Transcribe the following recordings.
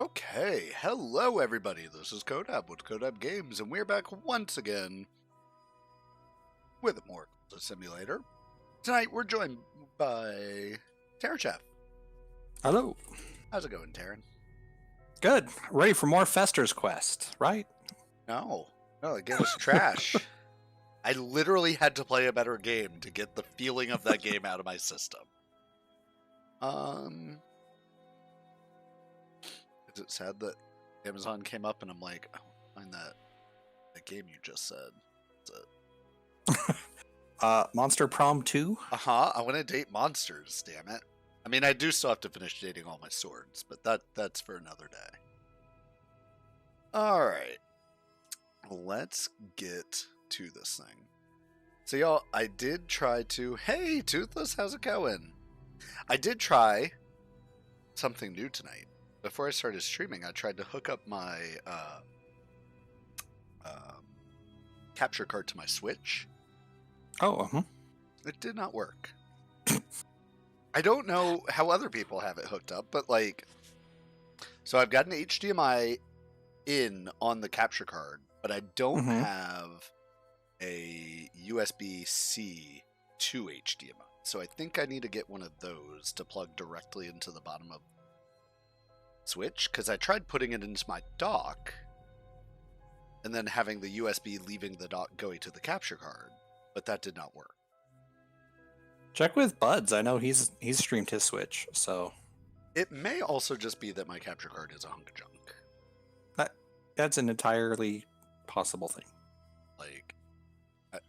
Okay, hello everybody. This is Kodab with Kodab Games, and we're back once again with more Cultist Simulator. Tonight we're joined by Taryn Chef. Hello. How's it going, Taryn? Good. Ready for more Fester's Quest, right? No, that game was trash. I literally had to play a better game to get the feeling of that game out of my system. Is it sad that Amazon came up and I'm like, I want to find that game you just said. That's it. Monster Prom 2? I want to date monsters, damn it. I mean, I do still have to finish dating all my swords, but that's for another day. Alright. Let's get to this thing. So, y'all, I did try to... Hey, Toothless, how's it going? I did try something new tonight. Before I started streaming, I tried to hook up my capture card to my Switch. Oh, It did not work. I don't know how other people have it hooked up, but like... So I've got an HDMI in on the capture card, but I don't have a USB-C to HDMI. So I think I need to get one of those to plug directly into the bottom of Switch, because I tried putting it into my dock and then having the USB leaving the dock going to the capture card, but that did not work. check with Buds. I know he's streamed his Switch, so It may also just be that my capture card is a hunk of junk. that's an entirely possible thing. Like,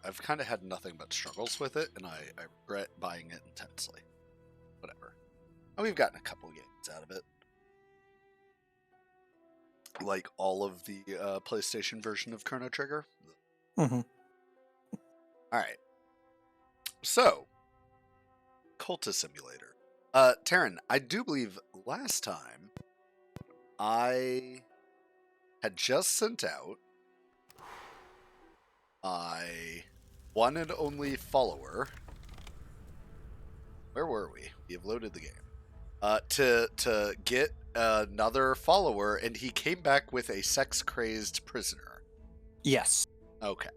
I've kind of had nothing but struggles with it, and I regret buying it intensely. Whatever. And we've gotten a couple games out of it. Like all of the PlayStation version of Chrono Trigger. Alright. So, Cultist Simulator. Taryn, I do believe last time I had just sent out my one and only follower. Where were we? We have loaded the game. To get another follower, and he came back with a sex-crazed prisoner. Yes. Okay.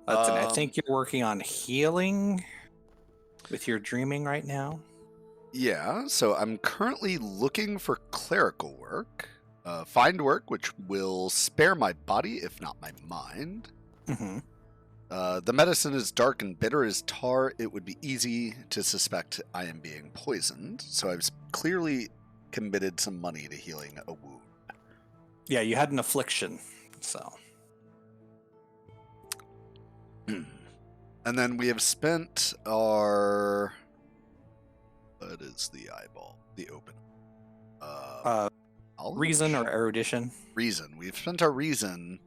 I think you're working on healing with your dreaming right now. Yeah, so I'm currently looking for clerical work. Find work, which will spare my body, if not my mind. The medicine is dark and bitter as tar. It would be easy to suspect I am being poisoned, so I've clearly committed some money to healing a wound. Yeah, you had an affliction, so. And then we have spent our... What is the eyeball? The open. Reason or erudition? Reason. We've spent our reason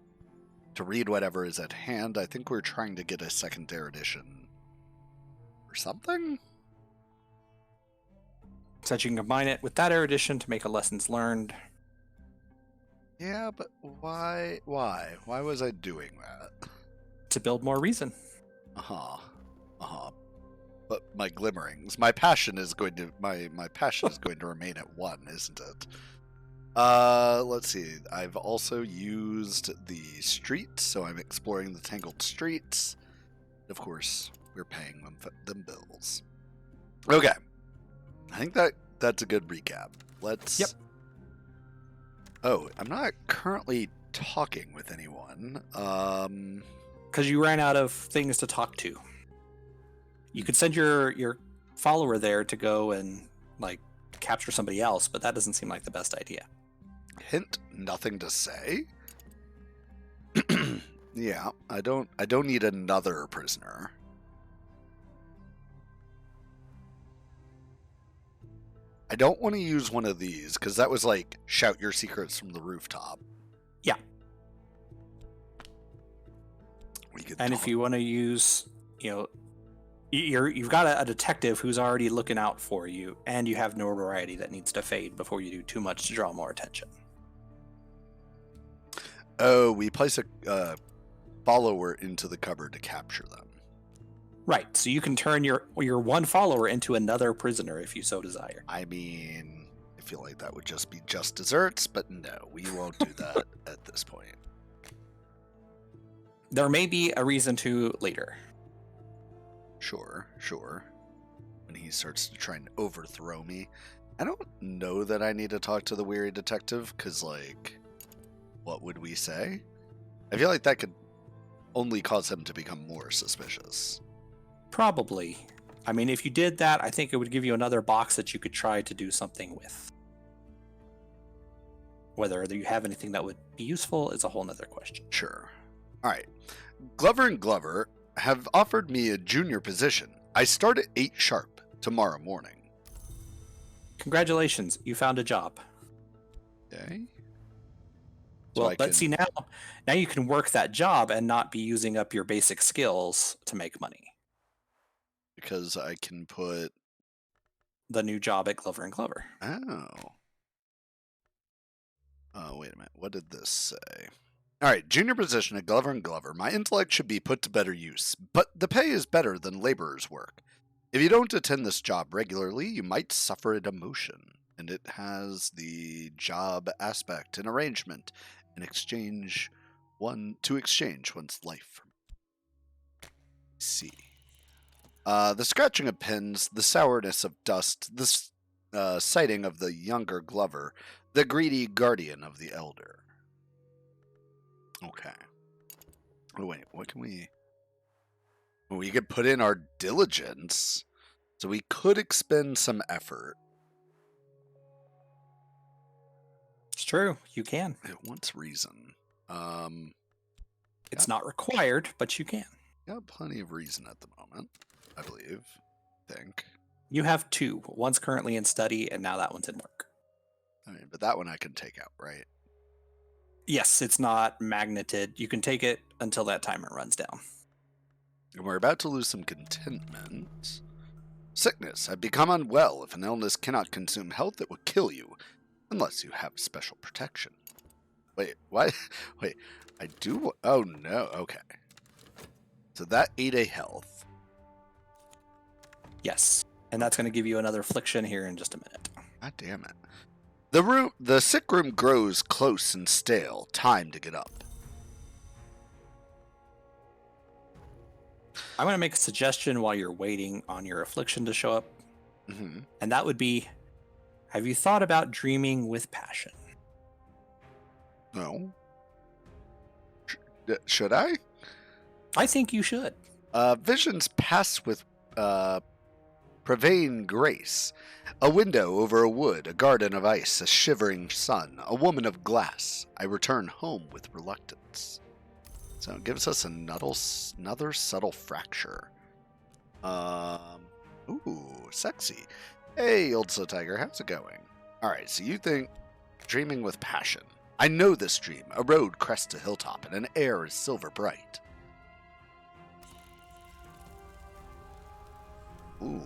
to read whatever is at hand. I think we're trying to get a second erudition or something. So that you can combine it with that erudition to make a lessons learned. Yeah, but why? Why was I doing that? To build more reason. But my glimmerings, my passion is going to my passion is going to remain at 1, isn't it? Let's see. I've also used the streets, so I'm exploring the tangled streets. Of course, we're paying them bills. Okay, I think that's a good recap. Let's. Yep. Oh, I'm not currently talking with anyone. Because you ran out of things to talk to. You could send your follower there to go and like capture somebody else, but that doesn't seem like the best idea. Hint: nothing to say. Yeah, I don't need another prisoner. I don't want to use one of these because that was like shout your secrets from the rooftop. Yeah. And if you want to use, you've got a detective who's already looking out for you, and you have notoriety that needs to fade before you do too much to draw more attention. Oh, we place a follower into the cupboard to capture them. Right, so you can turn your one follower into another prisoner if you so desire. I mean, feel like that would just be just desserts, but no, we won't do that at this point. There may be a reason to later. Sure. When he starts to try and overthrow me. I don't know that I need to talk to the weary detective, because, like, what would we say? I feel like that could only cause him to become more suspicious. Probably. I mean, if you did that, I think it would give you another box that you could try to do something with. Whether you have anything that would be useful is a whole nother question. Sure. All right. Glover and Glover have offered me a junior position. I start at 8 sharp tomorrow morning. Congratulations, you found a job. Okay. Well, but see, now you can work that job and not be using up your basic skills to make money. Because I can put the new job at Glover and Glover. Oh, wait a minute. What did this say? All right, junior position at Glover and Glover. My intellect should be put to better use, but the pay is better than laborer's work. If you don't attend this job regularly, you might suffer a demotion, and it has the job aspect and arrangement to exchange one's life. Let's see. The scratching of pins, the sourness of dust, the sighting of the younger Glover, the greedy guardian of the elder. Okay. Oh, wait, what can we... We could put in our diligence, so we could expend some effort. It's true, you can. It wants reason. It's not required, but you can. Got plenty of reason at the moment, I believe. Think. You have 2. One's currently in study, and now that one's in work. I mean, but that one I can take out, right? Yes, it's not magneted. You can take it until that timer runs down. And we're about to lose some contentment. Sickness. I've become unwell. If an illness cannot consume health, it will kill you. Unless you have special protection. Wait, what? Wait, I do... Oh, no. Okay. So that ate a health. Yes. And that's going to give you another affliction here in just a minute. God damn it. The sick room grows close and stale. Time to get up. I'm going to make a suggestion while you're waiting on your affliction to show up. Mm-hmm. And that would be, have you thought about dreaming with passion? No. Should I? I think you should. Visions pass with prevailing grace. A window over a wood, a garden of ice, a shivering sun, a woman of glass. I return home with reluctance. So it gives us another subtle fracture. Ooh, sexy. Hey, old Slow Tiger, how's it going? Alright, so you think dreaming with passion. I know this dream. A road crests a hilltop, and an air is silver bright. Ooh,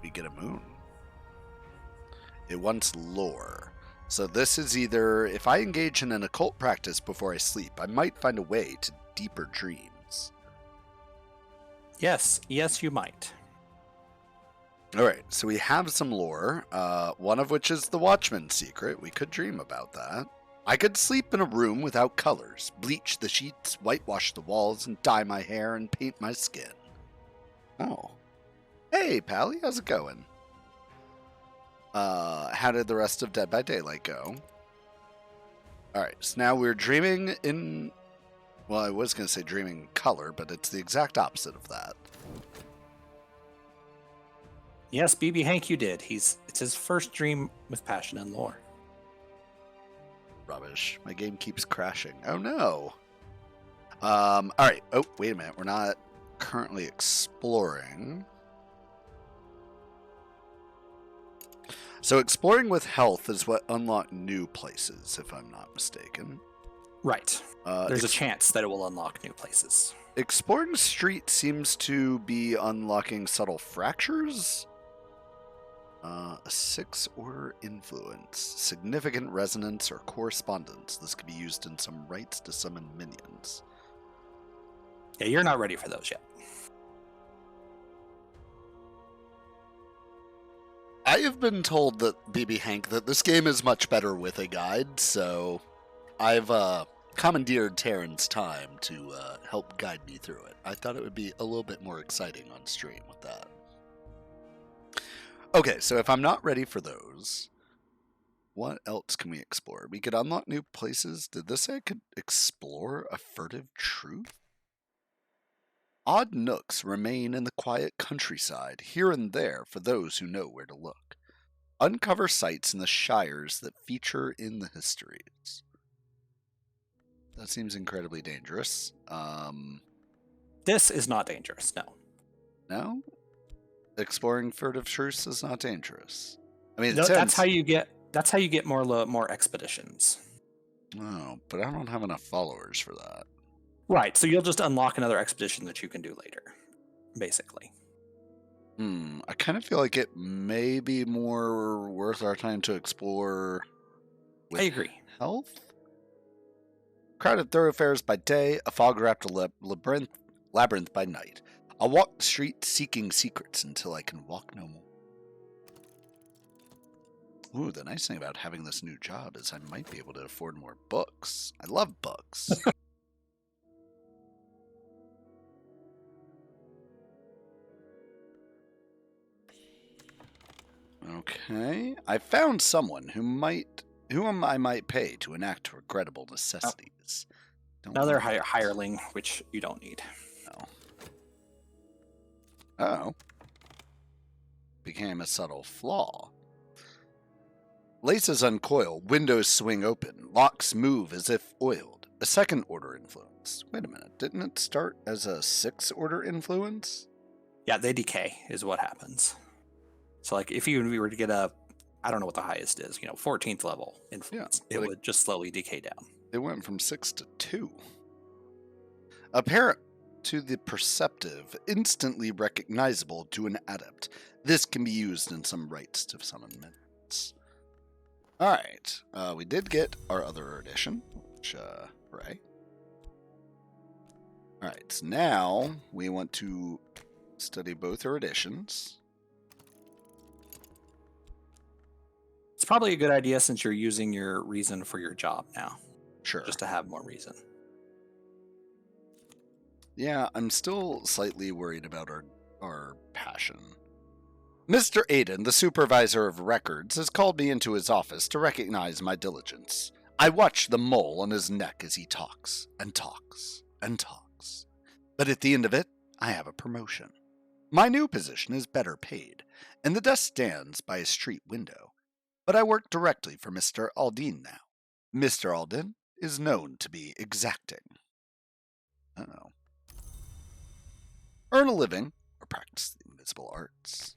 we get a moon. It wants lore. So this is either, if I engage in an occult practice before I sleep, I might find a way to deeper dreams. Yes, you might. Alright, so we have some lore, one of which is the Watchman's secret. We could dream about that. I could sleep in a room without colors, bleach the sheets, whitewash the walls, and dye my hair and paint my skin. Oh. Hey, Pally, how's it going? How did the rest of Dead by Daylight go? Alright, so now we're dreaming in... Well, I was going to say dreaming in color, but it's the exact opposite of that. Yes, BB Hank, you did. It's his first dream with passion and lore. Rubbish. My game keeps crashing. Oh, no. Alright. Oh, wait a minute. We're not currently exploring. So exploring with health is what unlocked new places, if I'm not mistaken. Right. There's a chance that it will unlock new places. Exploring street seems to be unlocking subtle fractures. A 6-order influence. Significant resonance or correspondence. This could be used in some rites to summon minions. Yeah, you're not ready for those yet. I have been told that, BB Hank, that this game is much better with a guide, so I've commandeered Taryn's time to help guide me through it. I thought it would be a little bit more exciting on stream with that. Okay, so if I'm not ready for those, what else can we explore? We could unlock new places. Did this say I could explore a furtive truth? Odd nooks remain in the quiet countryside, here and there for those who know where to look. Uncover sites in the shires that feature in the histories. That seems incredibly dangerous. This is not dangerous, no. No? Exploring furtive truths is not dangerous. I mean, No, that's how you get more expeditions. Oh, but I don't have enough followers for that. Right, so you'll just unlock another expedition that you can do later, basically. I kind of feel like it may be more worth our time to explore with I agree. health. Crowded thoroughfares by day, a fog-wrapped labyrinth by night. I'll walk the street seeking secrets until I can walk no more. Ooh, the nice thing about having this new job is I might be able to afford more books. I love books. Okay, I found someone whom I might pay to enact regrettable necessities. Another hireling, which you don't need. No. Oh. Became a subtle flaw. Laces uncoil, windows swing open, locks move as if oiled. A second order influence. Wait a minute, didn't it start as a 6th order influence? Yeah, they decay is what happens. So like if we were to get I don't know what the highest is, 14th level influence, it would just slowly decay down. It went from 6 to 2. Apparent to the perceptive, instantly recognizable to an adept. This can be used in some rites to summon minions. Alright, we did get our other edition, which, hooray. Alright, so now we want to study both our editions. It's probably a good idea since you're using your reason for your job now. Sure. Just to have more reason. Yeah, I'm still slightly worried about our passion. Mr. Aiden, the supervisor of records, has called me into his office to recognize my diligence. I watch the mole on his neck as he talks, and talks, and talks. But at the end of it, I have a promotion. My new position is better paid, and the desk stands by a street window. But I work directly for Mr. Aldine now. Mr. Aldine is known to be exacting. Uh-oh. Earn a living, or practice the invisible arts.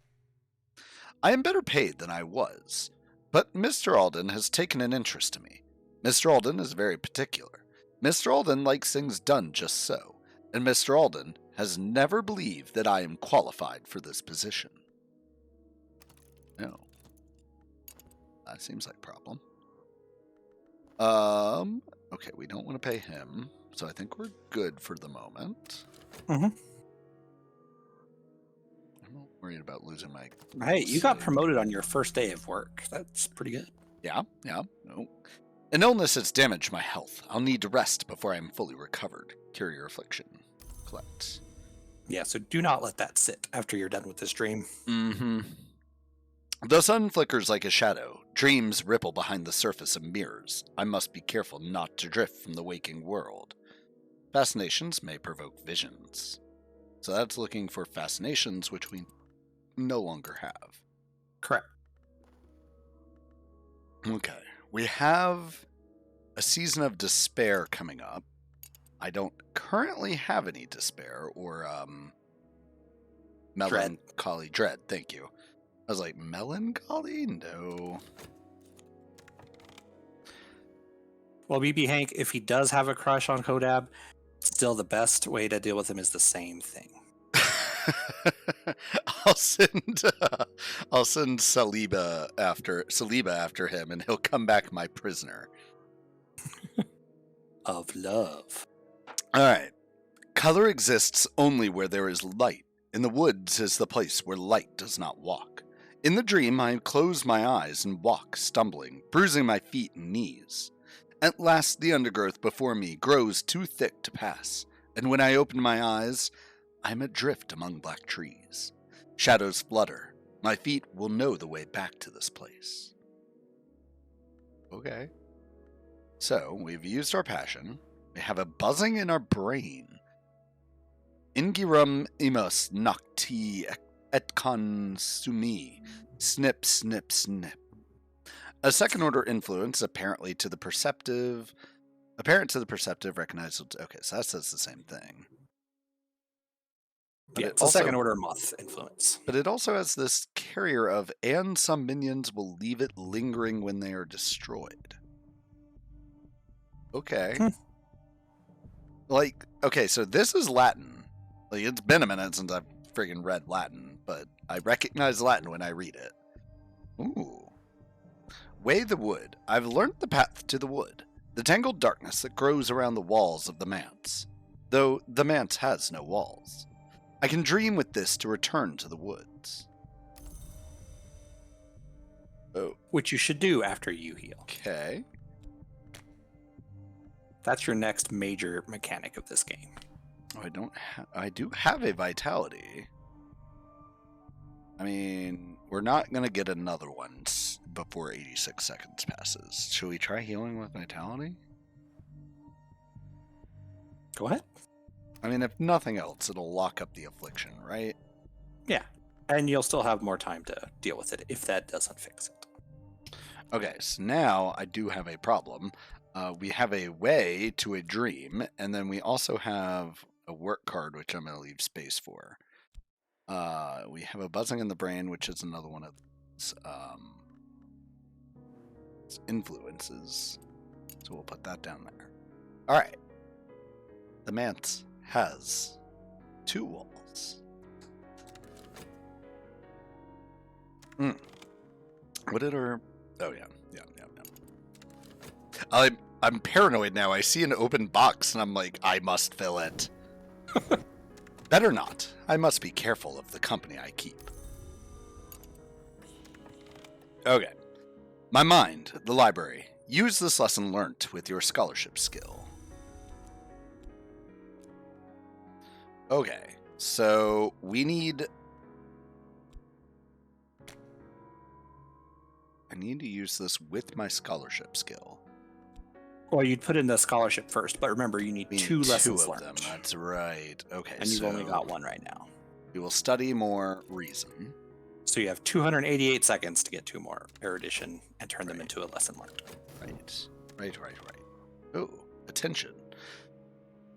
I am better paid than I was, but Mr. Alden has taken an interest in me. Mr. Alden is very particular. Mr. Alden likes things done just so, and Mr. Alden has never believed that I am qualified for this position. No. That seems like a problem. Okay, we don't want to pay him, so I think we're good for the moment. Mm-hmm. I'm not worried about losing my... Hey, you got promoted on your first day of work. That's pretty good. Yeah. No. An illness has damaged my health. I'll need to rest before I am fully recovered. Cure your affliction. Collect. Yeah, so do not let that sit after you're done with this dream. Mm-hmm. The sun flickers like a shadow. Dreams ripple behind the surface of mirrors. I must be careful not to drift from the waking world. Fascinations may provoke visions. So that's looking for fascinations, which we no longer have. Correct. Okay. We have a season of despair coming up. I don't currently have any despair or melancholy. Dread, thank you. I was like, melancholy? No. Well, BB Hank, if he does have a crush on Kodab, still the best way to deal with him is the same thing. I'll send Saliba after him, and he'll come back my prisoner. Of love. All right. Color exists only where there is light. In the woods is the place where light does not walk. In the dream, I close my eyes and walk, stumbling, bruising my feet and knees. At last, the undergrowth before me grows too thick to pass, and when I open my eyes, I am adrift among black trees. Shadows flutter. My feet will know the way back to this place. Okay. So, we've used our passion. We have a buzzing in our brain. Ingirum imus nocti et consumi. Snip, snip, snip. A second order influence apparent to the perceptive, recognized. Okay, so that says the same thing. But it's a second order moth influence. But it also has this carrier of, and some minions will leave it lingering when they are destroyed. Okay. Okay, so this is Latin. Like, it's been a minute since I've friggin' read Latin, but I recognize Latin when I read it. Ooh. Way the wood. I've learnt the path to the wood. The tangled darkness that grows around the walls of the manse. Though the manse has no walls. I can dream with this to return to the woods. Oh. Which you should do after you heal. Okay. That's your next major mechanic of this game. Oh, I do have a vitality. I mean, we're not going to get another one before 86 seconds passes. Should we try healing with vitality? Go ahead. I mean, if nothing else, it'll lock up the affliction, right? Yeah. And you'll still have more time to deal with it if that doesn't fix it. Okay, so now I do have a problem. We have a way to a dream, and then we also have a work card, which I'm going to leave space for. We have a buzzing in the brain, which is another one of these influences. So we'll put that down there. All right. The manse has 2 walls. What did our... Oh, yeah. I'm paranoid now. I see an open box, and I'm like, I must fill it. Better not. I must be careful of the company I keep. Okay. My mind, the library. Use this lesson learnt with your scholarship skill. Okay. So, we need... I need to use this with my scholarship skill. Well, you'd put in the scholarship first, but remember, you need 2 lessons learned. Them. That's right. Okay, and you've only got 1 right now. We will study more reason. So you have 288 seconds to get 2 more erudition and turn them into a lesson learned. Right. Oh, attention.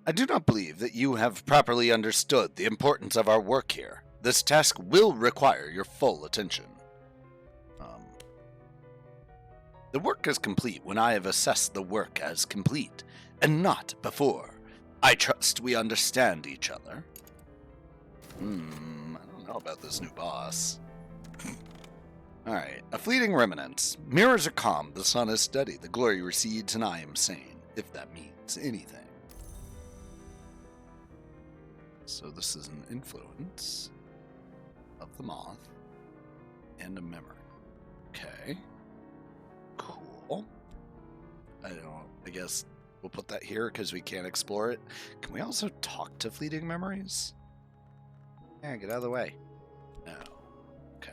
I do not believe that you have properly understood the importance of our work here. This task will require your full attention. The work is complete when I have assessed the work as complete, and not before. I trust we understand each other. I don't know about this new boss. Alright, a fleeting remnants. Mirrors are calm, the sun is steady, the glory recedes, and I am sane, if that means anything. So this is an influence of the moth and a memory. Okay. Cool. I guess we'll put that here because we can't explore it. Can we also talk to fleeting memories? Yeah, get out of the way. No. Okay.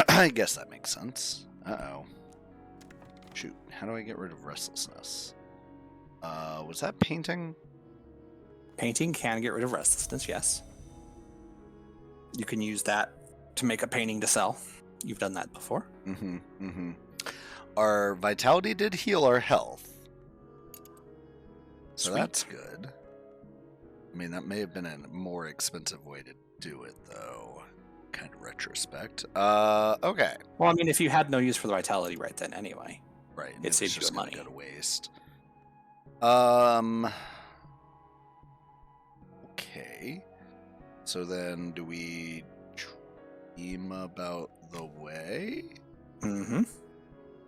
I guess that makes sense. Uh-oh. Shoot, how do I get rid of restlessness? Was that painting? Painting can get rid of restlessness, yes. You can use that to make a painting to sell. You've done that before. Our vitality did heal our health. So Sweet. That's good. I mean, that may have been a more expensive way to do it, though. Kind of retrospect. Okay. Well, I mean, if you had no use for the vitality right then anyway. Right. It saves you money. Go to waste. Okay. So then, do we dream about the way?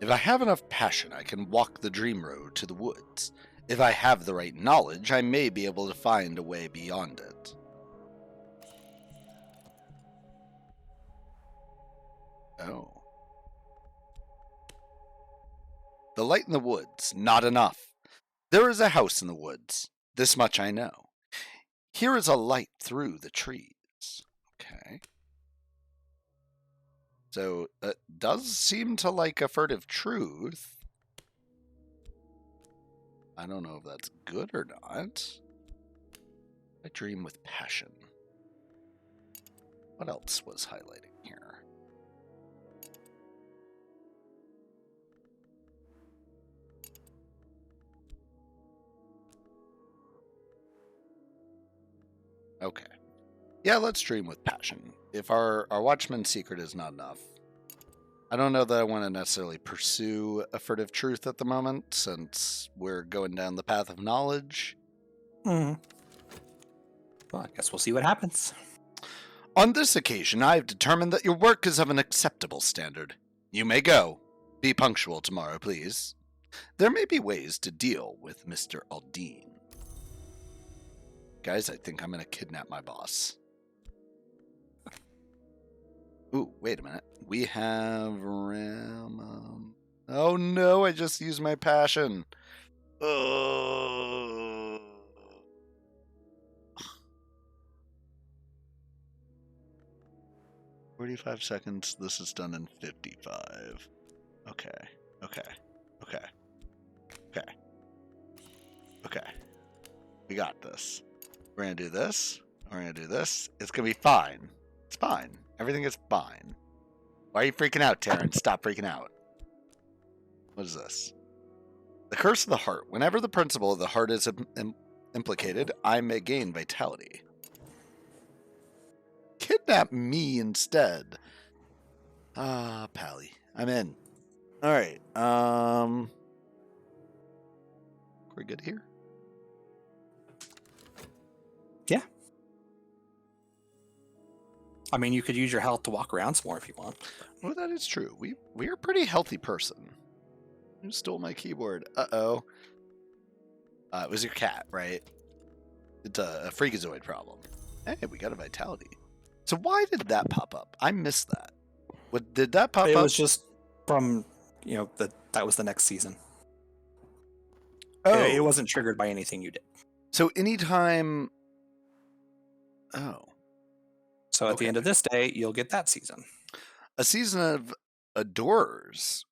If I have enough passion, I can walk the dream road to the woods. If I have the right knowledge, I may be able to find a way beyond it. Oh. The light in the woods, not enough. There is a house in the woods. This much I know. Here is a light through the trees. Okay. So it does seem to like a furtive truth. I don't know if that's good or not. I dream with passion. What else was highlighting here? Okay. Yeah, let's dream with passion. If our Watchman's secret is not enough, I don't know that I want to necessarily pursue a furtive truth at the moment, since we're going down the path of knowledge. Well, I guess we'll see what happens. On this occasion, I have determined that your work is of an acceptable standard. You may go. Be punctual tomorrow, please. There may be ways to deal with Mr. Aldine. Guys, I think I'm going to kidnap my boss. Ooh, wait a minute. We have Oh no, I just used my passion. Oh. 45 seconds. This is done in 55. Okay. We got this. We're gonna do this. We're gonna do this. It's gonna be fine. It's fine. Everything is fine. Why are you freaking out, Terrence? Stop freaking out. What is this? The curse of the heart. Whenever the principle of the heart is implicated, I may gain vitality. Kidnap me instead. Pally. I'm in. Alright. We're good here? Yeah. I mean, you could use your health to walk around some more if you want. Well, that is true. We're a pretty healthy person. Who stole my keyboard? Uh-oh. It was your cat, right? It's a freakazoid problem. Hey, we got a vitality. So why did that pop up? I missed that. What did that pop up? It was just from, that was the next season. Oh. It wasn't triggered by anything you did. So anytime... Oh. So at the end of this day, you'll get that season. A season of adorers.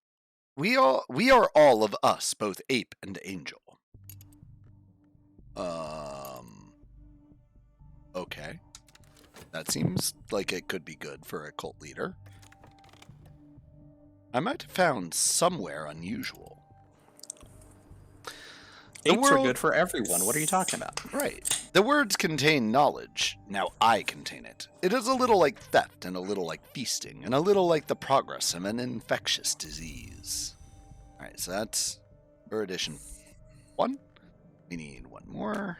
We are all of us, both ape and angel. Okay. That seems like it could be good for a cult leader. I might have found somewhere unusual. Apes are good for everyone. What are you talking about? Right. The words contain knowledge. Now I contain it. It is a little like theft, and a little like feasting, and a little like the progress of an infectious disease. Alright, so that's for edition 1. We need one more.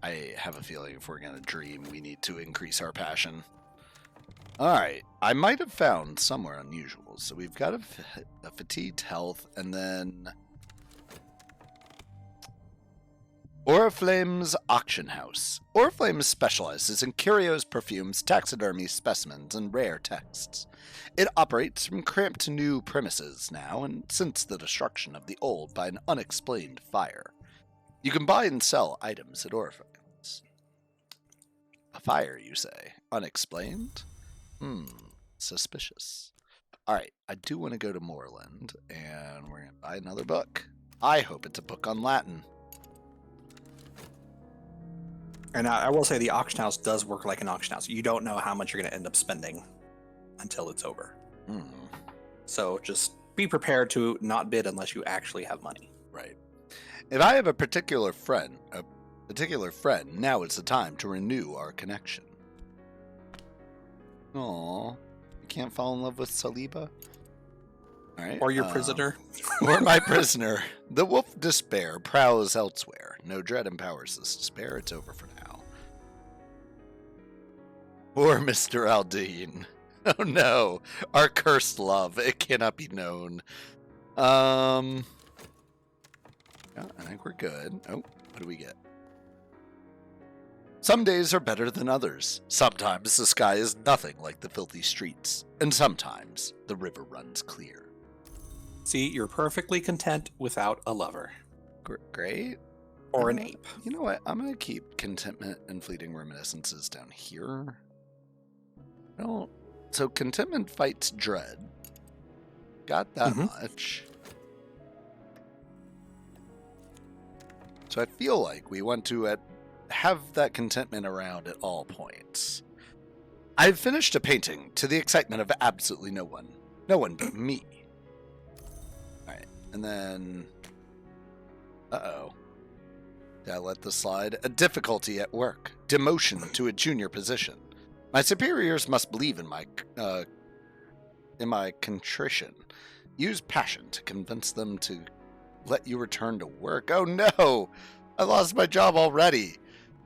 I have a feeling if we're going to dream, we need to increase our passion. Alright, I might have found somewhere unusual. So we've got a fatigued health, and then... Oriflame's Auction House. Oriflame specializes in curios, perfumes, taxidermy, specimens, and rare texts. It operates from cramped new premises now, and since the destruction of the old by an unexplained fire. You can buy and sell items at Oriflame's. A fire, you say? Unexplained? Suspicious. Alright, I do want to go to Moorland, and we're going to buy another book. I hope it's a book on Latin. And I will say the auction house does work like an auction house. You don't know how much you're going to end up spending until it's over. So just be prepared to not bid unless you actually have money. Right. If I have a particular friend, now is the time to renew our connection. Aw, you can't fall in love with Saliba? All right. Or your prisoner. Or my prisoner. The wolf despair prowls elsewhere. No dread empowers this despair. It's over for now. Or Mr. Aldine. Oh no. Our cursed love. It cannot be known. Yeah, I think we're good. Oh, what do we get? Some days are better than others. Sometimes the sky is nothing like the filthy streets, and sometimes the river runs clear. See, you're perfectly content without a lover. Great. Or an ape. You know what? I'm going to keep contentment and fleeting reminiscences down here. No. So contentment fights dread. Got that much. So I feel like we want to have that contentment around at all points. I've finished a painting to the excitement of absolutely no one. No one but me. Alright, and then... Uh-oh. Did I let this slide? A difficulty at work. Demotion to a junior position. My superiors must believe in my contrition. Use passion to convince them to let you return to work. Oh no! I lost my job already.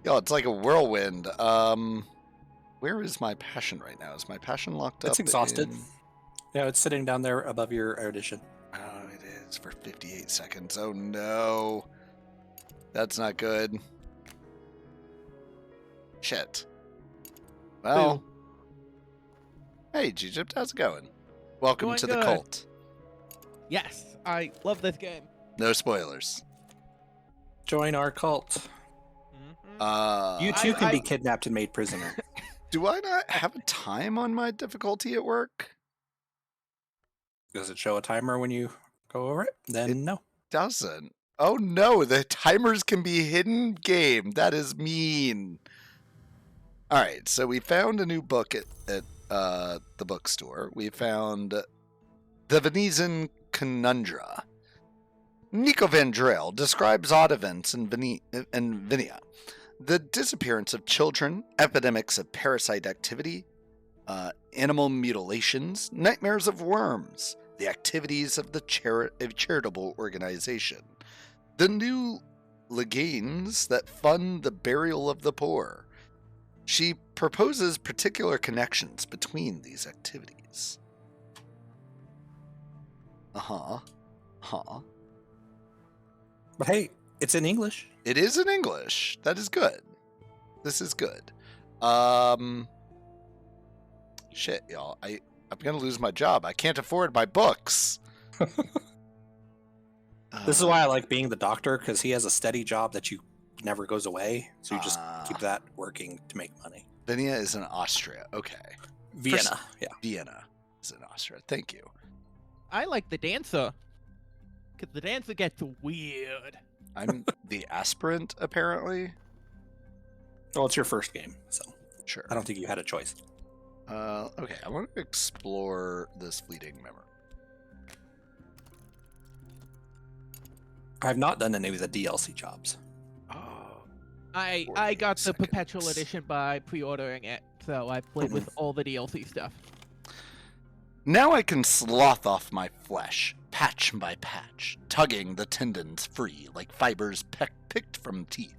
Yo, it's like a whirlwind. Where is my passion right now? Is my passion locked up? It's exhausted. Yeah, it's sitting down there above your audition. Oh, it is for 58 seconds. Oh no. That's not good. Shit. Well. Hey, Egypt, how's it going? Welcome to the cult. Yes, I love this game. No spoilers. Join our cult. You too can be kidnapped and made prisoner. Do I not have a time on my difficulty at work? Does it show a timer when you go over it? Then no. Doesn't. Oh no, the timers can be hidden game. That is mean. All right, so we found a new book at the bookstore. We found The Venetian Conundra. Nico Van Drell describes odd events in Venia. The disappearance of children, epidemics of parasite activity, animal mutilations, nightmares of worms, the activities of the charitable organization, the new leganes that fund the burial of the poor. She proposes particular connections between these activities. Huh. But hey, it's in English. It is in English. That is good. This is good. Shit, y'all. I'm gonna lose my job. I can't afford my books. This is why I like being the doctor, because he has a steady job that never goes away. So you just keep that working to make money. Venia is in Austria. Okay. Vienna. Yeah. Vienna is in Austria. Thank you. I like the dancer. Because the dancer gets weird. I'm the aspirant, apparently. Well, it's your first game, so Sure. I don't think you had a choice. Okay, I want to explore this fleeting memory. I've not done any of the DLC jobs. Oh, I got the 48 perpetual seconds. edition by pre-ordering it, so I played with all the DLC stuff. Now I can slough off my flesh, patch by patch, tugging the tendons free like fibers picked from teeth.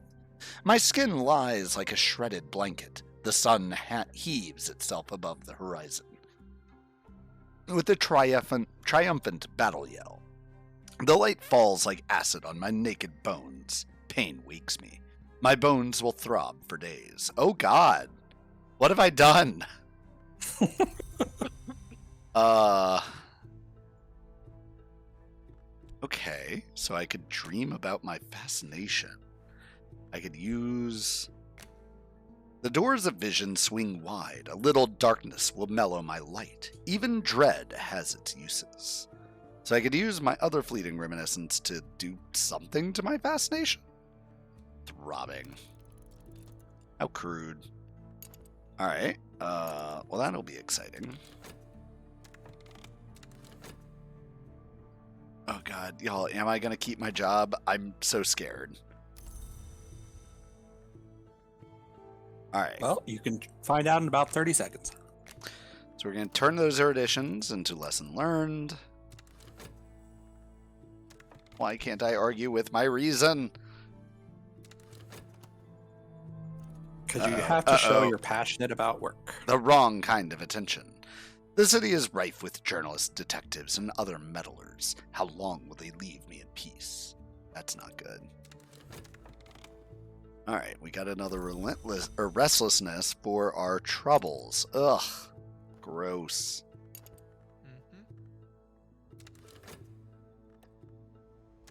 My skin lies like a shredded blanket. The sun heaves itself above the horizon. With a triumphant battle yell, the light falls like acid on my naked bones. Pain wakes me. My bones will throb for days. Oh God, what have I done? Okay, so I could dream about my fascination. I could use... The doors of vision swing wide. A little darkness will mellow my light. Even dread has its uses. So I could use my other fleeting reminiscence to do something to my fascination? Throbbing. How crude. Alright, well that'll be exciting. Oh God, y'all, am I gonna keep my job? I'm so scared. Alright. Well, you can find out in about 30 seconds. So we're gonna turn those eruditions into lesson learned. Why can't I argue with my reason? Because you have to show you're passionate about work. The wrong kind of attention. The city is rife with journalists, detectives, and other meddlers. How long will they leave me in peace? That's not good. All right, we got another restlessness for our troubles. Ugh, gross.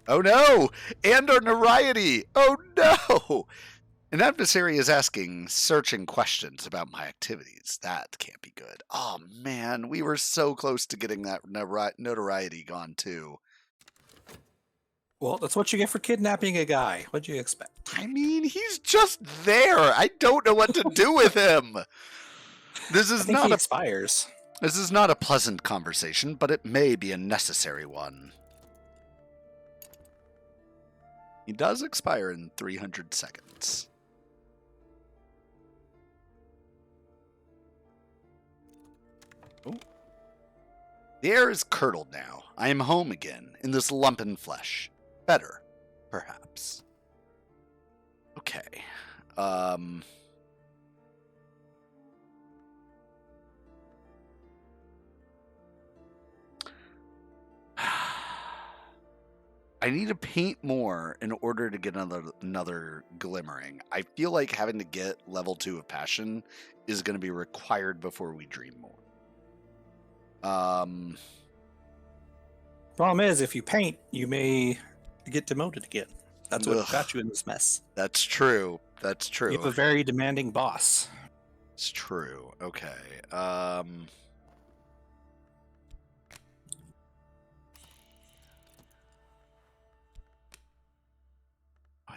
Oh no! And our notoriety! Oh no! An adversary is asking searching questions about my activities. That can't be good. Oh man, we were so close to getting that notoriety gone too. Well, that's what you get for kidnapping a guy. What'd you expect? I mean, he's just there. I don't know what to do with him. This I is think not he a expires. This is not a pleasant conversation, but it may be a necessary one. He does expire in 300 seconds. Ooh. The air is curdled now. I am home again, in this lumpen flesh. Better, perhaps. Okay. I need to paint more in order to get another glimmering. I feel like having to get level 2 of passion is going to be required before we dream more. Problem is, if you paint, you may get demoted again. That's what got you in this mess. That's true. That's true. You have a very demanding boss. It's true. Okay. I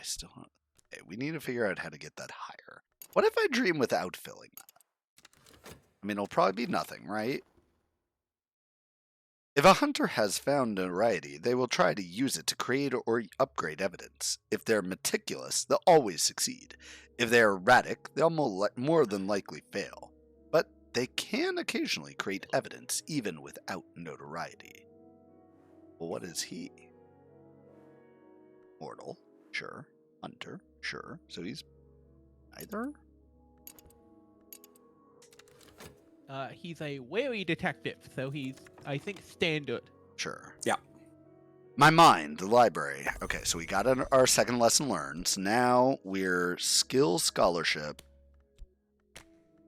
still don't. Okay, we need to figure out how to get that higher. What if I dream without filling that? I mean, it'll probably be nothing, right? If a hunter has found notoriety, they will try to use it to create or upgrade evidence. If they're meticulous, they'll always succeed. If they're erratic, they'll more than likely fail. But they can occasionally create evidence even without notoriety. Well, what is he? Mortal, sure. Hunter, sure. So he's either? He's a wary detective, so he's, I think, standard. Sure. Yeah. My mind, the library. Okay, so we got our second lesson learned. So now we're skill scholarship.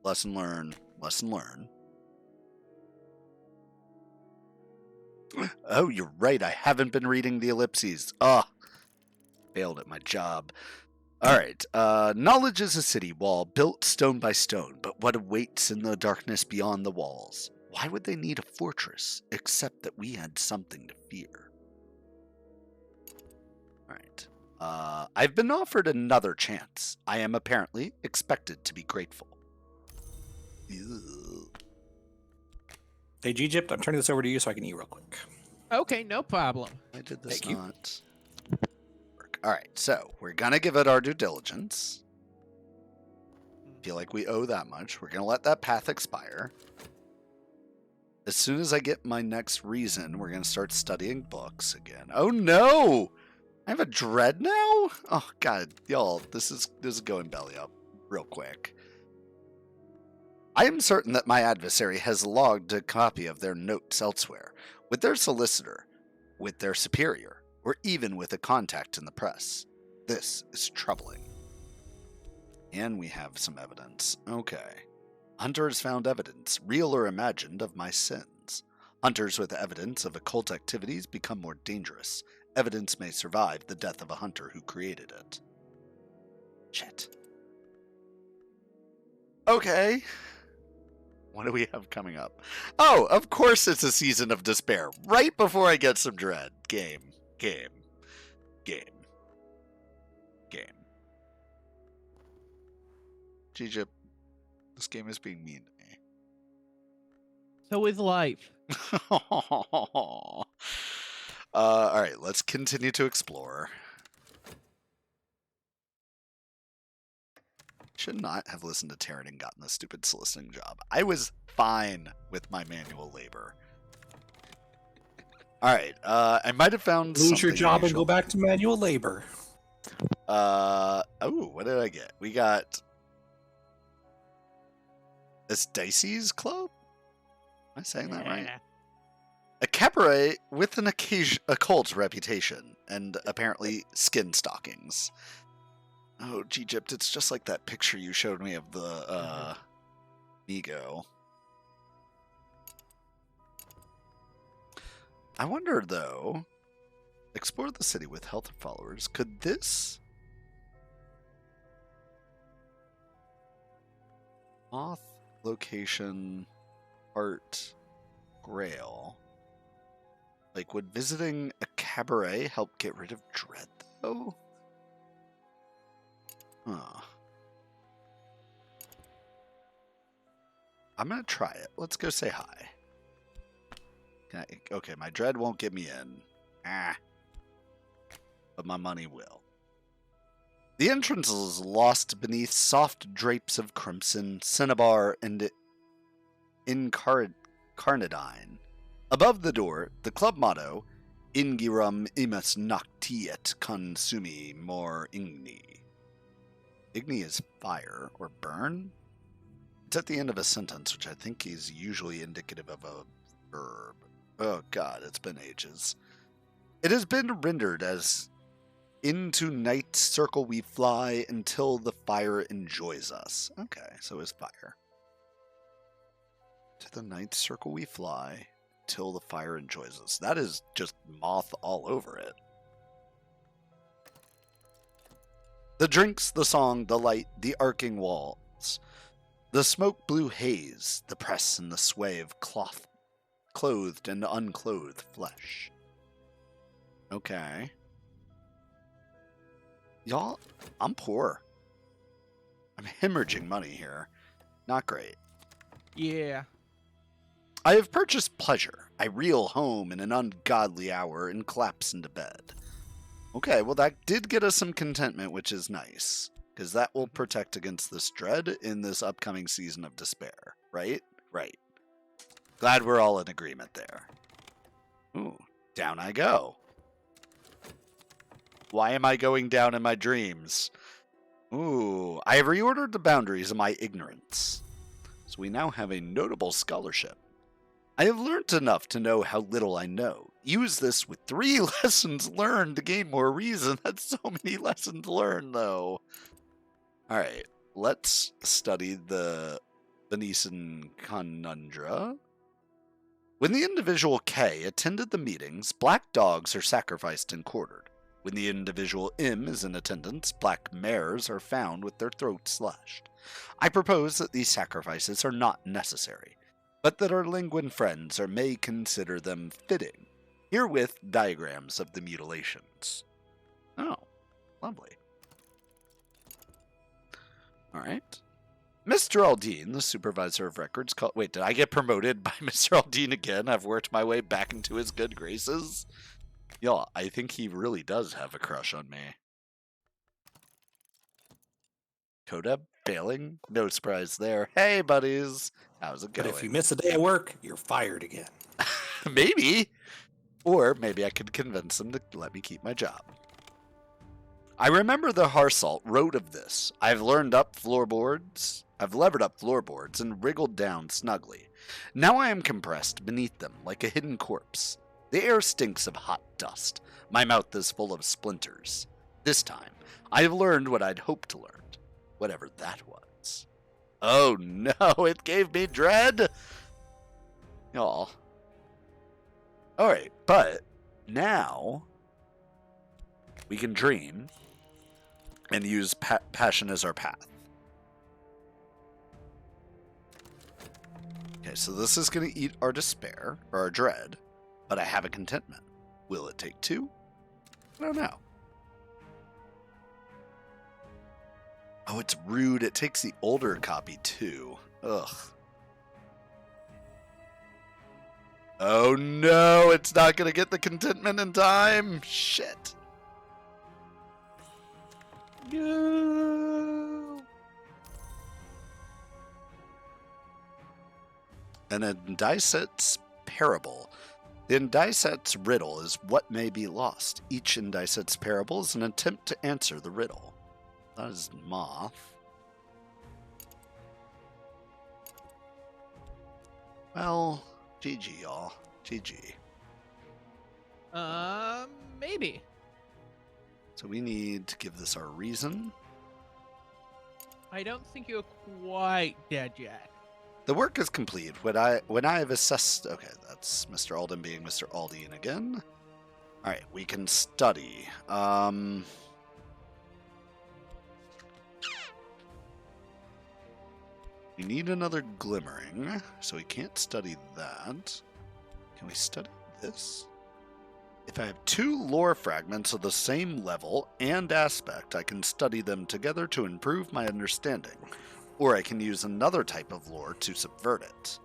Lesson learn. Lesson learn. Oh, you're right. I haven't been reading the ellipses. Failed at my job. All right. Knowledge is a city wall built stone by stone, but what awaits in the darkness beyond the walls? Why would they need a fortress, except that we had something to fear? All right. I've been offered another chance. I am apparently expected to be grateful. Ew. Sage Egypt, I'm turning this over to you so I can eat real quick. Okay, no problem. Why did this Thank you. not work? All right, so we're gonna give it our due diligence. Feel like we owe that much. We're gonna let that path expire. As soon as I get my next reason, we're gonna start studying books again. Oh no! I have a dread now? Oh god, y'all, this is going belly up real quick. I am certain that my adversary has logged a copy of their notes elsewhere, with their solicitor, with their superior, or even with a contact in the press. This is troubling. And we have some evidence. Okay. Hunter has found evidence, real or imagined, of my sins. Hunters with evidence of occult activities become more dangerous. Evidence may survive the death of a hunter who created it. Shit. Okay. What do we have coming up? Oh, of course it's a season of despair. Right before I get some dread. Game. Egypt, this game is being mean to me. So is life. All right, let's continue to explore. Should not have listened to Taryn and gotten the stupid soliciting job. I was fine with my manual labor. All right, I might have found Lose your something job and unusual. go back to manual labor. Oh, what did I get? We got this Dicey's Club? Am I saying that right? Yeah. A cabaret with an occult reputation and apparently skin stockings. Oh, Egypt, it's just like that picture you showed me of the Ego. I wonder, though, explore the city with health followers. Could this moth location art grail? Like, would visiting a cabaret help get rid of dread, though? Huh. I'm gonna try it. Let's go say hi. Okay, my dread won't get me in. But my money will. The entrance is lost beneath soft drapes of crimson, cinnabar, and incarnadine. Above the door, the club motto, Ingirum imus noctiet consumi mor igni. Igni is fire or burn. It's at the end of a sentence, which I think is usually indicative of a verb. Oh god, it's been ages. It has been rendered as into night circle we fly until the fire enjoys us. Okay, so it's fire. To the night circle we fly till the fire enjoys us. That is just moth all over it. The drinks, the song, the light, the arcing walls, the smoke blue haze, the press and the sway of cloth, clothed and unclothed flesh. Okay. Y'all, I'm poor. I'm hemorrhaging money here. Not great. Yeah. I have purchased pleasure. I reel home in an ungodly hour and collapse into bed. Okay, well that did get us some contentment, which is nice. Because that will protect against this dread in this upcoming season of despair. Right? Right. Glad we're all in agreement there. Ooh, down I go. Why am I going down in my dreams? Ooh, I have reordered the boundaries of my ignorance. So we now have a notable scholarship. I have learnt enough to know how little I know. Use this with 3 lessons learned to gain more reason. That's so many lessons learned, though. Alright, let's study the Venetian conundra. When the individual K attended the meetings, black dogs are sacrificed and quartered. When the individual M is in attendance, black mares are found with their throats slashed. I propose that these sacrifices are not necessary, but that our linguine friends may consider them fitting. Herewith diagrams of the mutilations. Oh, lovely. All right. Mr. Aldine, the supervisor of records, wait, did I get promoted by Mr. Aldine again? I've worked my way back into his good graces. Y'all, I think he really does have a crush on me. Coda failing? No surprise there. Hey, buddies. How's it going? But if you miss a day of work, you're fired again. Maybe. Or maybe I could convince them to let me keep my job. I remember the Harsalt wrote of this. I've levered up floorboards and wriggled down snugly. Now I am compressed beneath them like a hidden corpse. The air stinks of hot dust. My mouth is full of splinters. This time, I have learned what I'd hoped to learn. Whatever that was. Oh no, it gave me dread! Y'all. Alright, but now we can dream and use passion as our path. Okay, so this is going to eat our despair, or our dread, but I have a contentment. Will it take 2? I don't know. Oh, it's rude. It takes the older copy too. Ugh. Oh no, it's not going to get the contentment in time. Shit. No. An Indicett's parable. The Indicett's riddle is what may be lost. Each Indicett's parable is an attempt to answer the riddle. That is moth. Well, GG, y'all. GG. Maybe. So we need to give this our reason. I don't think you're quite dead yet. The work is complete. When I have assessed... Okay, that's Mr. Alden being Mr. Aldine again. All right, we can study. We need another glimmering, so we can't study that. Can we study this? If I have 2 lore fragments of the same level and aspect, I can study them together to improve my understanding. Or I can use another type of lore to subvert it.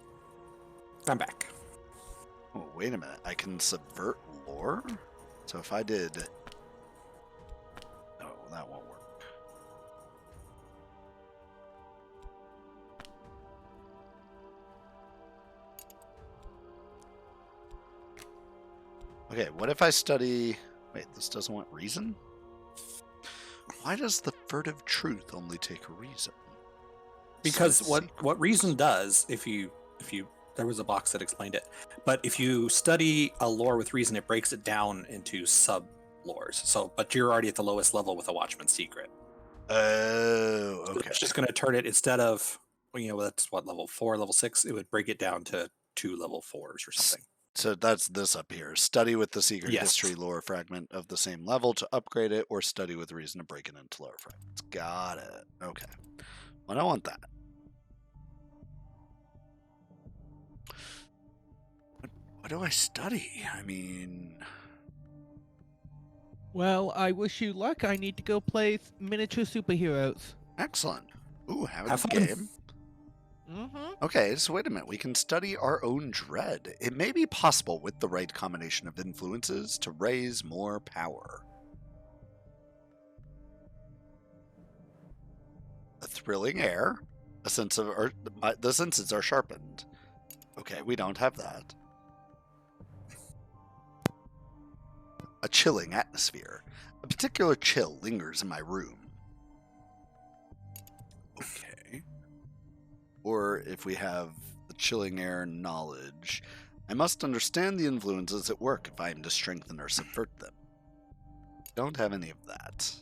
I'm back. Oh, wait a minute. I can subvert lore? So if I did... Oh, that won't work. Okay, what if I study... Wait, this doesn't want reason? Why does the furtive truth only take reason? Because Set what reason does, if you there was a box that explained it, but if you study a lore with reason, it breaks it down into sub lores. So, but you're already at the lowest level with a Watchman's Secret. Oh, So okay. it's just going to turn it, instead of, that's what, level 4, level 6, it would break it down to 2 level 4s or something. So that's this up here. Study with the secret Yes. history lore fragment of the same level to upgrade it, or study with reason to break it into lower fragments. Got it. Okay. Well, I want that. What do I study? I mean... Well, I wish you luck. I need to go play miniature superheroes. Excellent. Ooh, have a Have good fun. game. Mm-hmm. Okay, so wait a minute. We can study our own dread. It may be possible with the right combination of influences to raise more power. A thrilling air. A sense of... the senses are sharpened. Okay, we don't have that. A chilling atmosphere. A particular chill lingers in my room. Okay. Or if we have the chilling air knowledge, I must understand the influences at work if I am to strengthen or subvert them. Don't have any of that.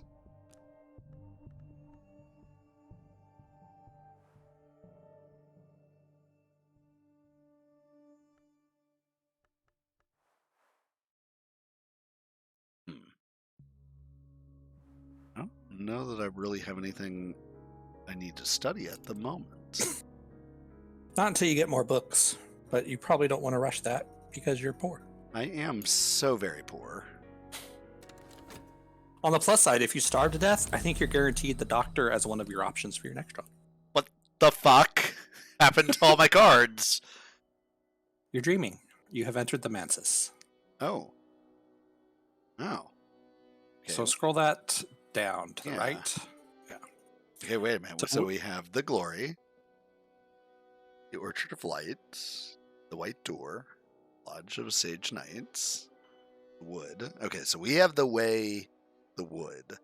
I don't know that I really have anything I need to study at the moment. Not until you get more books, but you probably don't want to rush that because you're poor. I am so very poor. On the plus side, if you starve to death, I think you're guaranteed the doctor as one of your options for your next run. What the fuck happened to all my cards? You're dreaming. You have entered the Mansis. Oh. Oh. Okay. So scroll that down to the Yeah. right. Okay, wait a minute. So So we have the Glory, the Orchard of Light, the White Door, Lodge of Sage Knights, Wood. Okay, so we have the Way, the Wood.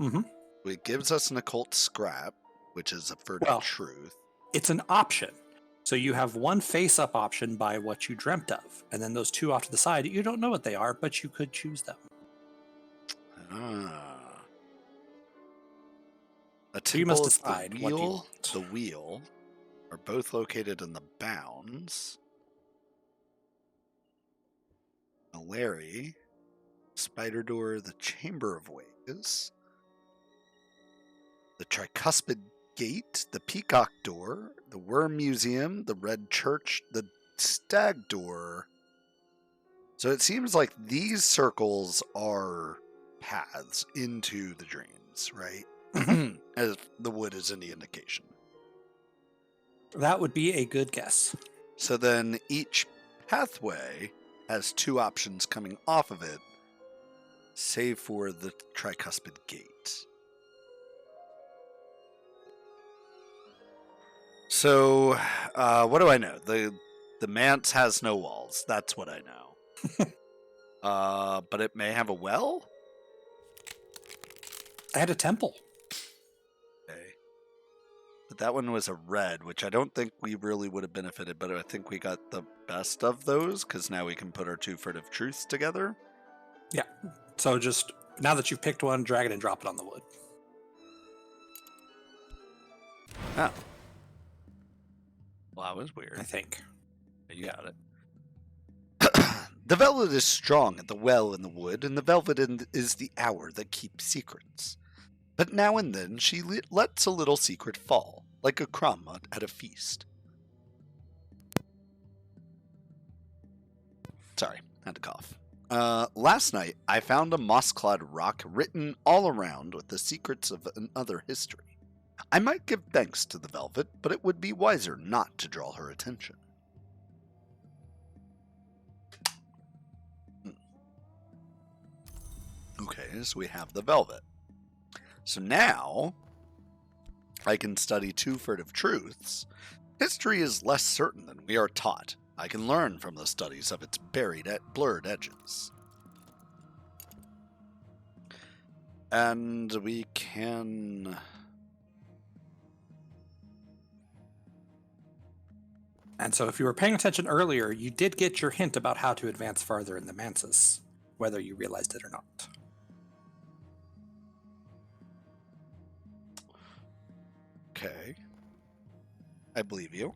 Mm-hmm. It gives us an occult scrap, which is a furtive Well, truth. It's an option. So you have one face-up option by what you dreamt of, and then those 2 off to the side, you don't know what they are, but you could choose them. Ah. A So you must Temple, decide the what you Wheel, want. the Wheel are both located in the Bounds. A Larry, Spider Door, the Chamber of Ways, the Tricuspid Gate, the Peacock Door, the Worm Museum, the Red Church, the Stag Door. So it seems like these circles are paths into the dreams, right? As the wood is any indication. That would be a good guess. So then each pathway has 2 options coming off of it, save for the Tricuspid Gate. So, what do I know? The manse has no walls. That's what I know. But it may have a well? I had a temple. Okay. But that one was a red, which I don't think we really would have benefited, but I think we got the best of those, because now we can put our 2 furtive truths together. Yeah. So just, now that you've picked one, drag it and drop it on the wood. Oh. Well, that was weird. I think. You got it. The velvet is strong at the well in the wood, and the velvet is the hour that keeps secrets. But now and then she lets a little secret fall, like a crumb at a feast. Sorry, had to cough. Last night, I found a moss-clad rock written all around with the secrets of another history. I might give thanks to the velvet, but it would be wiser not to draw her attention. Okay, so we have the velvet. So now, I can study two furtive truths. History is less certain than we are taught. I can learn from the studies of its blurred edges. And we can... And so if you were paying attention earlier, you did get your hint about how to advance farther in the Mansis, whether you realized it or not. Okay. I believe you.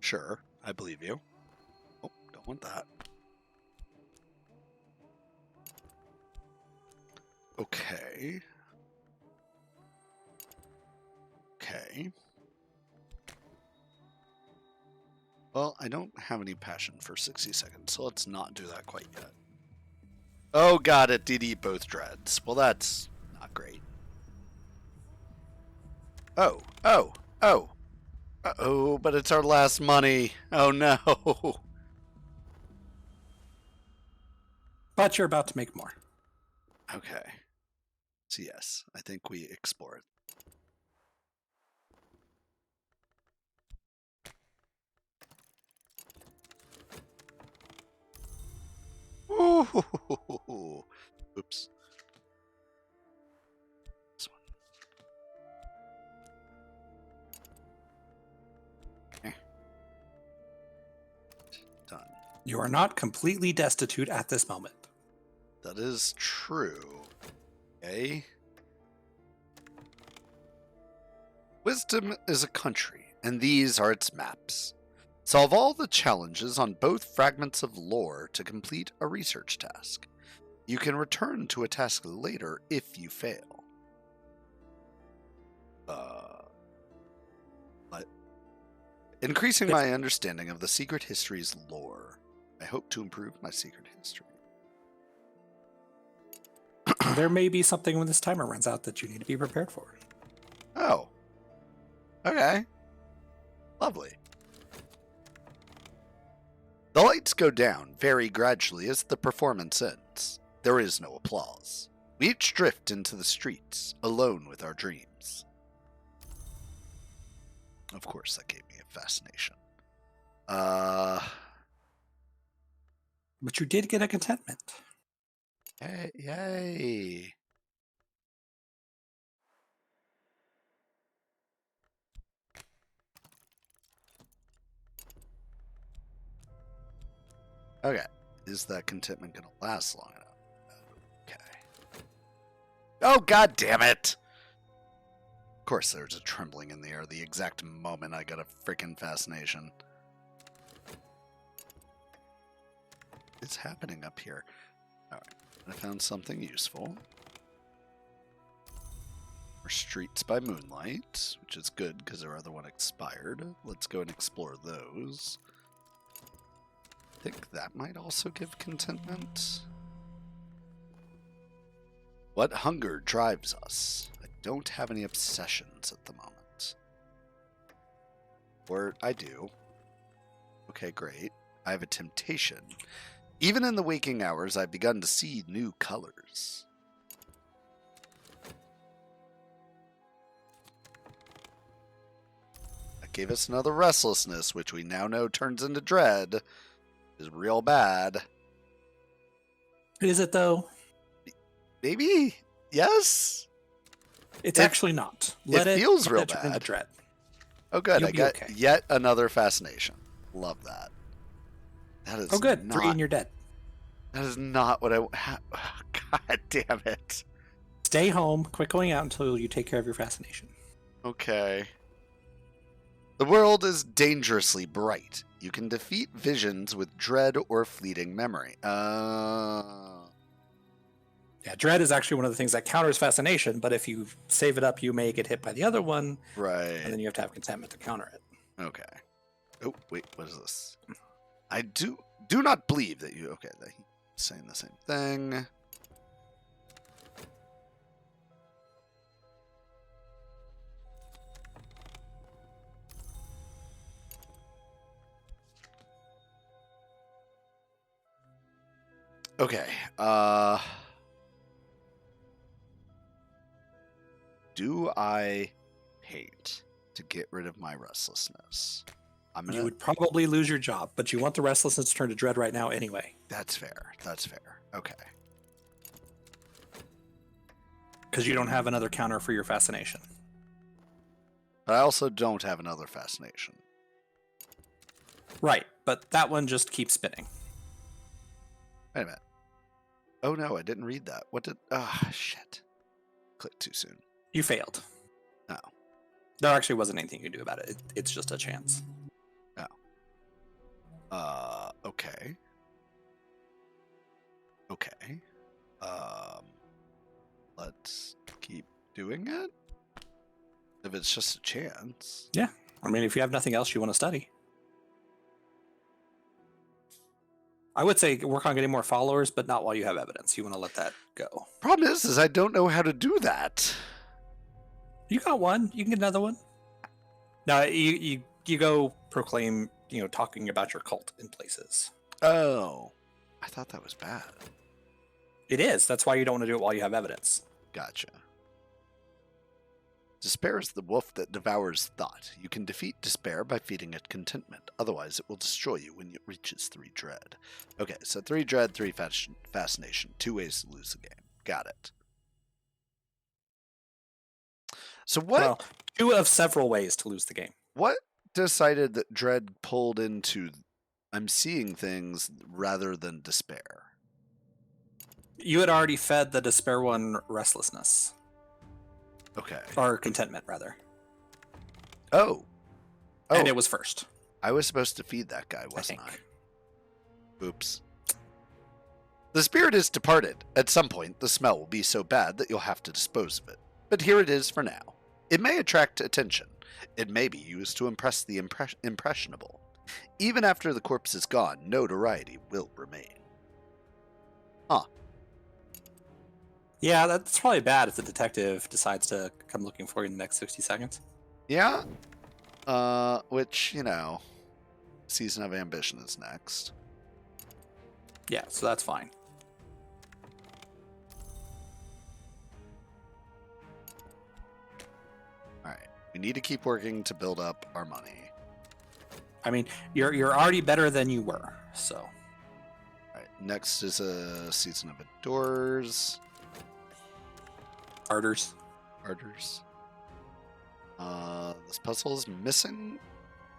Sure, I believe you. Oh, don't want that. Okay. Okay. Well, I don't have any passion for 60 seconds, so let's not do that quite yet. Oh god, it did eat both dreads. Well, that's not great. Oh, oh, oh. Uh-oh, but it's our last money. Oh no. But you're about to make more. Okay. So yes, I think we explore it. Ooh. Oops. This one. Done. You are not completely destitute at this moment. That is true. Okay. Wisdom is a country, and these are its maps. Solve all the challenges on both fragments of lore to complete a research task. You can return to a task later if you fail. What? Increasing my understanding of the secret history's lore. I hope to improve my secret history. There may be something when this timer runs out that you need to be prepared for. Oh. Okay. Lovely. The lights go down very gradually as the performance ends. There is no applause. We each drift into the streets, alone with our dreams. Of course, that gave me a fascination. But you did get a contentment. Yay. Okay. Is that contentment going to last long enough? Okay. Oh, god damn it! Of course there's a trembling in the air the exact moment I got a freaking fascination. It's happening up here. Alright. I found something useful. More Streets by Moonlight, which is good because our other one expired. Let's go and explore those. I think that might also give contentment. What hunger drives us? I don't have any obsessions at the moment. Or I do. Okay, great. I have a temptation. Even in the waking hours, I've begun to see new colors. That gave us another restlessness, which we now know turns into dread. Is real bad. Is it though? Maybe? Yes? It's actually not. It feels real turn into bad. dread. Oh, good. You'll I be got okay. yet another fascination. Love that. That is Oh, good. not... For eating your dead. That is not what I. God damn it. Stay home. Quit going out until you take care of your fascination. Okay. The world is dangerously bright. You can defeat visions with dread or fleeting memory. Yeah, dread is actually one of the things that counters fascination, but if you save it up, you may get hit by the other one, Right. and then you have to have contentment to counter it. Okay. Oh, wait, what is this? I do not believe that you... Okay, he's saying the same thing. Okay, do I paint to get rid of my restlessness? You would probably lose your job, but you want the restlessness to turn to dread right now anyway. That's fair. That's fair. Okay. Because you don't have another counter for your fascination. But I also don't have another fascination. Right, but that one just keeps spinning. Wait a minute. Oh no, I didn't read that. What did... shit. Clicked too soon. You failed. No. There actually wasn't anything you could do about it. It's just a chance. Okay. Okay. Let's keep doing it. If it's just a chance. Yeah. I mean, if you have nothing else you want to study. I would say work on getting more followers, but not while you have evidence. You want to let that go. Problem is I don't know how to do that. You got one. You can get another one. No, you go proclaim, talking about your cult in places. Oh. I thought that was bad. It is. That's why you don't want to do it while you have evidence. Gotcha. Despair is the wolf that devours thought. You can defeat despair by feeding it contentment. Otherwise, it will destroy you when it reaches 3 dread. Okay, so 3 dread, 3 fascination. 2 ways to lose the game. Got it. So what... Well, 2 of several ways to lose the game. What decided that dread pulled into I'm seeing things rather than despair? You had already fed the despair one restlessness. Okay. Or contentment, rather. Oh. And it was first. I was supposed to feed that guy, wasn't I? Oops. The spirit is departed. At some point, the smell will be so bad that you'll have to dispose of it. But here it is for now. It may attract attention. It may be used to impress the impressionable. Even after the corpse is gone, notoriety will remain. Huh. Yeah, that's probably bad if the detective decides to come looking for you in the next 60 seconds. Yeah. Which, Season of Ambition is next. Yeah, so that's fine. Alright. We need to keep working to build up our money. I mean, you're already better than you were, so. Alright, next is a Season of Adores. Arders. This puzzle is missing.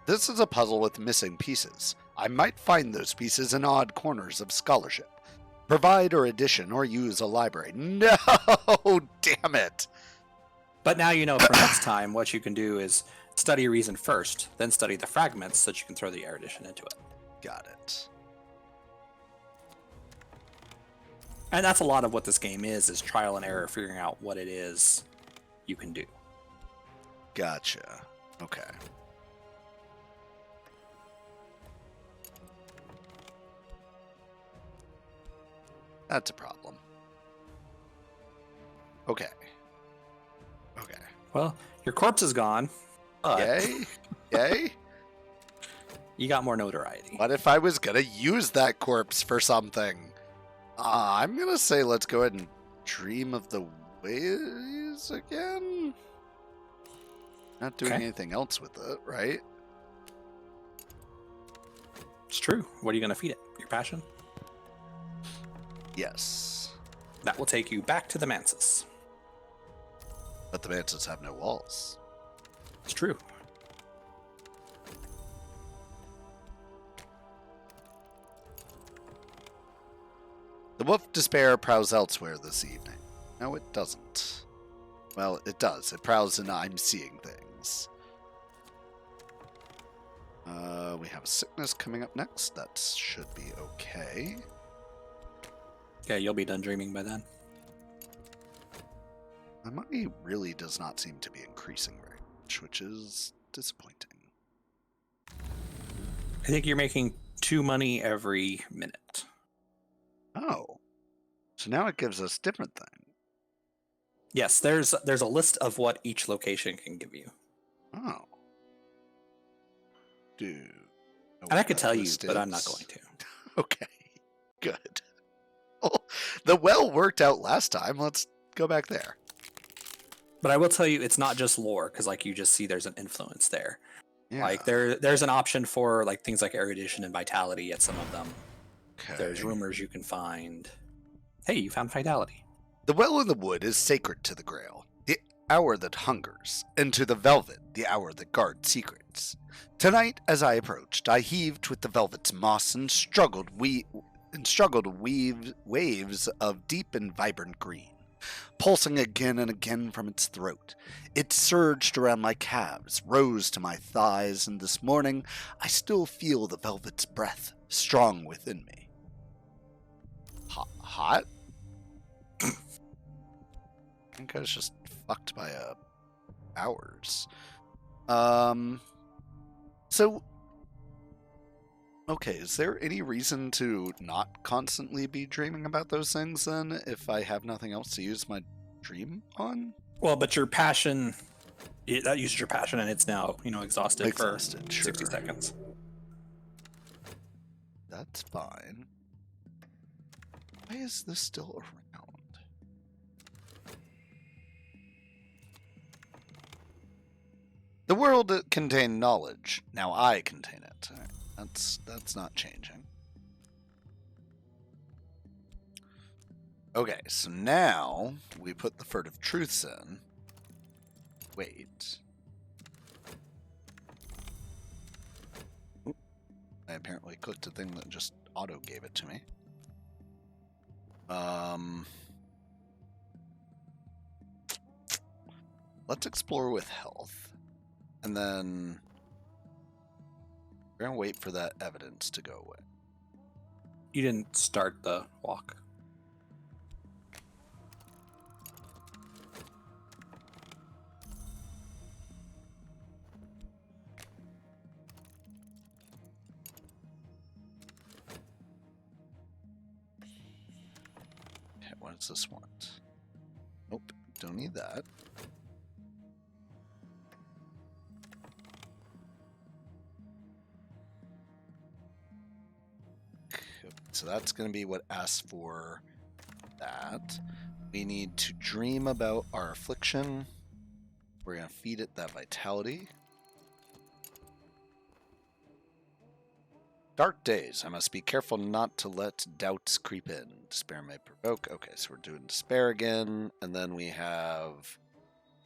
This is a puzzle with missing pieces. I might find those pieces in odd corners of scholarship. Provide or addition or use a library. No, damn it. But now you know for next time what you can do is study reason first, then study the fragments so that you can throw the erudition into it. Got it. And that's a lot of what this game is trial and error, figuring out what it is you can do. Gotcha. Okay. That's a problem. Okay. Well, your corpse is gone. But Yay? You got more notoriety. What if I was gonna use that corpse for something? I'm gonna say let's go ahead and dream of the ways again. Not doing anything else with it, right? It's true. What are you going to feed it? Your passion? Yes. That will take you back to the Mansus. But the Mansus have no walls. It's true. The wolf despair prowls elsewhere this evening. No, it doesn't. Well, it does. It prowls and I'm seeing things. We have sickness coming up next. That should be okay. Yeah, you'll be done dreaming by then. My money really does not seem to be increasing very much, which is disappointing. I think you're making 2 money every minute. Oh. So now it gives us different things. Yes, there's a list of what each location can give you. Oh. Dude. And I could tell you, but I'm not going to. Okay. Good. Well, the well worked out last time. Let's go back there. But I will tell you, it's not just lore, because like you just see there's an influence there. Yeah. Like there's an option for like things like erudition and vitality at some of them. Okay. There's rumors you can find. Hey, you found vitality. The well in the wood is sacred to the Grail, the hour that hungers, and to the velvet, the hour that guards secrets. Tonight, as I approached, I heaved with the velvet's moss and struggled to weave waves of deep and vibrant green, pulsing again and again from its throat. It surged around my calves, rose to my thighs, and this morning I still feel the velvet's breath strong within me. Hot? I think I was just fucked by hours. So, okay, is there any reason to not constantly be dreaming about those things then, if I have nothing else to use my dream on? Well, but your passion, that uses your passion, and it's now exhausted for Sure. 60 seconds. That's fine. Why is this still around? The world contained knowledge. Now I contain it. That's not changing. Okay, so now we put the furtive truths in. Wait. Oop. I apparently clicked a thing that just auto gave it to me. Let's explore with health. And then we're going to wait for that evidence to go away. You didn't start the walk. Okay, what does this want? Nope, don't need that. So that's going to be what asks for that. We need to dream about our affliction. We're going to feed it that vitality. Dark days. I must be careful not to let doubts creep in. Despair may provoke. Okay, so we're doing despair again. And then we have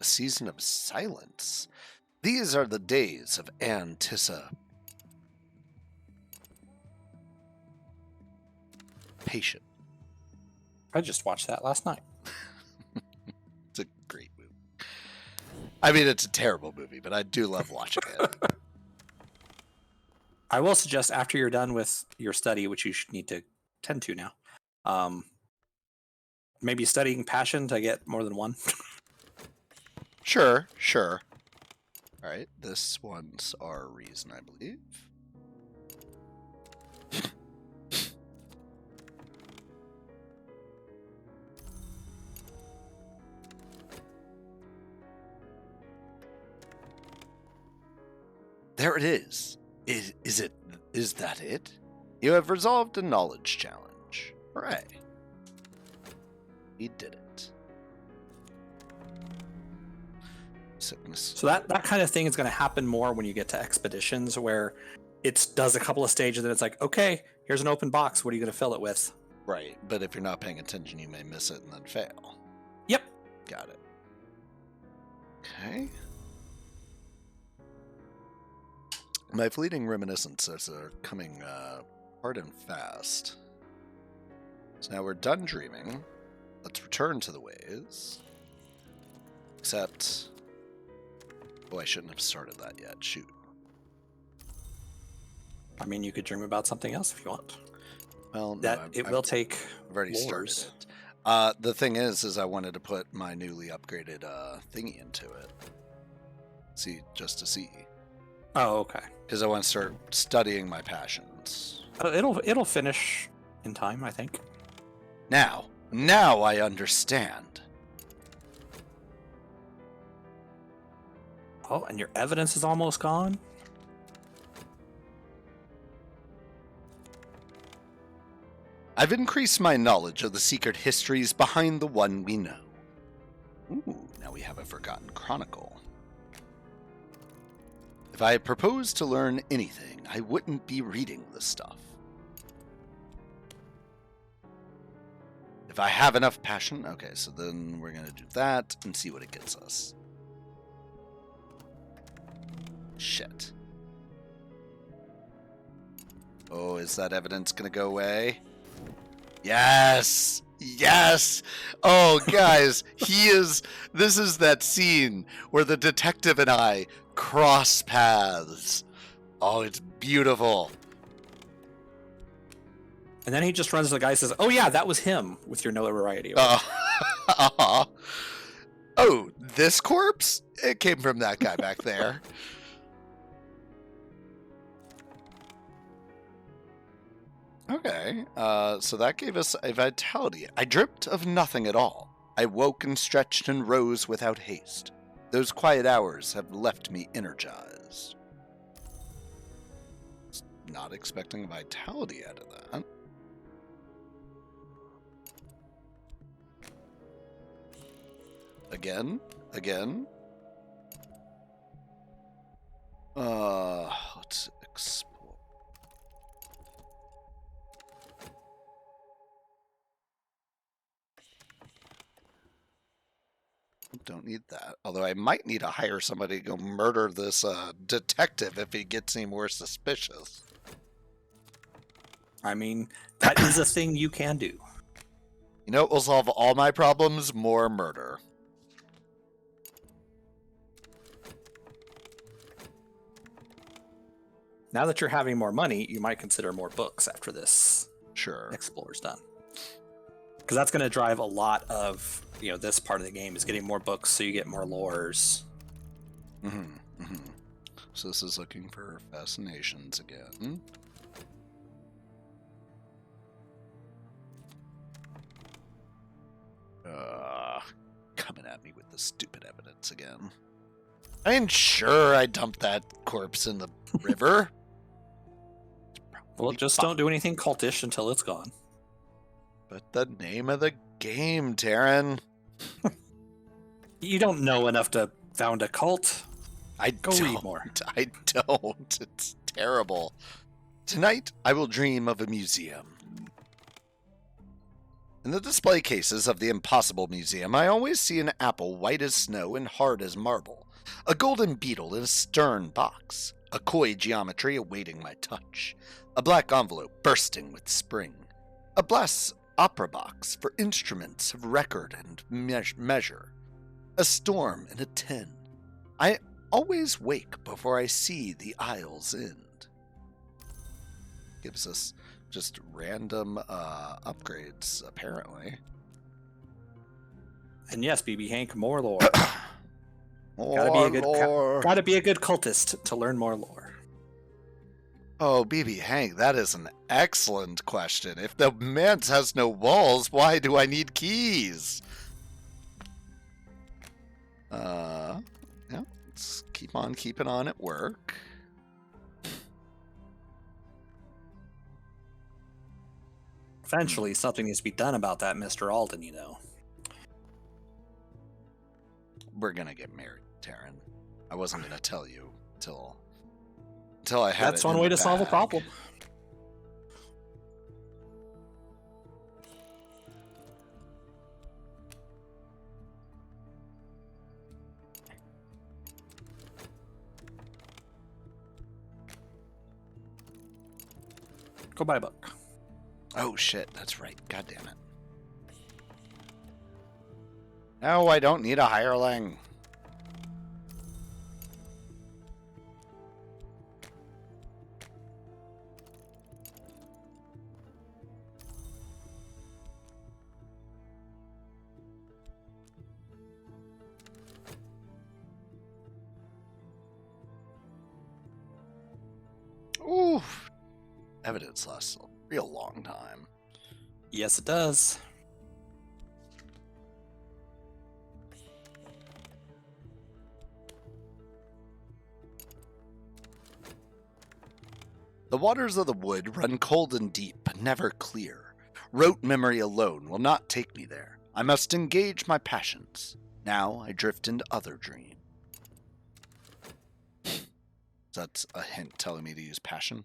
a season of silence. These are the days of Antissa. Patient. I just watched that last night. It's a great movie. I mean, it's a terrible movie, but I do love watching it. I will suggest after you're done with your study, which you should need to tend to now, maybe studying passion to get more than one. Sure. All right, this one's our reason, I believe. There it is. Is that it? You have resolved a knowledge challenge. Hooray. We did it. Sickness. So that kind of thing is going to happen more when you get to expeditions, where it does a couple of stages and it's like, okay, here's an open box. What are you going to fill it with? Right, but if you're not paying attention, you may miss it and then fail. Yep. Got it. Okay. My fleeting reminiscences are coming hard and fast. So now we're done dreaming. Let's return to the ways. Except... Oh, I shouldn't have started that yet. Shoot. I mean, you could dream about something else if you want. Well, no, That it will take. I've already started lores. it. The thing is I wanted to put my newly upgraded thingy into it. See, just to see. Oh, okay. Because I want to start studying my passions. It'll finish in time, I think. Now I understand. Oh, and your evidence is almost gone. I've increased my knowledge of the secret histories behind the one we know. Ooh, now we have a forgotten chronicle. If I proposed to learn anything, I wouldn't be reading this stuff. If I have enough passion... Okay, so then we're going to do that and see what it gets us. Shit. Oh, is that evidence going to go away? Yes! Yes! Oh, guys, this is that scene where the detective and I cross paths. Oh, it's beautiful. And then he just runs to the guy and says, "Oh yeah, that was him with your notoriety." Oh, this corpse? It came from that guy back there. Okay, so that gave us a vitality. I dreamt of nothing at all. I woke and stretched and rose without haste. Those quiet hours have left me energized. Not expecting vitality out of that. Again. Let's explore. Don't need that. Although I might need to hire somebody to go murder this detective if he gets any more suspicious. I mean, that is a thing you can do. You know what will solve all my problems? More murder. Now that you're having more money, you might consider more books after this Sure. explorer's done. Because that's going to drive a lot of, this part of the game is getting more books so you get more lores. So this is looking for fascinations again. Coming at me with the stupid evidence again. I mean, sure, I dumped that corpse in the river. Well, just don't do anything cultish until it's gone. But the name of the game, Taryn. You don't know enough to found a cult. Go read more. I don't. It's terrible. Tonight, I will dream of a museum. In the display cases of the Impossible Museum, I always see an apple white as snow and hard as marble, a golden beetle in a stern box, a coy geometry awaiting my touch, a black envelope bursting with spring, a brass opera box for instruments of record and measure, a storm in a tin. I always wake before I see the aisle's end. Gives us just random upgrades, apparently. And yes, BB Hank, more lore. More lore. Gotta be a good cultist to learn more lore. Oh, BB Hank, that is an excellent question. If the manse has no walls, why do I need keys? Yeah, let's keep on keeping on at work. Eventually, something needs to be done about that, Mr. Alden, We're gonna get married, Taryn. I wasn't gonna tell you until I had That's it one in way the to solve a bag. problem. Go buy a book. Oh shit, that's right. God damn it. No, I don't need a hireling. Oof. Evidence lasts a real long time. Yes, it does. The waters of the wood run cold and deep, but never clear. Rote memory alone will not take me there. I must engage my passions. Now I drift into other dreams. That's a hint telling me to use passion.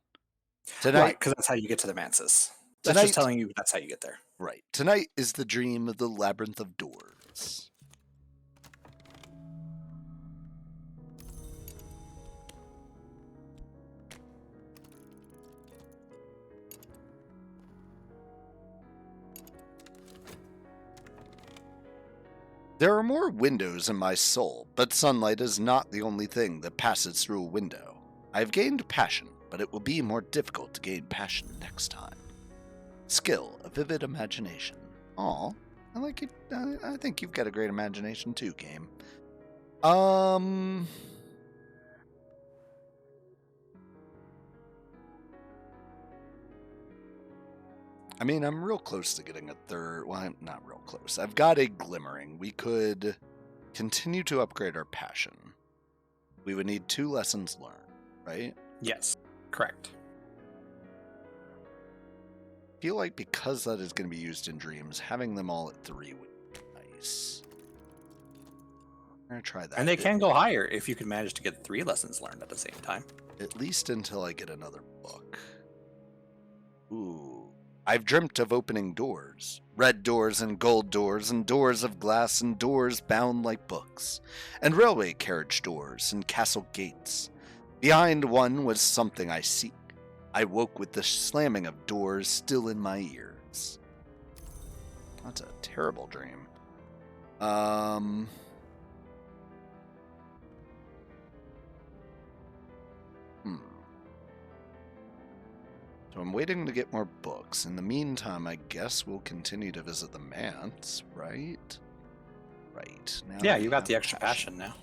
Tonight, Right, because that's how you get to the manses. That's just Tonight- telling you that's how you get there. right. Tonight is the dream of the labyrinth of doors. There are more windows in my soul, but sunlight is not the only thing that passes through a window. I have gained passion, but it will be more difficult to gain passion next time. Skill, a vivid imagination. Aw, I like it. I think you've got a great imagination too, game. I mean, I'm real close to getting a third. Well, I'm not real close. I've got a glimmering. We could continue to upgrade our passion. We would need 2 lessons learned, right? Yes, correct. I feel like because that is going to be used in dreams, having them all at 3 would be nice. I'm going to try that. And they can go higher if you can manage to get 3 lessons learned at the same time. At least until I get another book. Ooh. I've dreamt of opening doors. Red doors and gold doors and doors of glass and doors bound like books. And railway carriage doors and castle gates. Behind one was something I seek. I woke with the slamming of doors still in my ears. That's a terrible dream. So I'm waiting to get more books. In the meantime, I guess we'll continue to visit the manse, right? Right. Now Yeah, I you got have the extra passion now.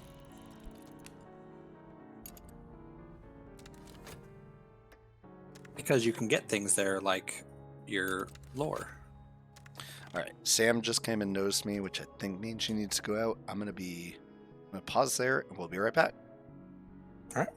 Because you can get things there like your lore. All right. Sam just came and noticed me, which I think means she needs to go out. I'm going to pause there and we'll be right back. All right.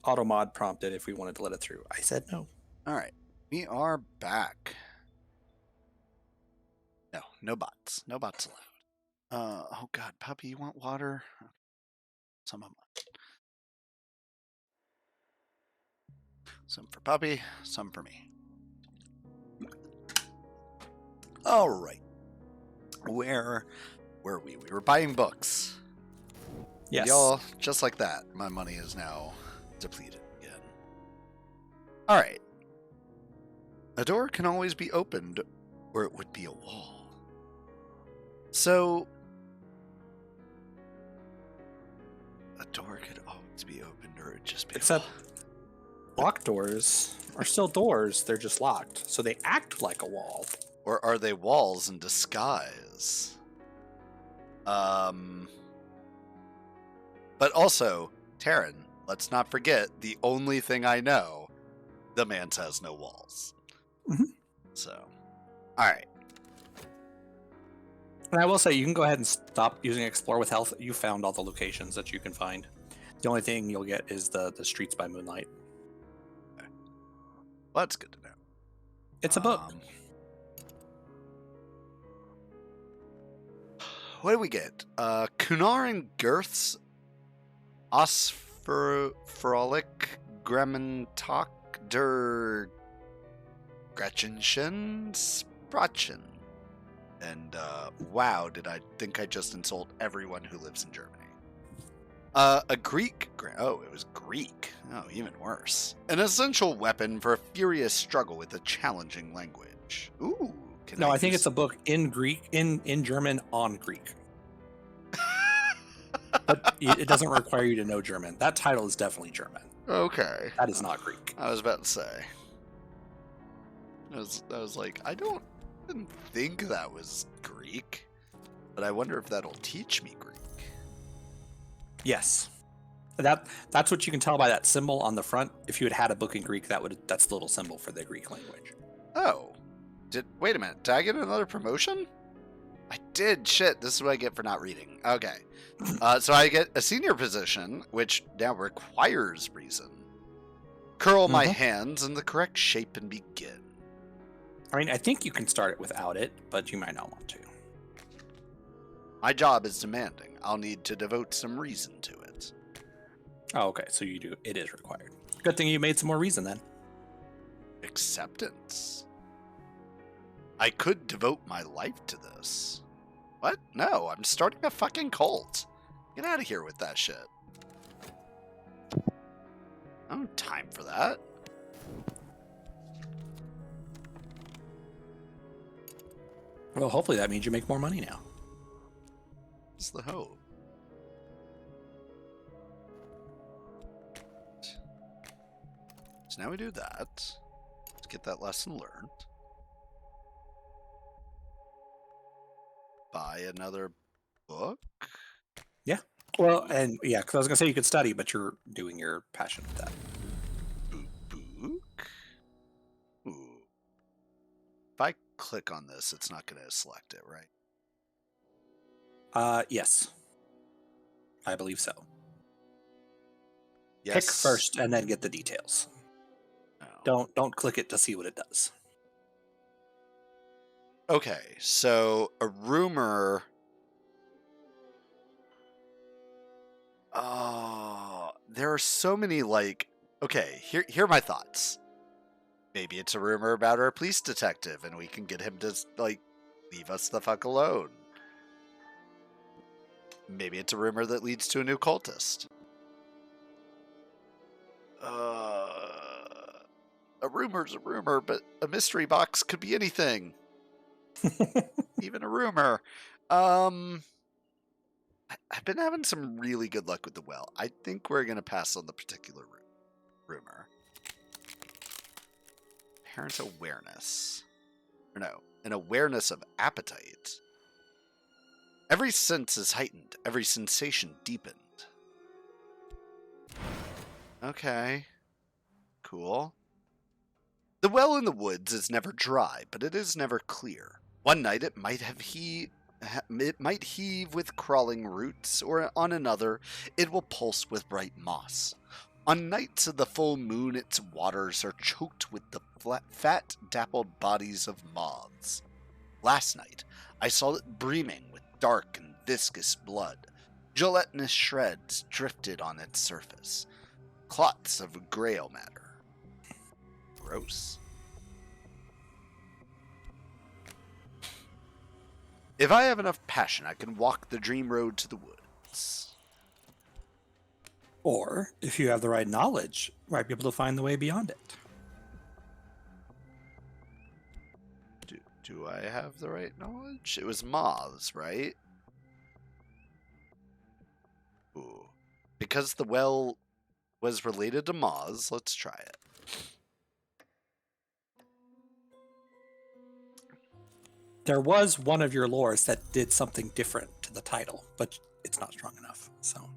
automod prompted if we wanted to let it through. I said no. All right, we are back. No, no bots. No bots allowed. Oh God, puppy, you want water? Some of mine. Some for puppy, some for me. All right. Where were we? We were buying books. Yes. Y'all, just like that, my money is now depleted again. All right. A door can always be opened, or it would be a wall. So, a door could always be opened, or it would just be Except a wall. locked doors are still doors. They're just locked. So they act like a wall. Or are they walls in disguise? But also, Taryn, let's not forget the only thing I know, the manse has no walls. Mhm. So, all right. And I will say, you can go ahead and stop using Explore with Health. You found all the locations that you can find. The only thing you'll get is the Streets by Moonlight. Okay. Well, that's good to know. It's a book. What do we get? Kunar and Girth's Osfrolic Grementok der Gretchenschen Sprachen. And wow, did I think I just insult everyone who lives in Germany. A Greek. Oh, it was Greek. Oh, even worse. An essential weapon for a furious struggle with a challenging language. Ooh. No, I think it's a book in Greek, in German on Greek. But it doesn't require you to know German. That title is definitely German. Okay. That is not Greek. I was about to say. I was like, didn't think that was Greek, but I wonder if that'll teach me Greek. Yes. That's what you can tell by that symbol on the front. If you had a book in Greek, that's the little symbol for the Greek language. Oh. Wait a minute. Did I get another promotion? I did. Shit. This is what I get for not reading. Okay. So I get a senior position, which now requires reason. Curl my hands in the correct shape and begin. I mean, I think you can start it without it, but you might not want to. My job is demanding. I'll need to devote some reason to it. Oh, okay. So you do. It is required. Good thing you made some more reason then. Acceptance. I could devote my life to this. What? No, I'm starting a fucking cult. Get out of here with that shit. I don't have time for that. Well, hopefully that means you make more money now. What's the hope? So now we do that. Let's get that lesson learned. Buy another book? Yeah. Well, and yeah, because I was going to say you could study, but you're doing your passion with that. Book? Ooh. If I click on this, it's not going to select it, right? Yes. I believe so. Yes. Pick first and then get the details. No. Don't click it to see what it does. Okay, so a rumor. Oh, there are so many okay, here are my thoughts. Maybe it's a rumor about our police detective and we can get him to leave us the fuck alone. Maybe it's a rumor that leads to a new cultist. A rumor's a rumor, but a mystery box could be anything. Even a rumor. I've been having some really good luck with the well. I think we're going to pass on the particular rumor. Parent awareness. Or no, an awareness of appetite. Every sense is heightened. Every sensation deepened. Okay. Cool. The well in the woods is never dry, but it is never clear. One night it might heave with crawling roots, or on another it will pulse with bright moss. On nights of the full moon, its waters are choked with the fat, dappled bodies of moths. Last night, I saw it brimming with dark and viscous blood. Gelatinous shreds drifted on its surface. Clots of grail matter. Gross. If I have enough passion, I can walk the dream road to the woods. Or, if you have the right knowledge, you might be able to find the way beyond it. Do I have the right knowledge? It was moths, right? Ooh. Because the well was related to moths, let's try it. There was one of your lores that did something different to the title, but it's not strong enough, so...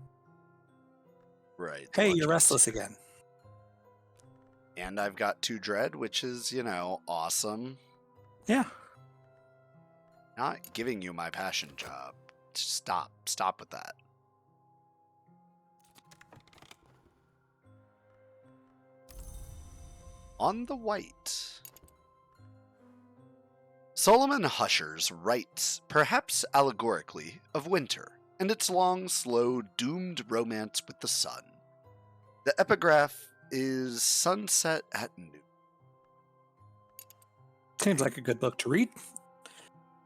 Right. Hey, you're restless again. And I've got 2 dread, which is, awesome. Yeah. Not giving you my passion job. Stop with that. On the white. Solomon Hushers writes, perhaps allegorically, of winter, and its long, slow, doomed romance with the sun. The epigraph is sunset at noon. Seems like a good book to read.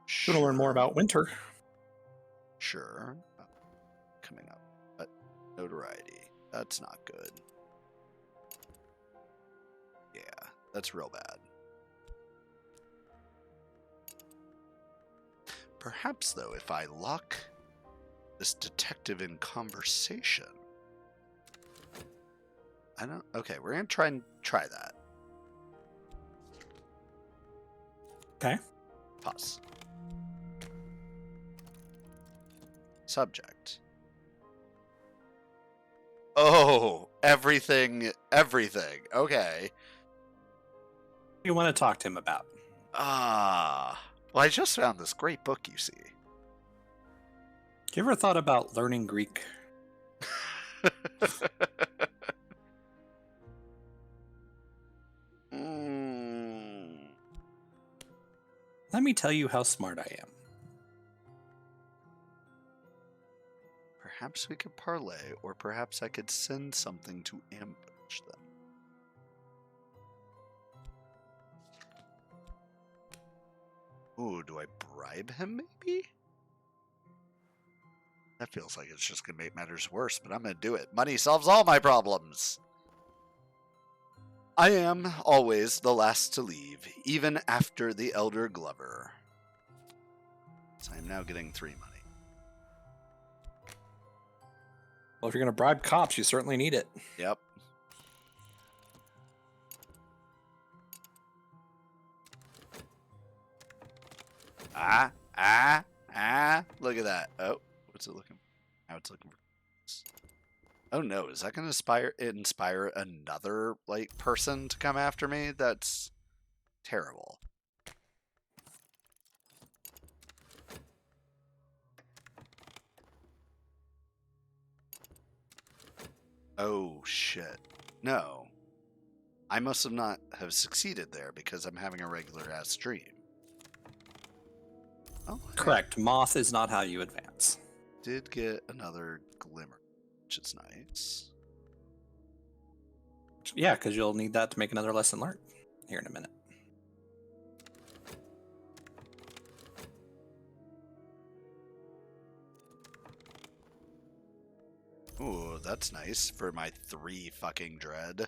Sure. You want to learn more about winter. Sure. Coming up. But notoriety. That's not good. Yeah, that's real bad. Perhaps, though, if I lock this detective in conversation... Okay, we're going to try that. Okay. Pause. Subject. Oh, everything. Okay. You want to talk to him about? Well, I just found this great book, you see. You ever thought about learning Greek? Let me tell you how smart I am. Perhaps we could parlay, or perhaps I could send something to ambush them. Ooh, do I bribe him, maybe? That feels like it's just going to make matters worse, but I'm going to do it. Money solves all my problems! I am always the last to leave, even after the Elder Glover. So I am now getting 3 money. Well, if you're going to bribe cops, you certainly need it. Yep. Look at that. Oh, what's it looking for? Now it's looking for. Oh no, is that going to inspire another person to come after me? That's terrible. Oh shit. No. I must have not have succeeded there because I'm having a regular ass stream. Oh, Correct. Moth is not how you advance. Did get another glimmer, which is nice. Yeah, because you'll need that to make another lesson learned here in a minute. Ooh, that's nice for my 3 fucking dread.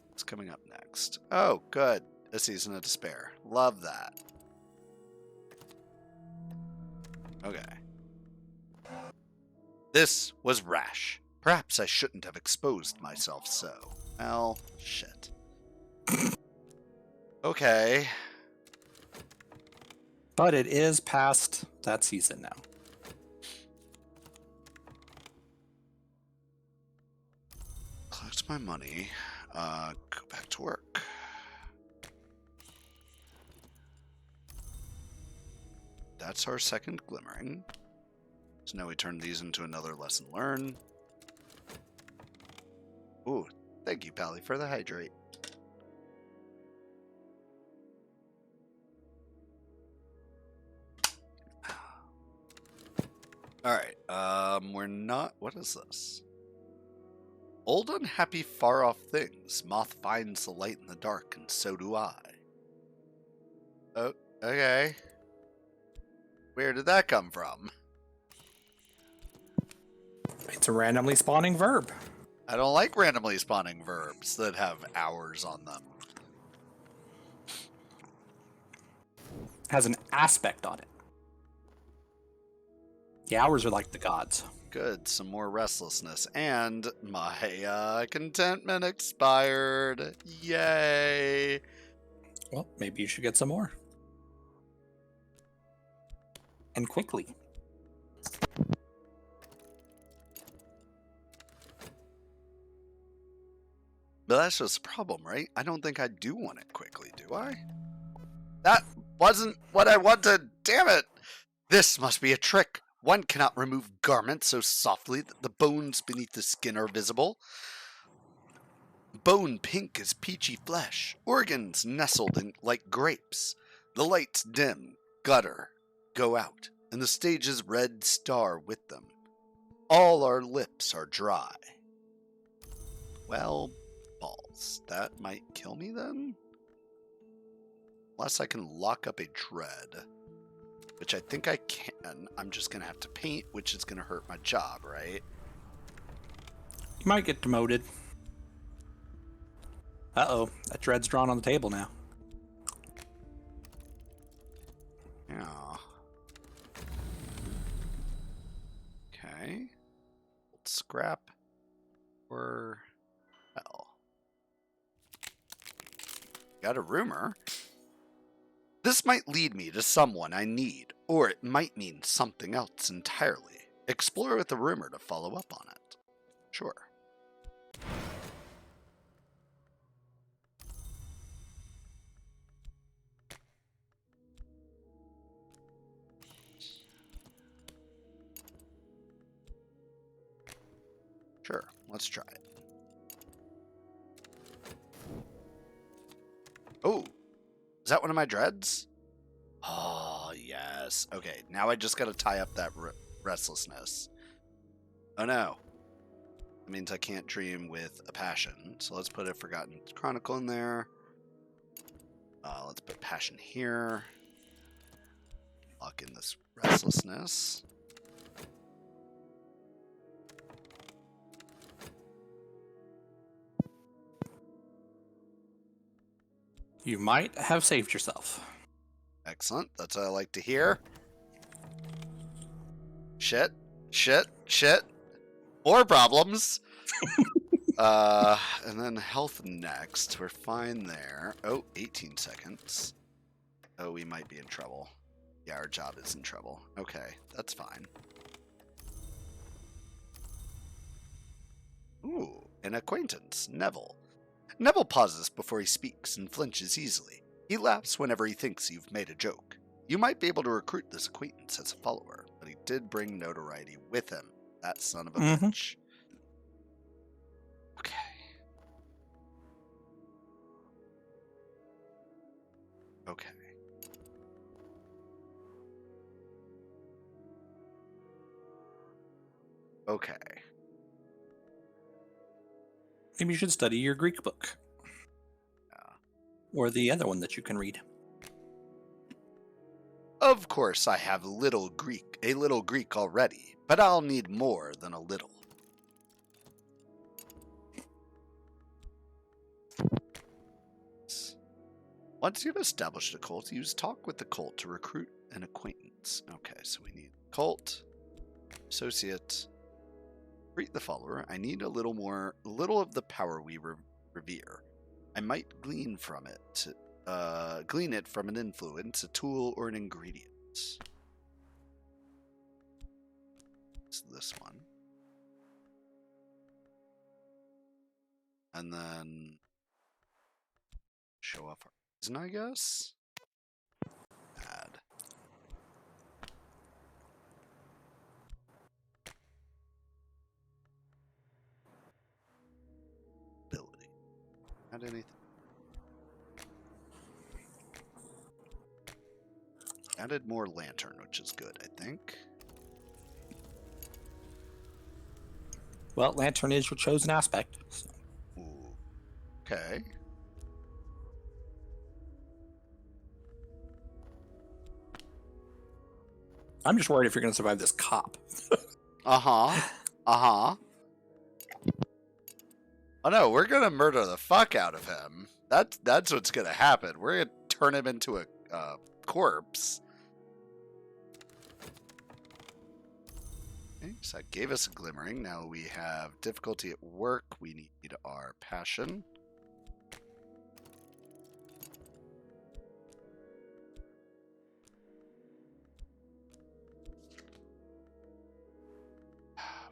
What's coming up next? Oh, good. A Season of Despair. Love that. Okay. This was rash. Perhaps I shouldn't have exposed myself so. Well, shit. Okay. But it is past that season now. Collect my money. Go back to work. That's our second glimmering. So now we turn these into another lesson learned. Ooh, thank you, Pally, for the hydrate. Alright, we're not... What is this? Old unhappy far off things. Moth finds the light in the dark, and so do I. Oh, okay. Where did that come from? It's a randomly spawning verb. I don't like randomly spawning verbs that have hours on them. Has an aspect on it. The hours are like the gods. Good, some more restlessness. And my contentment expired. Yay! Well, maybe you should get some more. And quickly. But that's just a problem, right? I don't think I do want it quickly, do I? That wasn't what I wanted. Damn it! This must be a trick. One cannot remove garments so softly that the bones beneath the skin are visible. Bone pink as peachy flesh, organs nestled in like grapes. The lights dim, gutter, go out, and the stage's red star with them. All our lips are dry. Well, balls. That might kill me then? Unless I can lock up a dread. Which I think I can. I'm just going to have to paint, which is going to hurt my job, right? You might get demoted. Uh-oh, that dread's drawn on the table now. Yeah. Okay. Scrap. Or... Hell. Got a rumor. This might lead me to someone I need, or it might mean something else entirely. Explore with the rumor to follow up on it. Sure. Sure, let's try it. Oh, is that one of my dreads? Oh, yes. Okay, now I just got to tie up that restlessness. Oh, no. That means I can't dream with a passion. So let's put a Forgotten Chronicle in there. Let's put passion here. Lock in this restlessness. You might have saved yourself. Excellent. That's what I like to hear. Shit. Shit. Shit. More problems. And then health next. We're fine there. Oh, 18 seconds. Oh, we might be in trouble. Yeah, our job is in trouble. Okay, that's fine. Ooh, an acquaintance, Neville. Neville pauses before he speaks and flinches easily. He laughs whenever he thinks you've made a joke. You might be able to recruit this acquaintance as a follower, but he did bring notoriety with him. That son of a bitch. Okay. Okay. Okay. Maybe you should study your Greek book. Yeah. Or the other one that you can read. Of course, I have a little Greek already, but I'll need more than a little. Once you've established a cult, use talk with the cult to recruit an acquaintance. Okay, so we need cult, associate, greet the follower. I need a little of the power we revere. I might glean from it, glean it from an influence, a tool, or an ingredient. It's this one. And then show off our reason, I guess. Add. Add anything? Added more lantern, which is good, I think. Well, lantern is your chosen aspect. So. Ooh. Okay. I'm just worried if you're going to survive this cop. Uh-huh. Uh-huh. Oh no, we're gonna murder the fuck out of him. That's what's gonna happen. We're gonna turn him into a corpse. Okay, so that gave us a glimmering. Now we have difficulty at work. We need our passion.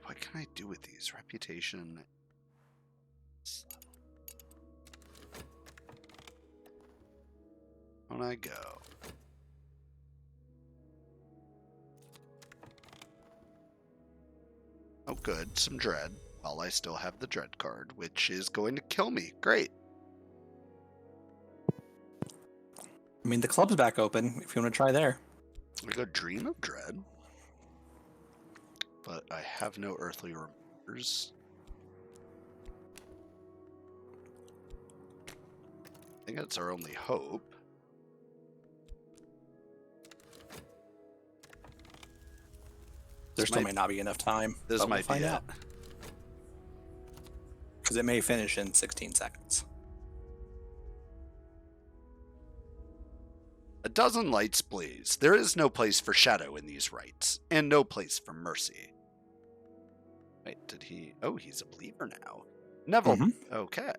What can I do with these? Reputation. On I go. Oh, good. Some dread. While I still have the dread card, which is going to kill me. Great. I mean, the club's back open if you want to try there. I go Dream of Dread. But I have no earthly remembers. I think that's our only hope. There still may not be enough time. This might be it. Because it may finish in 16 seconds. A dozen lights blaze. There is no place for shadow in these rites, and no place for mercy. Wait, did he... Oh, he's a believer now. Neville. Mm-hmm. Okay.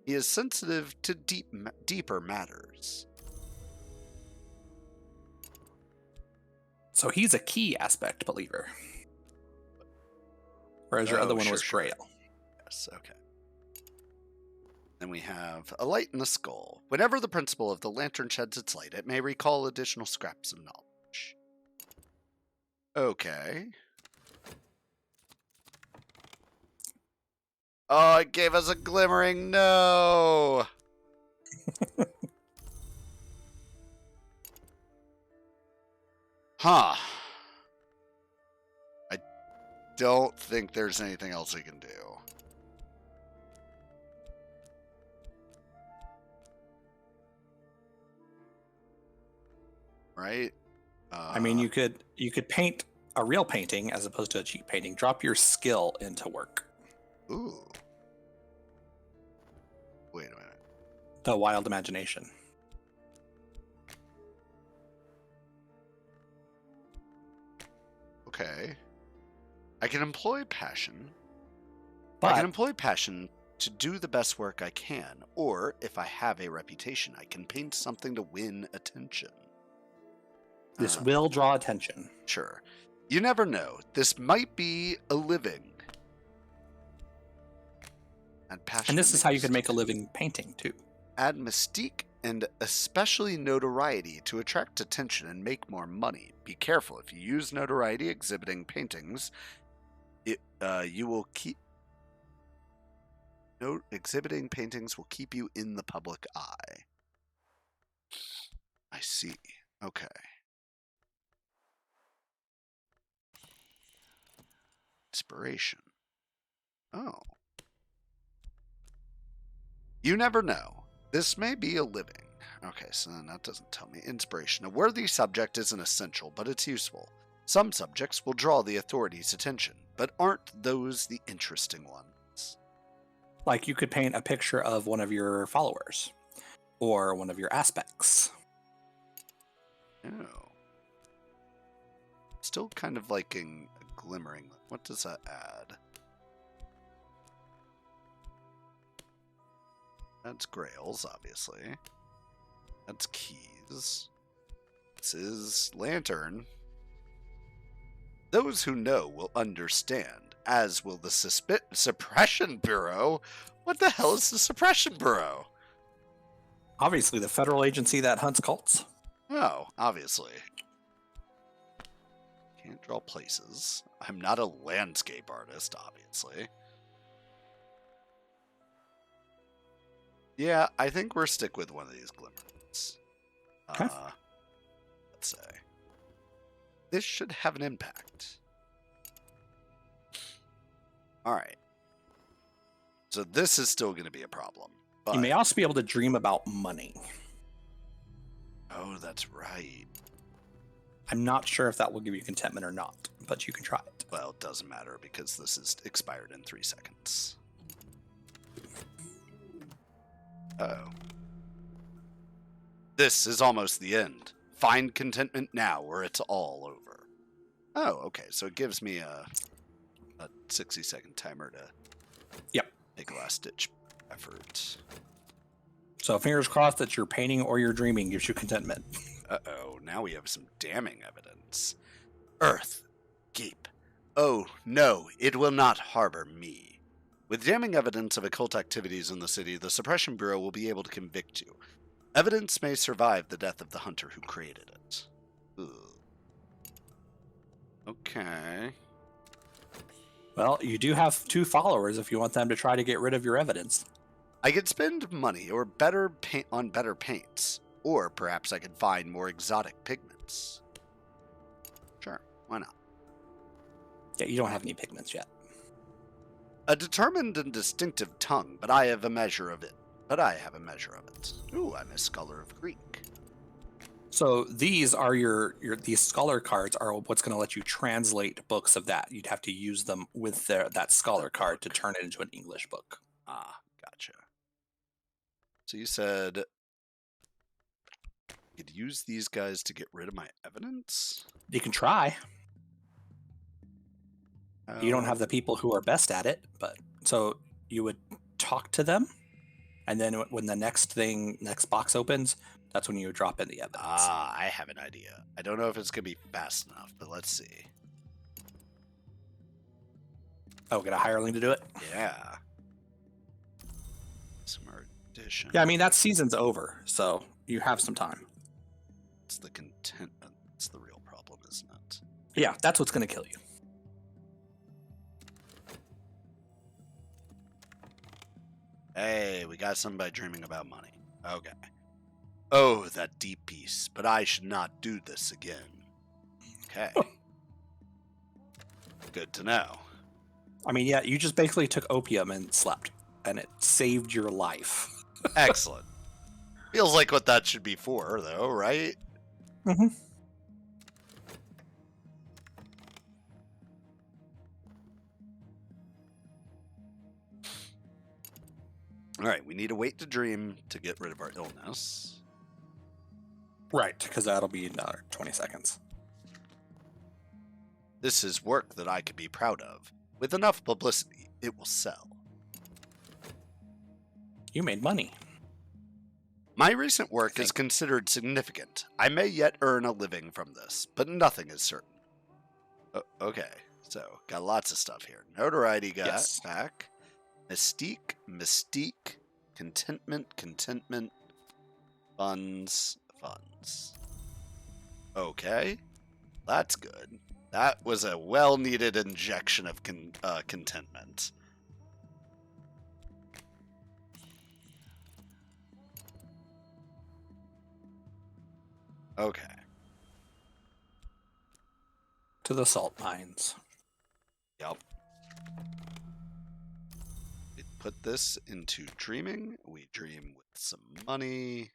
He is sensitive to deeper matters. So he's a key aspect believer. Whereas your other one was Grail. Yes, okay. Then we have a light in the skull. Whenever the principle of the lantern sheds its light, it may recall additional scraps of knowledge. Okay. Oh, it gave us a glimmering. No. Huh. I don't think there's anything else we can do. Right? I mean, you could paint a real painting as opposed to a cheap painting. Drop your skill into work. Ooh. Wait a minute. The wild imagination. Okay. I can employ passion. But I can employ passion to do the best work I can, or if I have a reputation, I can paint something to win attention. This will draw attention. Sure. You never know. This might be a living. And passion. And this is how you can make a living painting, too. Add mystique and especially notoriety to attract attention and make more money. Be careful. If you use notoriety exhibiting paintings, you will keep... exhibiting paintings will keep you in the public eye. I see. Okay. Inspiration. Oh. You never know. This may be a living. Okay, so then that doesn't tell me. Inspiration. A worthy subject isn't essential, but it's useful. Some subjects will draw the authorities' attention, but aren't those the interesting ones? Like you could paint a picture of one of your followers or one of your aspects. Oh. Still kind of liking a glimmering. What does that add? That's grails, obviously. That's keys. This is lantern. Those who know will understand, as will the Suppression Bureau. What the hell is the Suppression Bureau? Obviously, the federal agency that hunts cults. Oh, obviously. Can't draw places. I'm not a landscape artist, obviously. Yeah, I think we're stick with one of these glimmers. Okay. Let's say. This should have an impact. Alright. So this is still going to be a problem. But... You may also be able to dream about money. Oh, that's right. I'm not sure if that will give you contentment or not, but you can try it. Well, it doesn't matter because this is expired in 3 seconds. Uh-oh. This is almost the end. Find contentment now or it's all over. Oh, okay. So it gives me a 60-second timer to make a last-ditch effort. So fingers crossed that your painting or your dreaming gives you contentment. Uh-oh. Now we have some damning evidence. Earth. Keep. Oh, no. It will not harbor me. With damning evidence of occult activities in the city, the Suppression Bureau will be able to convict you. Evidence may survive the death of the hunter who created it. Ugh. Okay. Well, you do have 2 followers if you want them to try to get rid of your evidence. I could spend money or better paint on better paints, or perhaps I could find more exotic pigments. Sure, why not? Yeah, you don't have any pigments yet. A determined and distinctive tongue, but I have a measure of it. Ooh, I'm a scholar of Greek. So these are these scholar cards are what's going to let you translate books of that. You'd have to use them with that scholar card to turn it into an English book. Ah, gotcha. So you said you could use these guys to get rid of my evidence? You can try. You don't have the people who are best at it, but so you would talk to them, and then when the next box opens, that's when you would drop in the evidence. Ah, I have an idea. I don't know if it's going to be fast enough, but let's see. Oh, get a hireling to do it? Yeah. Smart addition. Yeah, I mean, that season's over, so you have some time. It's the contentment. That's the real problem, isn't it? Yeah, that's what's going to kill you. Hey, we got somebody dreaming about money. Okay. Oh, that deep peace, but I should not do this again. Okay. Good to know. I mean, yeah, you just basically took opium and slept, and it saved your life. Excellent. Feels like what that should be for, though, right? Mm-hmm. All right, we need to wait to dream to get rid of our illness. Right, because that'll be another 20 seconds. This is work that I could be proud of. With enough publicity, it will sell. You made money. My recent work is considered significant. I may yet earn a living from this, but nothing is certain. Okay, so got lots of stuff here. Notoriety got back. Mystique, contentment, funds. Okay, that's good. That was a well-needed injection of contentment. Okay. To the salt mines. Yep. We put this into dreaming. We dream with some money.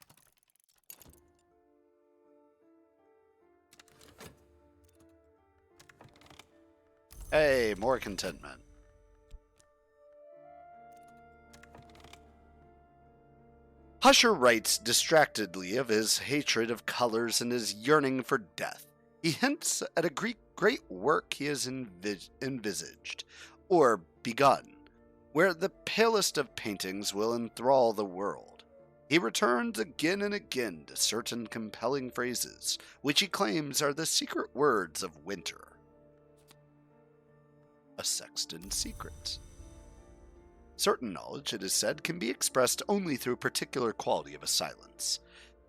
Hey, more contentment. Husher writes distractedly of his hatred of colors and his yearning for death. He hints at a great work he has envisaged, or begun, where the palest of paintings will enthrall the world. He returns again and again to certain compelling phrases, which he claims are the secret words of winter. A sexton's secret. Certain knowledge, it is said, can be expressed only through a particular quality of a silence.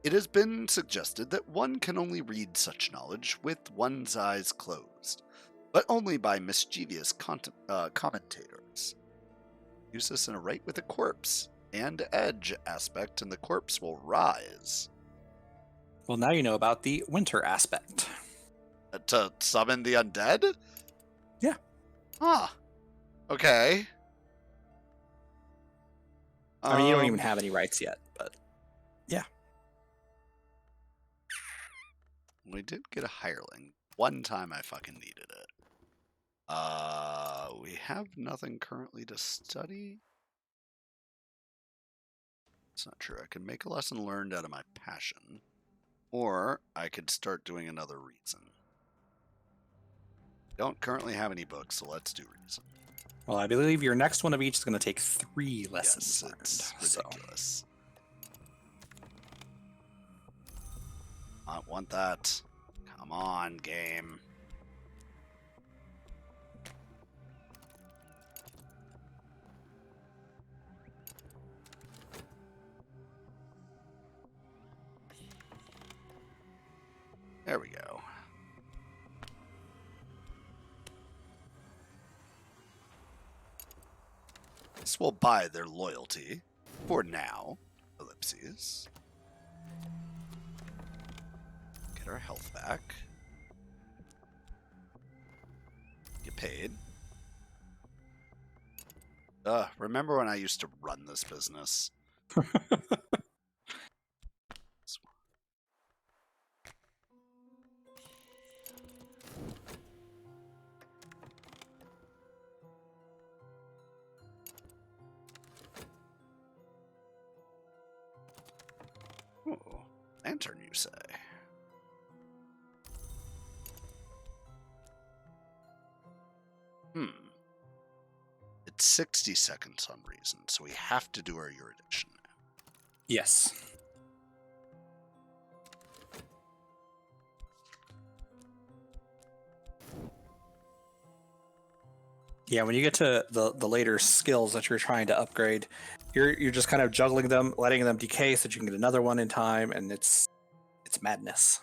It has been suggested that one can only read such knowledge with one's eyes closed, but only by mischievous commentators. Use this in a rite with a corpse. and edge aspect, and the corpse will rise. Well, now you know about the winter aspect. To summon the undead? Yeah. Huh. Okay. I mean, you don't even have any rights yet, but yeah. We did get a hireling. One time I fucking needed it. We have nothing currently to study. It's not true. I can make a lesson learned out of my passion. Or I could start doing another reason. Don't currently have any books, so let's do reason. Well, I believe your next one of each is going to take 3 lessons Yes, it's learned. ridiculous. I want that. Come on, game. There we go. This will buy their loyalty. For now. Ellipses. Get our health back. Get paid. Remember when I used to run this business? Ooh, lantern, you say? It's 60 seconds on reason, so we have to do our erudition now. Yes. Yeah, when you get to the later skills that you're trying to upgrade, you're just kind of juggling them, letting them decay so that you can get another one in time, and it's madness.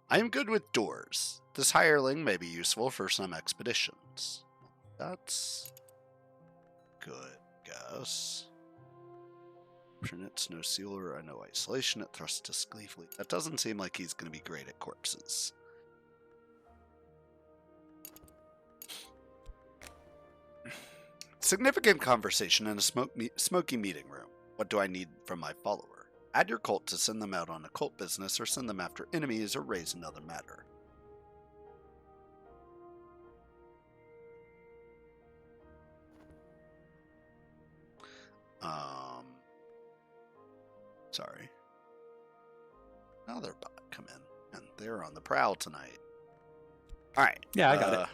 I am good with doors. This hireling may be useful for some expeditions. That's good, guess. It's no sealer, I know isolation, it thrusts to gleefully. That doesn't seem like he's going to be great at corpses. Significant conversation in a smoky meeting room. What do I need from my follower? Add your cult to send them out on occult business, or send them after enemies, or raise another matter. Sorry. Another bot come in, and they're on the prowl tonight. All right. Yeah, I got it.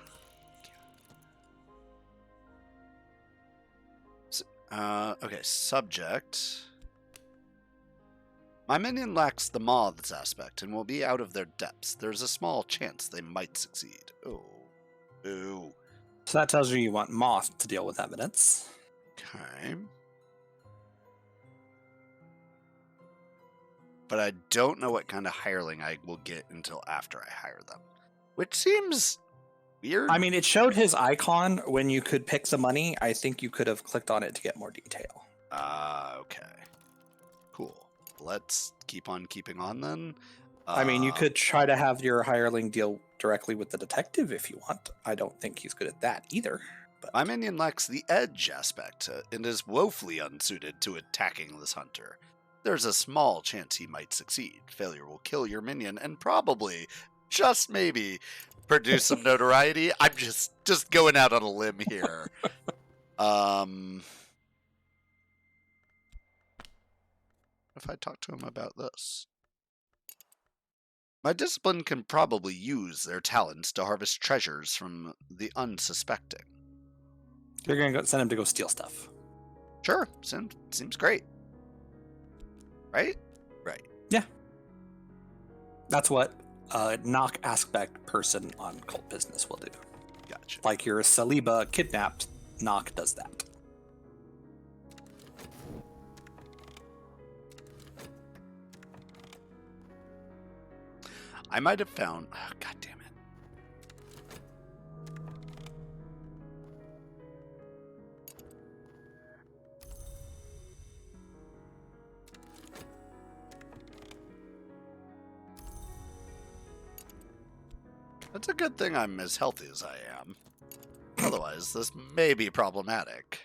Okay, subject. My minion lacks the moths aspect and will be out of their depths. There's a small chance they might succeed. Oh. Ooh. So that tells you want Moth to deal with evidence. Okay. But I don't know what kind of hireling I will get until after I hire them. Which seems weird. I mean, it showed his icon when you could pick the money. I think you could have clicked on it to get more detail. Okay. Cool. Let's keep on keeping on then. I mean, you could try to have your hireling deal directly with the detective if you want. I don't think he's good at that either. But my minion lacks the edge aspect and is woefully unsuited to attacking this hunter. There's a small chance he might succeed. Failure will kill your minion and probably, just maybe, produce some notoriety. I'm just going out on a limb here. If I talk to him about this. My discipline can probably use their talents to harvest treasures from the unsuspecting. You're going to send him to go steal stuff. Sure. Seems great. Right? Right. Yeah. That's what a knock aspect person on cult business will do. Gotcha. Like your Saliba kidnapped, knock does that. I might have found... Oh, God damn it. It's a good thing I'm as healthy as I am. Otherwise, this may be problematic.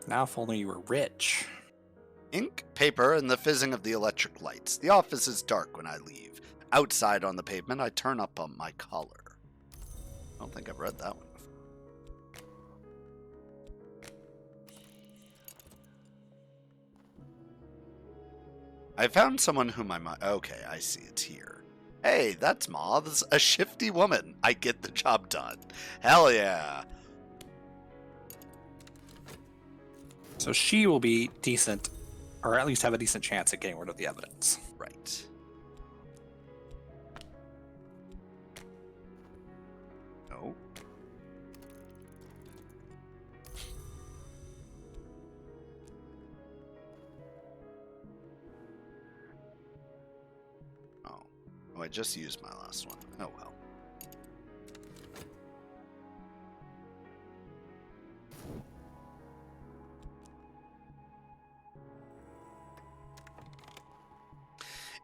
Now, if only you were rich. Ink, paper, and the fizzing of the electric lights. The office is dark when I leave. Outside on the pavement, I turn up on my collar. I don't think I've read that one before. I found someone whom I might... Okay, I see, it's here. Hey, that's Moths, a shifty woman. I get the job done. Hell yeah. So she will be decent, or at least have a decent chance at getting rid of the evidence. Right. No. Oh, I just used my last one. Oh well.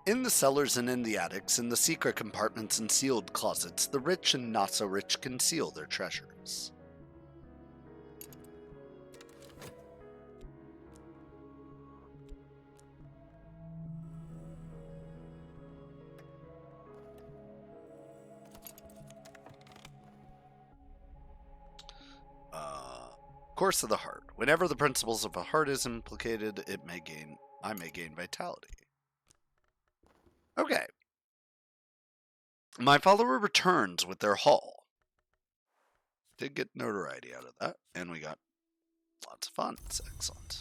In the cellars and in the attics, in the secret compartments and sealed closets, the rich and not so rich conceal their treasures. Course of the heart. Whenever the principles of a heart is implicated, I may gain vitality. Okay. My follower returns with their haul. Did get notoriety out of that, and we got lots of fun. It's excellent.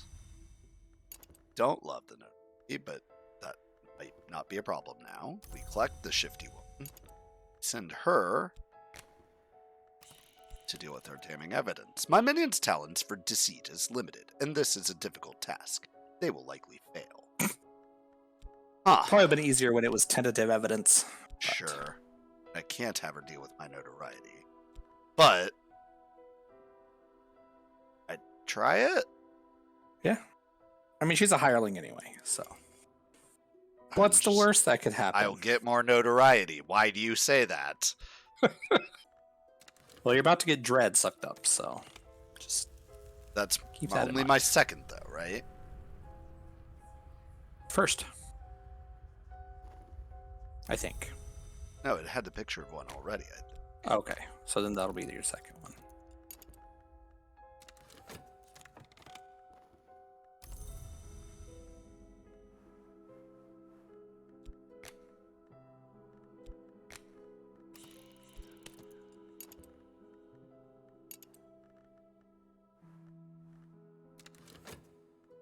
Don't love the notoriety, but that might not be a problem now. We collect the shifty woman, send her to deal with her damning evidence. My minion's talents for deceit is limited, and this is a difficult task. They will likely fail. Probably been easier when it was tentative evidence. But... Sure. I can't have her deal with my notoriety. But I'd try it. Yeah. I mean, she's a hireling anyway, so. What's the worst that could happen? I'll get more notoriety. Why do you say that? Well, you're about to get dread sucked up, so just That's keep that only my second, though, right? First. I think. No, it had the picture of one already. Okay, so then that'll be your second one.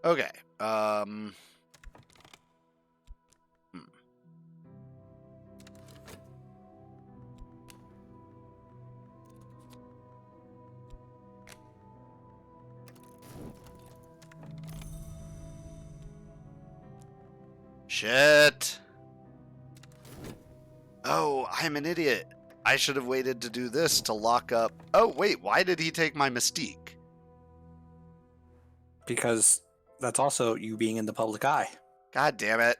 Okay. Shit. Oh, I'm an idiot. I should have waited to do this to lock up. Oh, wait, why did he take my mystique? Because that's also you being in the public eye. God damn it.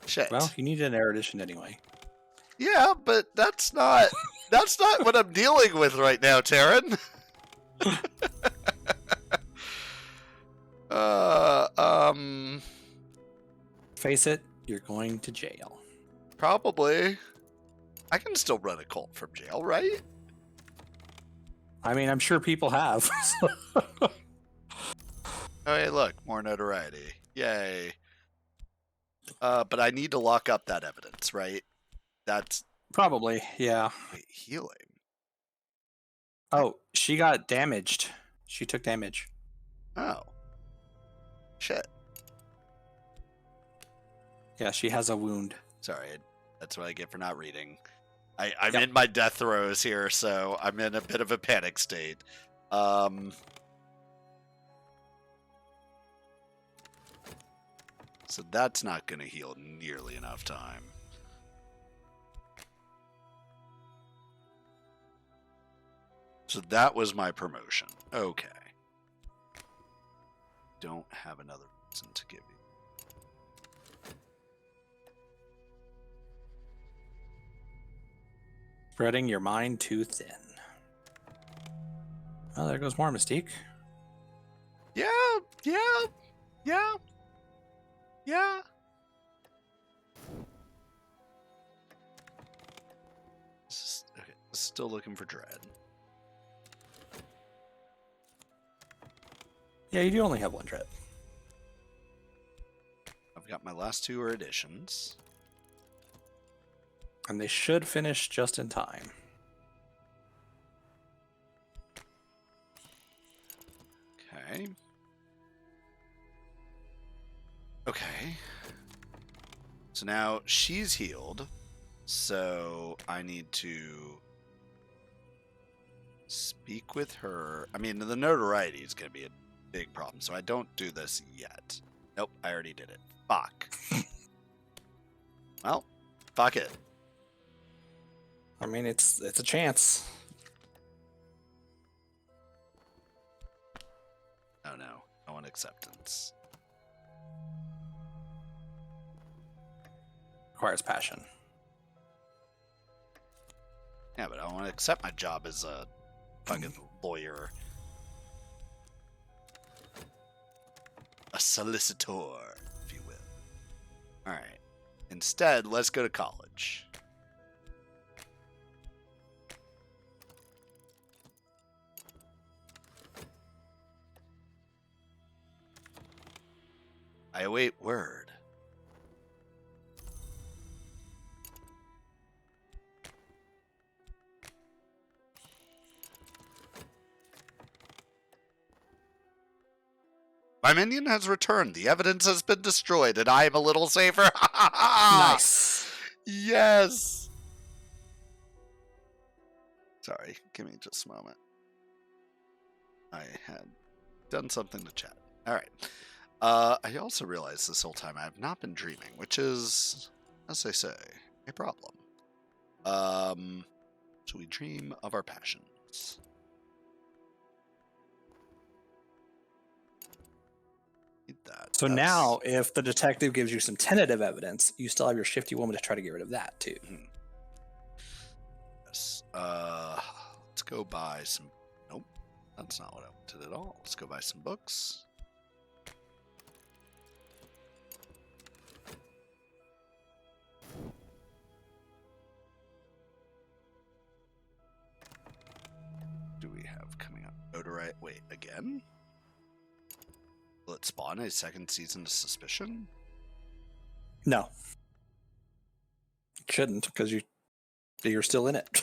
Shit. Well, you need an erudition anyway. Yeah, but that's not what I'm dealing with right now, Taryn. Face it, you're going to jail. Probably. I can still run a cult from jail, right? I mean, I'm sure people have. Oh, hey, look, more notoriety. Yay. But I need to lock up that evidence, right? That's... Probably, yeah. Wait, healing? Oh, she got damaged. She took damage. Oh. Shit. Yeah, she has a wound. Sorry, that's what I get for not reading. I'm in my death throes here, so I'm in a bit of a panic state. So that's not going to heal nearly enough time. So that was my promotion. Okay. Don't have another reason to give you. Spreading your mind too thin. Oh, there goes more Mystique. Yeah. Okay, still looking for Dread. Yeah, you do only have one dread. I've got my last two are additions. And they should finish just in time. Okay. Okay. So now she's healed. So I need to speak with her. I mean, the notoriety is going to be a big problem, so I don't do this yet. Nope, I already did it. Fuck. Well, fuck it. I mean, it's a chance. Oh no, I want acceptance. Requires passion. Yeah, but I want to accept my job as a fucking lawyer. A solicitor, if you will. Alright. Instead, let's go to college. I await word. My minion has returned. The evidence has been destroyed, and I am a little safer. Nice. Yes. Sorry, give me just a moment. I had done something to chat. All right. I also realized this whole time I have not been dreaming, which is, as they say, a problem. So we dream of our passions. Need that. So now, if the detective gives you some tentative evidence, you still have your shifty woman to try to get rid of that too. Yes. Let's go buy some. Nope, that's not what I wanted at all. Let's go buy some books. Do we have coming up? Notoriety. Wait, again? Will it spawn a second season of Suspicion? No, it shouldn't, because you're still in it.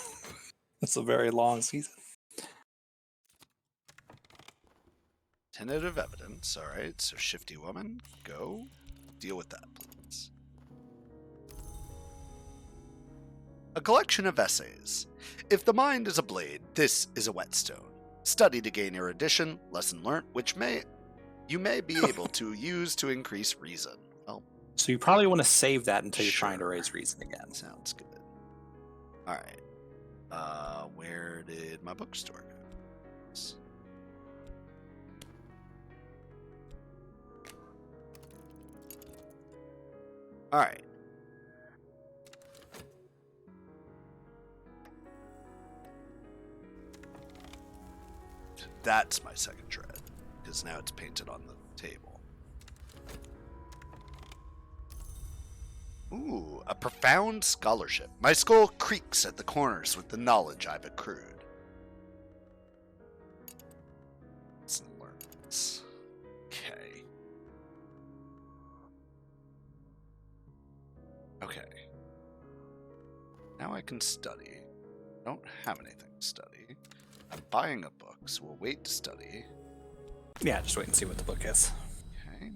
It's a very long season. Tentative evidence. All right. So shifty woman, go deal with that, please. A collection of essays. If the mind is a blade, this is a whetstone. Study to gain erudition, lesson learnt, which you may be able to use to increase reason. Well, So you probably want to save that until you're Sure. trying to raise reason again. sounds good. All right. Where did my bookstore go? All right. That's my second dread, because now it's painted on the table. Ooh, a profound scholarship. My skull creaks at the corners with the knowledge I've accrued. Lesson learned. Okay. Okay. Now I can study. I don't have anything to study. I'm buying a book, so we'll wait to study. Yeah, just wait and see what the book is. Okay.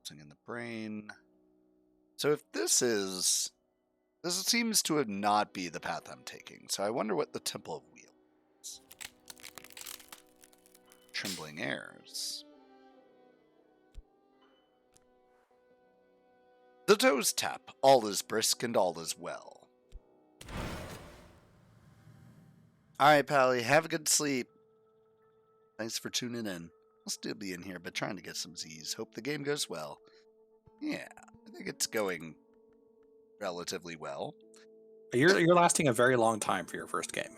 Something in the brain. So if this seems to not be the path I'm taking. So I wonder what the Temple of Wheel is. Trembling airs. The toes tap. All is brisk and all is well. All right, Pally, have a good sleep. Thanks for tuning in. I'll still be in here, but trying to get some Z's. Hope the game goes well. Yeah, I think it's going relatively well. You're lasting a very long time for your first game.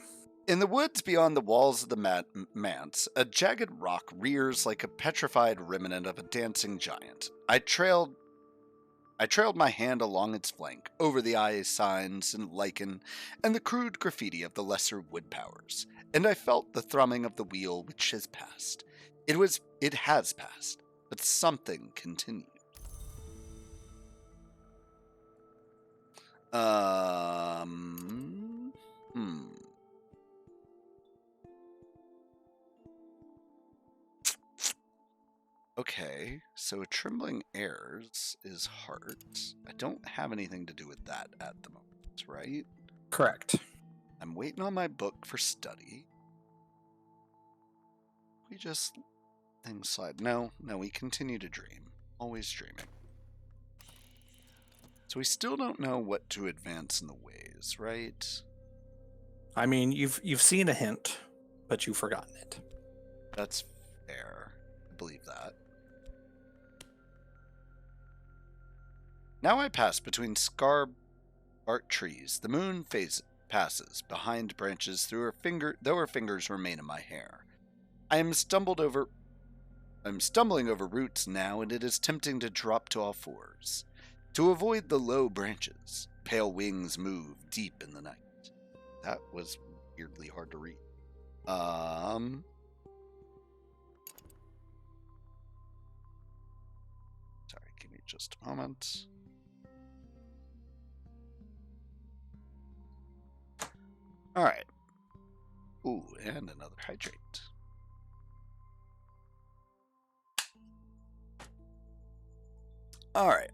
In the woods beyond the walls of the manse, a jagged rock rears like a petrified remnant of a dancing giant. I trailed my hand along its flank, over the eye signs and lichen, and the crude graffiti of the lesser wood powers, and I felt the thrumming of the wheel which has passed. It has passed, but something continued. Okay, so trembling airs is heart. I don't have anything to do with that at the moment, right? Correct. I'm waiting on my book for study. We just things slide. No, we continue to dream. Always dreaming. So we still don't know what to advance in the ways, right? I mean, you've seen a hint, but you've forgotten it. That's fair. I believe that. Now I pass between scar-barked trees. The moon passes behind branches though her fingers remain in my hair. I'm stumbling over roots now, and it is tempting to drop to all fours. To avoid the low branches, pale wings move deep in the night. That was weirdly hard to read. Sorry, give me just a moment. All right. Ooh, and another hydrate. All right.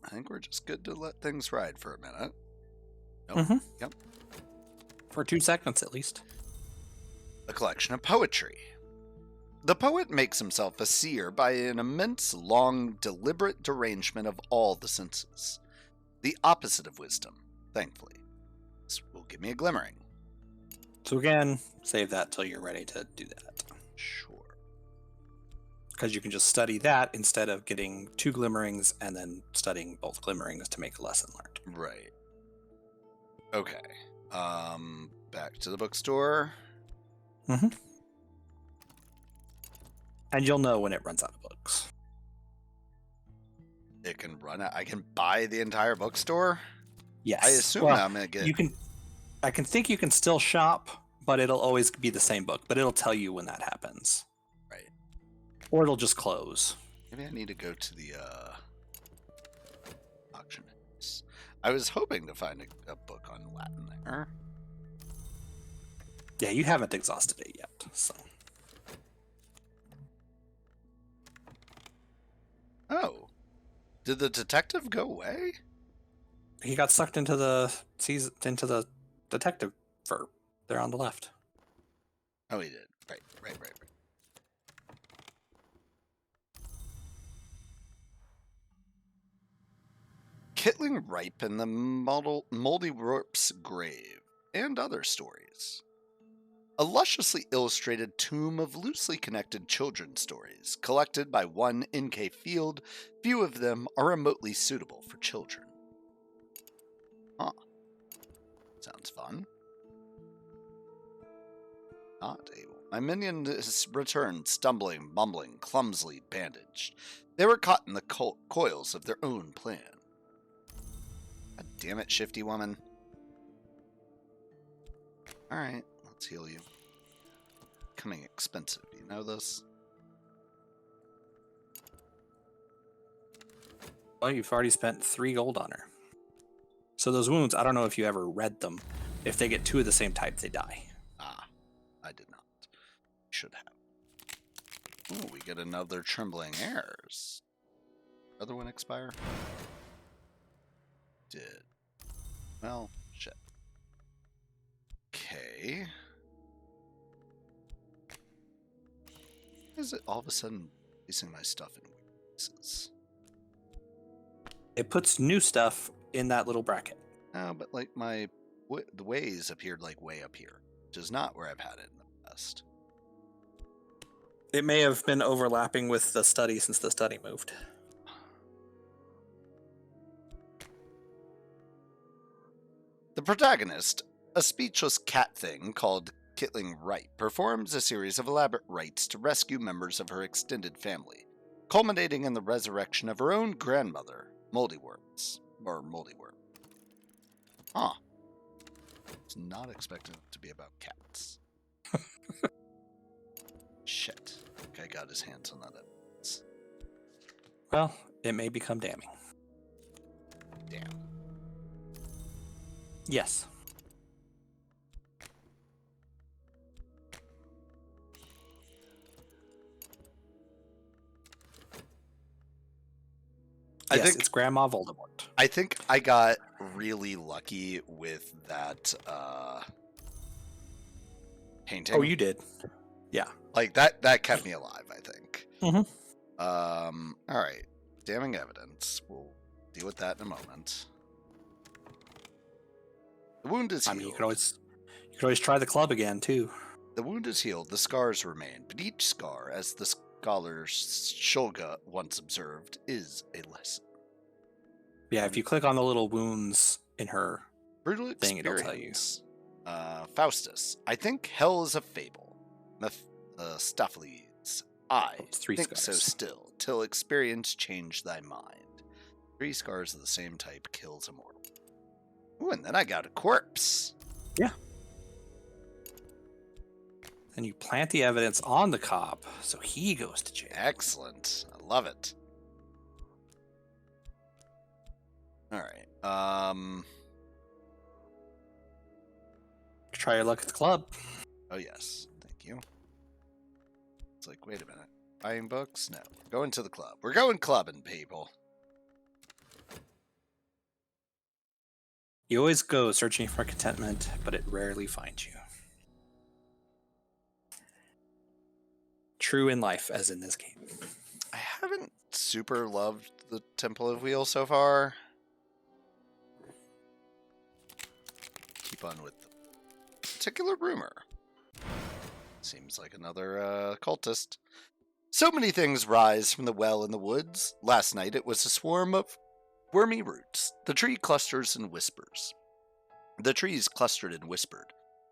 I think we're just good to let things ride for a minute. Nope. Mm-hmm. Yep. For 2 seconds, at least. A collection of poetry. The poet makes himself a seer by an immense, long, deliberate derangement of all the senses. The opposite of wisdom, thankfully. This will give me a glimmering. So again, save that till you're ready to do that. Sure. Because you can just study that instead of getting 2 glimmerings and then studying both glimmerings to make a lesson learned. Right. Okay. Back to the bookstore. Mm-hmm. And you'll know when it runs out of books. It can run out. I can buy the entire bookstore? Yes. I assume I'm going to get... I can think you can still shop, but it'll always be the same book. But it'll tell you when that happens. Right. Or it'll just close. Maybe I need to go to the auction house. I was hoping to find a book on Latin there. Yeah, you haven't exhausted it yet, so... Oh. Did the detective go away? He got sucked into the detective fur. There on the left. Oh, he did. Right. Kittling Ripe and the Moldy Warp's Grave, and other stories. A lusciously illustrated tomb of loosely connected children's stories, collected by one N.K. Field. Few of them are remotely suitable for children. Huh. Sounds fun. Not able. My minion has returned, stumbling, mumbling, clumsily bandaged. They were caught in the coils of their own plan. God damn it, shifty woman. Alright, let's heal you. Becoming expensive, do you know this? Well, you've already spent 3 gold on her. So those wounds, I don't know if you ever read them. If they get 2 of the same type, they die. Ah, I did not. Should have. Oh, we get another Trembling Airs. Other one expire? Did. Well, shit. Okay. Why is it all of a sudden placing my stuff in weird places? It puts new stuff in that little bracket. No, but like my the ways appeared like way up here, which is not where I've had it in the past. It may have been overlapping with the study since the study moved. The protagonist, a speechless cat thing called Kitling Wright, performs a series of elaborate rites to rescue members of her extended family, culminating in the resurrection of her own grandmother, Moldyworms. Or Moldyworm. Huh. Was not expecting it to be about cats. Shit. Guy got his hands on that evidence. Well, it may become damning. Damn. Yes. I Yes, think it's Grandma Voldemort. I think I got really lucky with that painting. Oh, you did. Yeah. Like that kept me alive, I think. Mhm. All right. Damning evidence. We'll deal with that in a moment. The wound is healed. I mean, you could always try the club again too. The wound is healed, the scars remain, but each scar, as the scholar Shulga once observed, is a lesson. Yeah, if you click on the little wounds in her Brutal thing, it'll tell you. experience. Faustus. I think hell is a fable. Mephistopheles. I It's 3 think so scars. still, till experience change thy mind. 3 scars of the same type kills a mortal. Ooh, and then I got a corpse. Yeah. And you plant the evidence on the cop, so he goes to jail. Excellent. I love it. All right. Try your luck at the club. Oh, yes. Thank you. It's like, wait a minute. Buying books? No. We're going to the club. We're going clubbing, people. You always go searching for contentment, but it rarely finds you. True in life, as in this game. I haven't super loved the Temple of Wheel so far. Keep on with the particular rumor. Seems like another cultist. So many things rise from the well in the woods. Last night it was a swarm of wormy roots. The tree clusters and whispers. The trees clustered and whispered.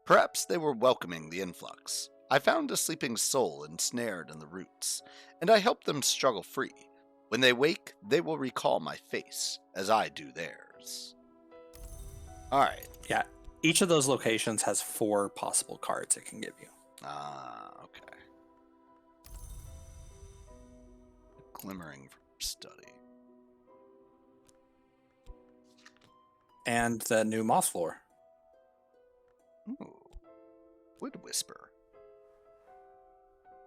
Perhaps they were welcoming the influx. I found a sleeping soul ensnared in the roots, and I helped them struggle free. When they wake, they will recall my face, as I do theirs. Alright. Yeah, each of those locations has 4 possible cards it can give you. Okay. Glimmering from study. And the new moss floor. Ooh. Wood whisper.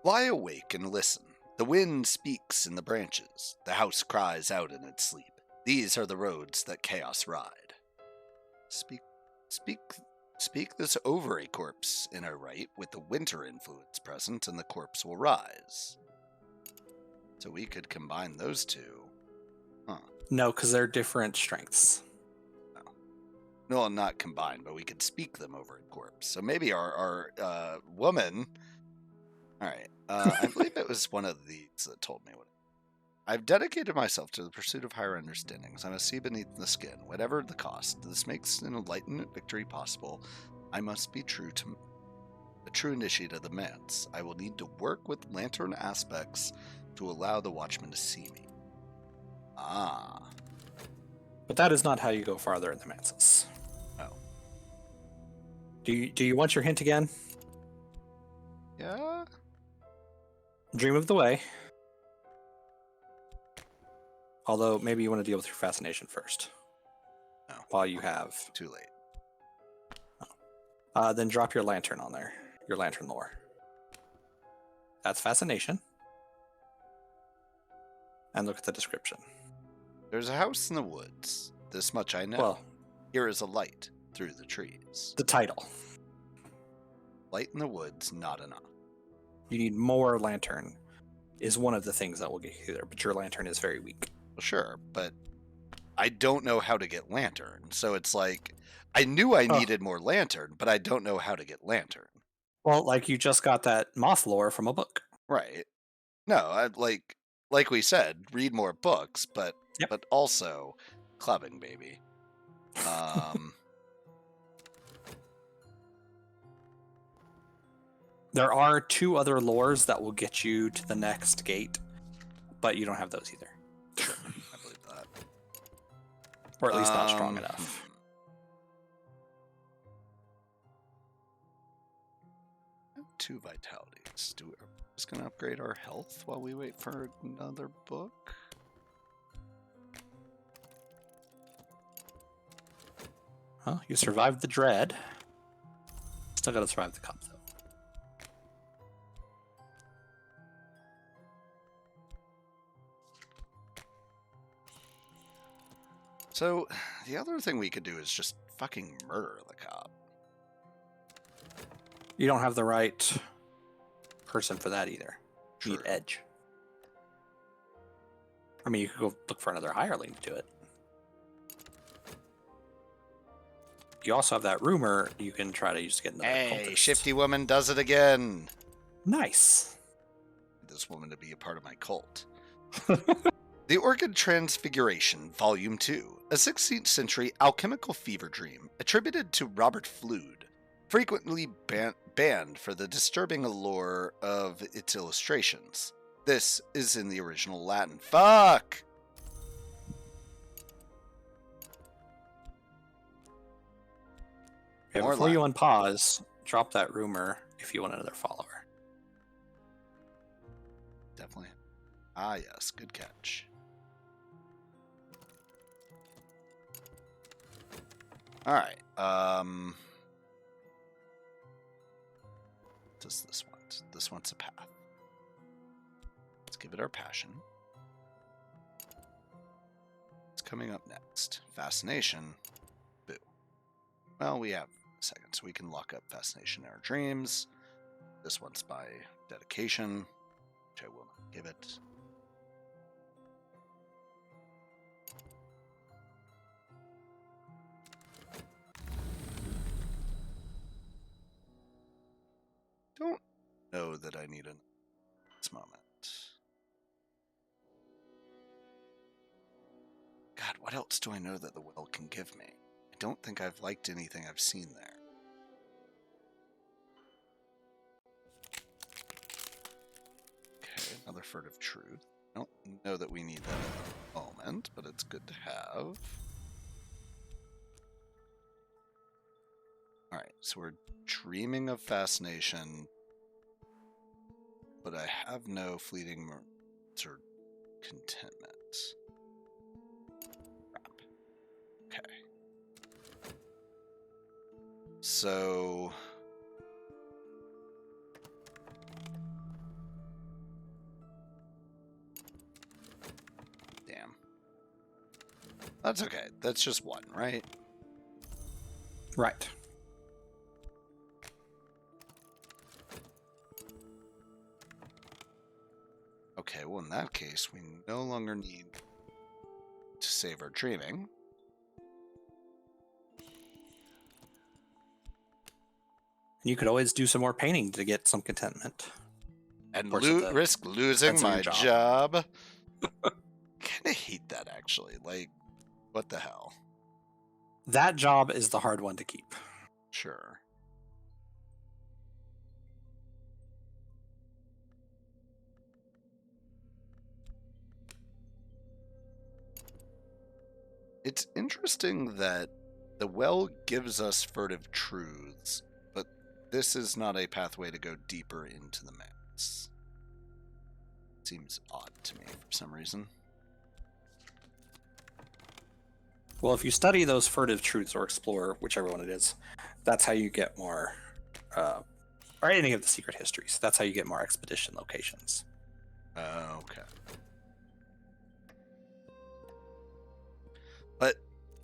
Lie awake and listen. The wind speaks in the branches. The house cries out in its sleep. These are the roads that chaos ride. Speak this over a corpse in a rite with the winter influence present, and the corpse will rise. So we could combine those two. Huh. No, because they're different strengths. No, not combined, but we could speak them over a corpse. So maybe our woman. All right. I believe it was one of these that told me what. I've dedicated myself to the pursuit of higher understandings. I must see beneath the skin, whatever the cost. This makes an enlightened victory possible. I must be true to a true initiate of the manse. I will need to work with lantern aspects to allow the watchman to see me. Ah. But that is not how you go farther in the manses. Oh. Do you want your hint again? Yeah? Dream of the way. Although maybe you want to deal with your fascination first. No. While you have. Too late. Then drop your lantern on there. Your lantern lore. That's fascination. And look at the description. There's a house in the woods. This much I know. Well, Here is a light through the trees. the title. Light in the woods, not enough. You need more lantern is one of the things that will get you there, but your lantern is very weak. Well, sure, but I don't know how to get lantern. So it's like, I knew I needed more lantern, but I don't know how to get lantern. Well, like you just got that moth lore from a book. Right. No, I like we said, read more books, but Yep. but also clubbing, baby. There are 2 other lores that will get you to the next gate, but you don't have those either. Sure, I believe that. Or at least not strong enough. 2 vitalities. We're just gonna upgrade our health while we wait for another book. Well, you survived the dread. Still gotta survive the cup, though. So, the other thing we could do is just fucking murder the cop. You don't have the right person for that either. You need True. edge. I mean, you could go look for another hireling to do it. You also have that rumor you can try to use to get another Hey, cultist. Shifty Woman does it again. Nice. This woman to be a part of my cult. The Orchid Transfiguration, Volume 2, a 16th century alchemical fever dream attributed to Robert Flood, frequently banned for the disturbing allure of its illustrations. This is in the original Latin. Fuck! Yeah, More before you Latin. unpause, drop that rumor if you want another follower. Definitely. Ah, yes, good catch. All right. What does this want? This wants a path. Let's give it our passion. What's coming up next? Fascination. Boo. Well, we have a second, so we can lock up Fascination in our dreams. This one's by dedication, which I will not give it. Don't know that I need an this moment. God, what else do I know that the well can give me? I don't think I've liked anything I've seen there. Okay, another furtive truth. I don't know that we need that at the moment, but it's good to have. Alright, so we're dreaming of fascination, but I have no fleeting or contentment. Crap. Okay. So... Damn. That's okay. That's just one, right? Right. Okay, well in that case, we no longer need to save our dreaming. You could always do some more painting to get some contentment. And course, at the risk losing expense of my your job. Kinda hate that actually. Like, what the hell? That job is the hard one to keep. Sure. It's interesting that the well gives us furtive truths, but this is not a pathway to go deeper into the maze. Seems odd to me for some reason. Well, if you study those furtive truths or explore whichever one it is, that's how you get more, or any of the secret histories. That's how you get more expedition locations. Okay. But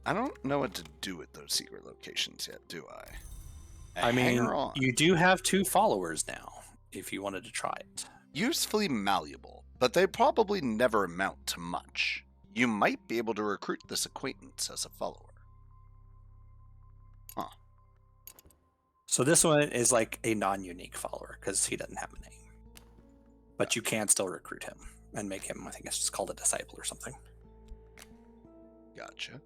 I don't know what to do with those secret locations yet, do I? I mean, hanger on. you do have 2 followers now, if you wanted to try it. Usefully malleable, but they probably never amount to much. You might be able to recruit this acquaintance as a follower. Huh. So this one is like a non-unique follower because he doesn't have a name. But you can still recruit him and make him, I think it's just called a disciple or something. Gotcha.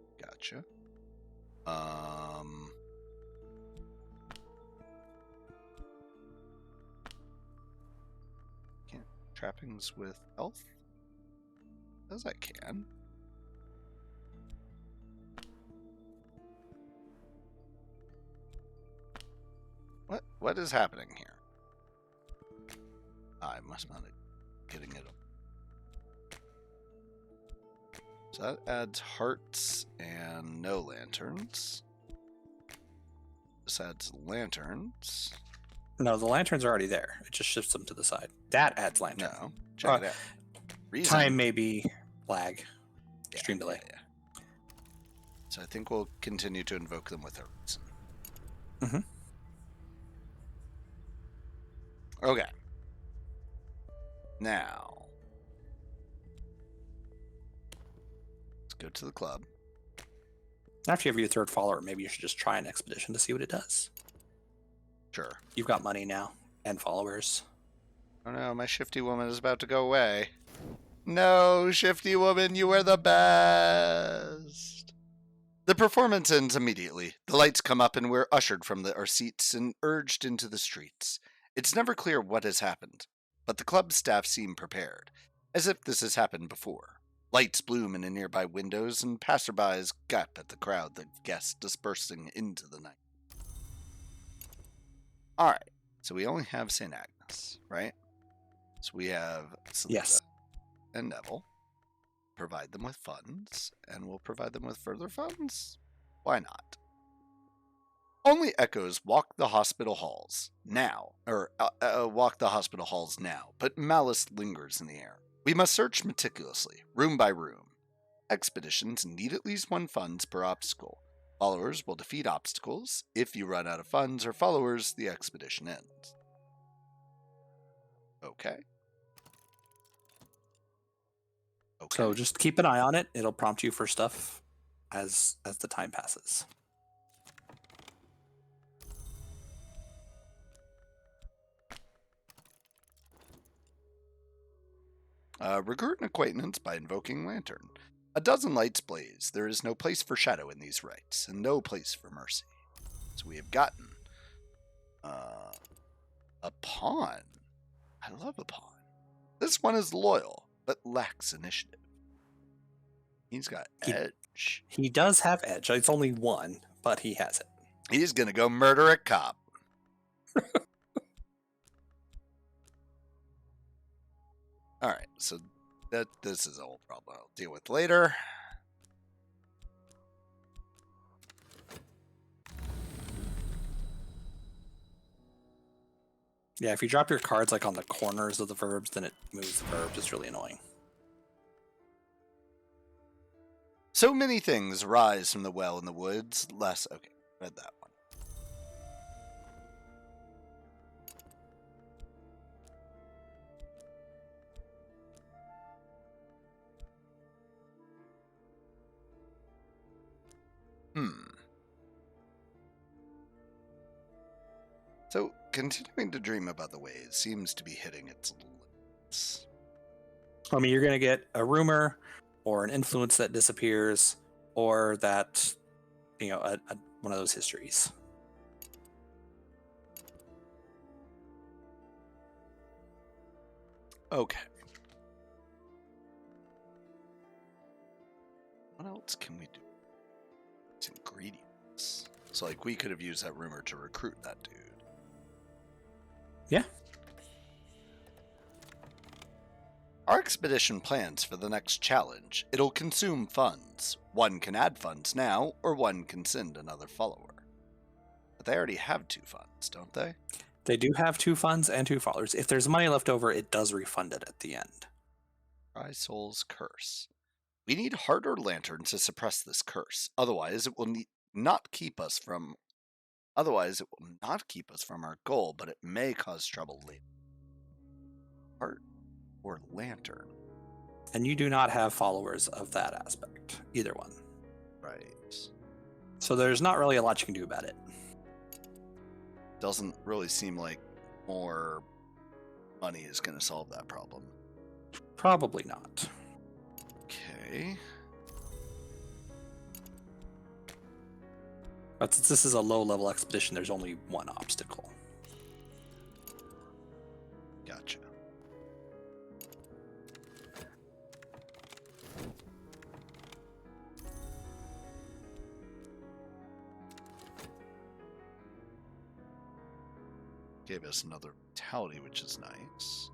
Can't trappings with health? As I can. What is happening here? I must not be getting it. So that adds hearts and no lanterns. This adds lanterns. No, the lanterns are already there. It just shifts them to the side. That adds lantern. No, check it out. Reason. Time maybe lag. Extreme delay. Yeah. So I think we'll continue to invoke them with a reason. Mm-hmm. Okay. Now, let's go to the club. After you have your third follower, maybe you should just try an expedition to see what it does. Sure. You've got money now and followers. Oh no, my shifty woman is about to go away. No, shifty woman, you are the best. The performance ends immediately. The lights come up and we're ushered from our seats and urged into the streets. It's never clear what has happened, but the club staff seem prepared, as if this has happened before. Lights bloom in nearby windows and passerbys gap at the crowd of guests dispersing into the night. Alright, so we only have St. Agnes, right? So we have Selita Yes. and Neville. Provide them with funds, and we'll provide them with further funds? Why not? Only echoes walk the hospital halls now, but malice lingers in the air. We must search meticulously, room by room. Expeditions need at least one funds per obstacle. Followers will defeat obstacles. If you run out of funds or followers, the expedition ends. Okay. So just keep an eye on it. It'll prompt you for stuff as the time passes. Recruit an acquaintance by invoking lantern. A dozen lights blaze. There is no place for shadow in these rites, and no place for mercy. So we have gotten a pawn. I love a pawn. This one is loyal, but lacks initiative. He's got edge. He does have edge. It's only one, but he has it. He's gonna go murder a cop. Alright, so this is a whole problem I'll deal with later. Yeah, if you drop your cards like on the corners of the verbs, then it moves the verbs. It's really annoying. So many things rise from the well in the woods. Okay, read that one. So, continuing to dream about the ways seems to be hitting its limits. I mean, you're going to get a rumor or an influence that disappears or that, one of those histories. Okay. What else can we do? It's ingredients. So, like, we could have used that rumor to recruit that dude. Yeah. Our expedition plans for the next challenge. It'll consume funds. One can add funds now, or one can send another follower. But they already have 2 funds, don't they? They do have 2 funds and 2 followers. If there's money left over, it does refund it at the end. Try Soul's Curse. We need heart or lantern to suppress this curse. Otherwise, it will not keep us from our goal, but it may cause trouble later. Heart or lantern. And you do not have followers of that aspect, either one. Right. So there's not really a lot you can do about it. Doesn't really seem like more money is going to solve that problem. Probably not. Okay. But since this is a low-level expedition, there's only one obstacle. Gotcha. Gave us another vitality, which is nice.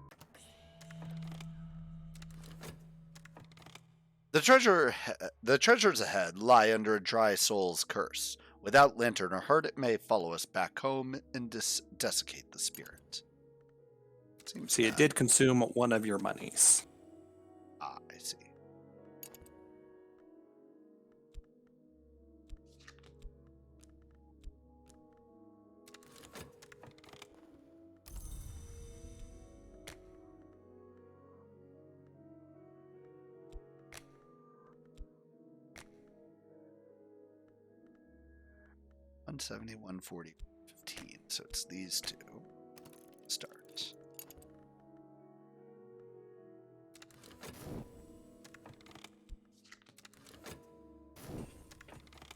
The treasures ahead lie under a dry soul's curse. Without lantern or heart, it may follow us back home and desiccate the spirit. Seems See, it bad. did consume one of your monies. Ah, I see. $170, $140, $15. So it's these two. Start.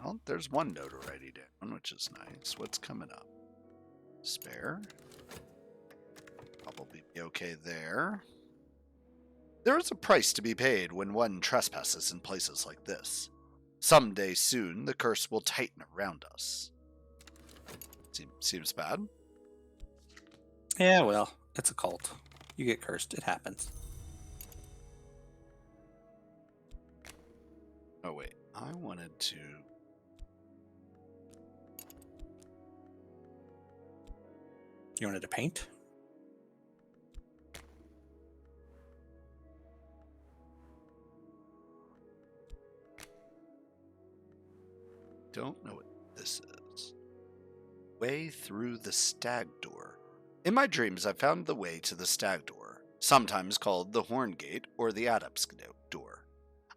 Well, there's one notoriety down, which is nice. What's coming up? Spare. Probably be okay there. There is a price to be paid when one trespasses in places like this. Someday soon, the curse will tighten around us. Seems bad. Yeah, well, it's a cult. You get cursed. It happens. Oh, wait. I wanted to... You wanted to paint? Don't know what this is. Way through the stag door. In my dreams, I found the way to the stag door, sometimes called the horn gate or the adept's door.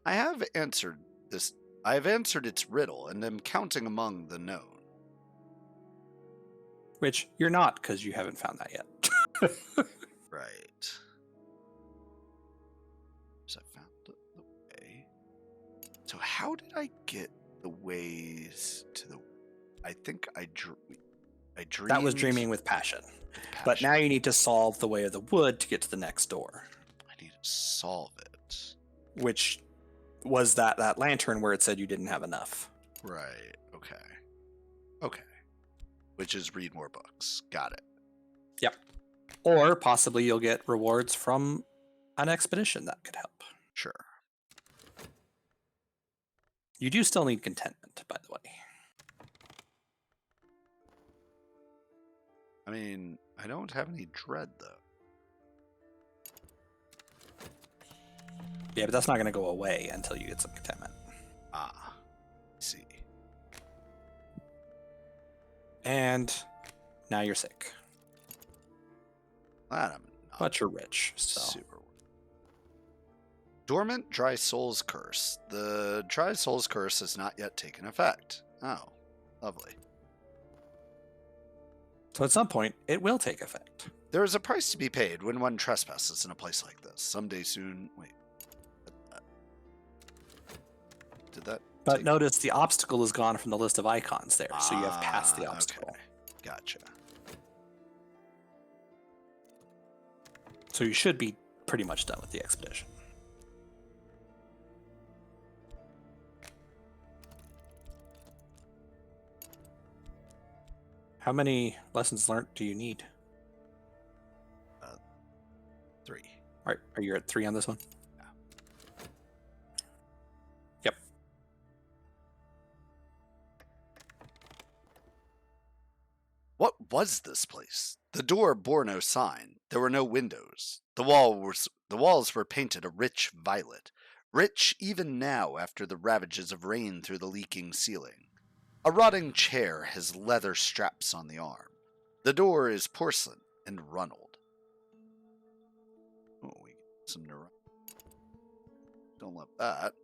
I have answered its riddle and am counting among the known. Which you're not, because you haven't found that yet. Right. So I found the way. So how did I get the ways to the... I think I dreamed... That was dreaming with passion. with But passion. now you need to solve the way of the wood to get to the next door. I need to solve it. Which was that lantern where it said you didn't have enough. Right. Okay. Okay. Which is read more books. Got it. Yep. Or possibly you'll get rewards from an expedition that could help. Sure. You do still need contentment, by the way. I mean, I don't have any dread, though. Yeah, but that's not going to go away until you get some contentment. Ah. See. And now you're sick. That I'm not But you're rich, so... super. Dormant Dry Soul's Curse. The Dry Soul's Curse has not yet taken effect. Oh, lovely. So at some point, it will take effect. There is a price to be paid when one trespasses in a place like this. Someday soon... Wait. Did that... But take... notice the obstacle is gone from the list of icons there, so you have passed the Ah, obstacle. okay. Gotcha. So you should be pretty much done with the expedition. How many lessons learned do you need? 3. Are you at 3 on this one? Yeah. Yep. What was this place? The door bore no sign. There were no windows. The walls were painted a rich violet, rich even now after the ravages of rain through the leaking ceiling. A rotting chair has leather straps on the arm. The door is porcelain and runneled. Oh, we get some Don't love that.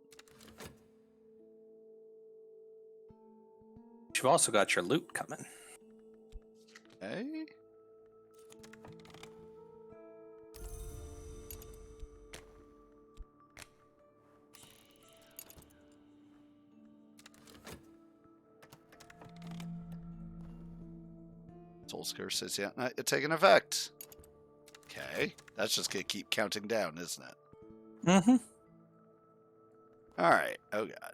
You've also got your loot coming. Okay. Soul Scarce says, yeah, not yet taking effect. Okay. That's just going to keep counting down, isn't it? Mm-hmm. All right. Oh, God.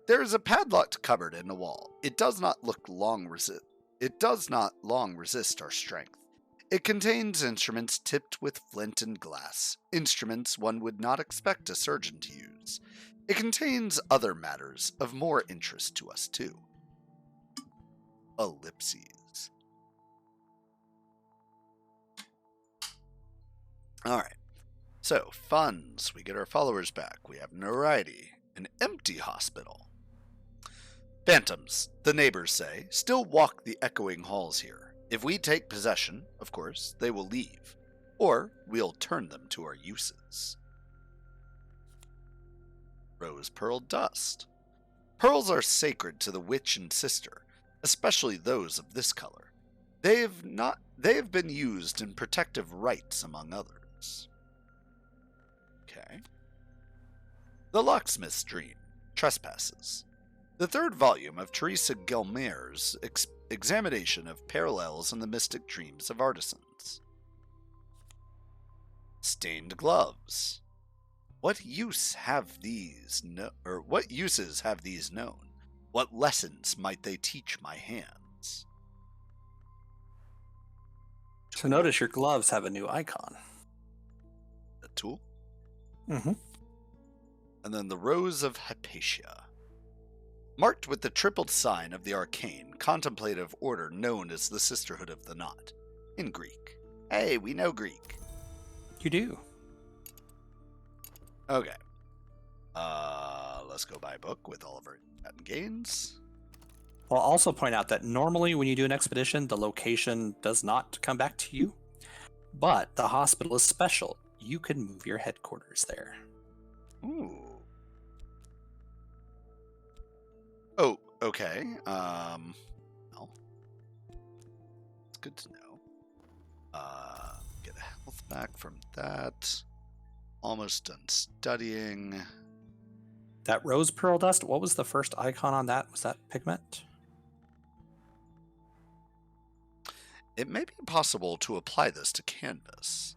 There is a padlocked cupboard in the wall. It does not long resist our strength. It contains instruments tipped with flint and glass, instruments one would not expect a surgeon to use. It contains other matters of more interest to us, too. Ellipses. All right. So, funds. We get our followers back. We have notoriety. An empty hospital. Phantoms, the neighbors say, still walk the echoing halls here. If we take possession, of course, they will leave. Or we'll turn them to our uses. Rose pearl dust. Pearls are sacred to the witch and sister, especially those of this color. They have been used in protective rites, among others. Okay. The Locksmith's Dream. Trespasses. The third volume of Teresa Gelmere's examination of parallels in the mystic dreams of artisans. Stained gloves. What uses have these known? What lessons might they teach my hands? So notice your gloves have a new icon. A tool? Mm-hmm. And then the Rose of Hypatia. Marked with the tripled sign of the arcane, contemplative order known as the Sisterhood of the Knot, in Greek. Hey, we know Greek. You do. Okay. Let's go buy a book with all of our patent gains. I'll also point out that normally when you do an expedition, the location does not come back to you, but the hospital is special. You can move your headquarters there. Ooh. Oh, okay. Well, it's good to know. Get a health back from that. Almost done studying. That rose pearl dust, what was the first icon on that? Was that pigment? It may be possible to apply this to canvas.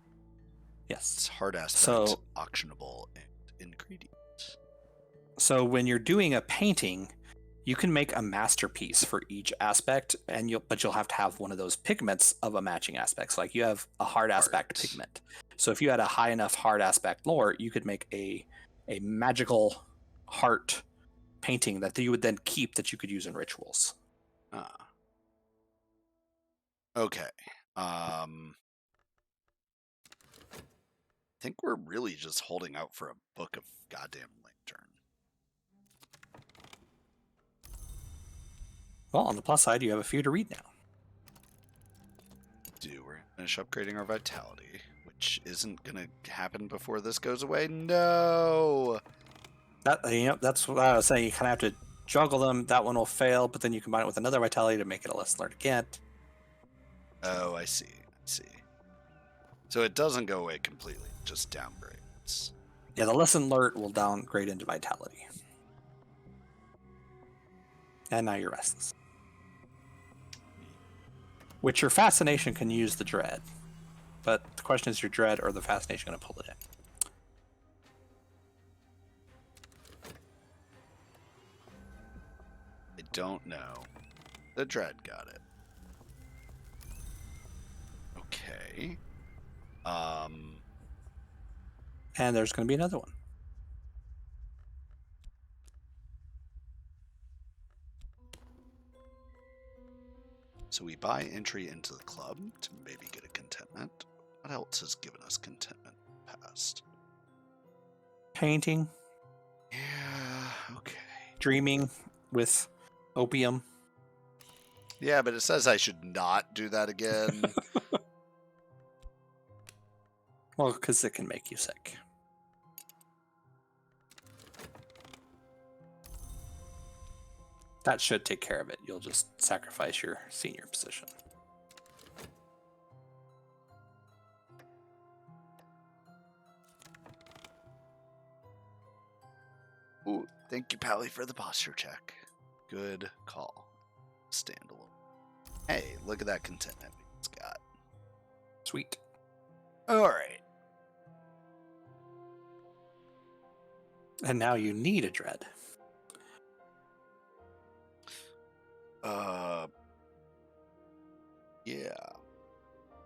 Yes. It's hard aspect, So, auctionable, and ingredient. so when you're doing a painting, you can make a masterpiece for each aspect, and you'll have to have one of those pigments of a matching aspect. So like you have a hard aspect pigment. So if you had a high enough hard aspect lore, you could make a magical heart painting that you would then keep that you could use in rituals. Okay. I think we're really just holding out for a book of goddamn lantern. Well, on the plus side, you have a few to read now. We're gonna finish upgrading our vitality, which isn't gonna happen before this goes away. No. That's what I was saying. You kind of have to juggle them. That one will fail, but then you combine it with another vitality to make it a lesson learned again. Oh, I see. So it doesn't go away completely, just downgrades. Yeah, the lesson alert will downgrade into vitality. And now you're restless. Which your fascination can use the dread. But the question is, your dread or the fascination going to pull it in? I don't know. The dread got it. Okay. And there's going to be another one. So we buy entry into the club to maybe get a contentment. What else has given us contentment in the past? Painting. Yeah, okay. Dreaming with opium. Yeah, but it says I should not do that again. Well, because it can make you sick. That should take care of it. You'll just sacrifice your senior position. Ooh, thank you, Pally, for the posture check. Good call. Standalone. Hey, look at that contentment it's got. Sweet. All right. And now you need a dread. Yeah.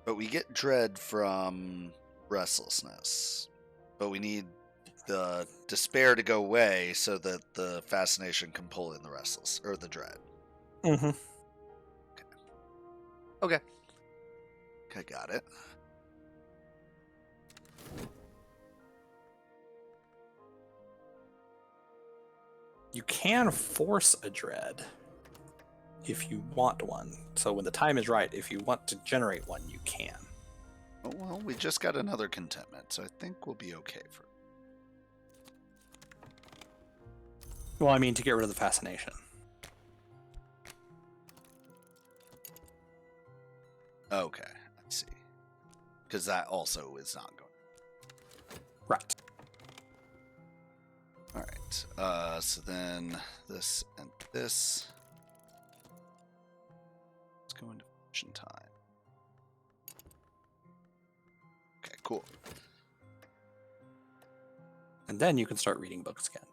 But we get dread from restlessness. But we need the despair to go away so that the fascination can pull in the restless or the dread. Mm-hmm. Okay. I got it. You can force a dread if you want one. So when the time is right, if you want to generate one, you can. Oh, well, we just got another contentment, so I think we'll be okay for. Well, I mean, to get rid of the fascination. Okay, I see. Because that also is not going. Right. All right. So then this and this. Let's go into function time. Okay, cool. And then you can start reading books again.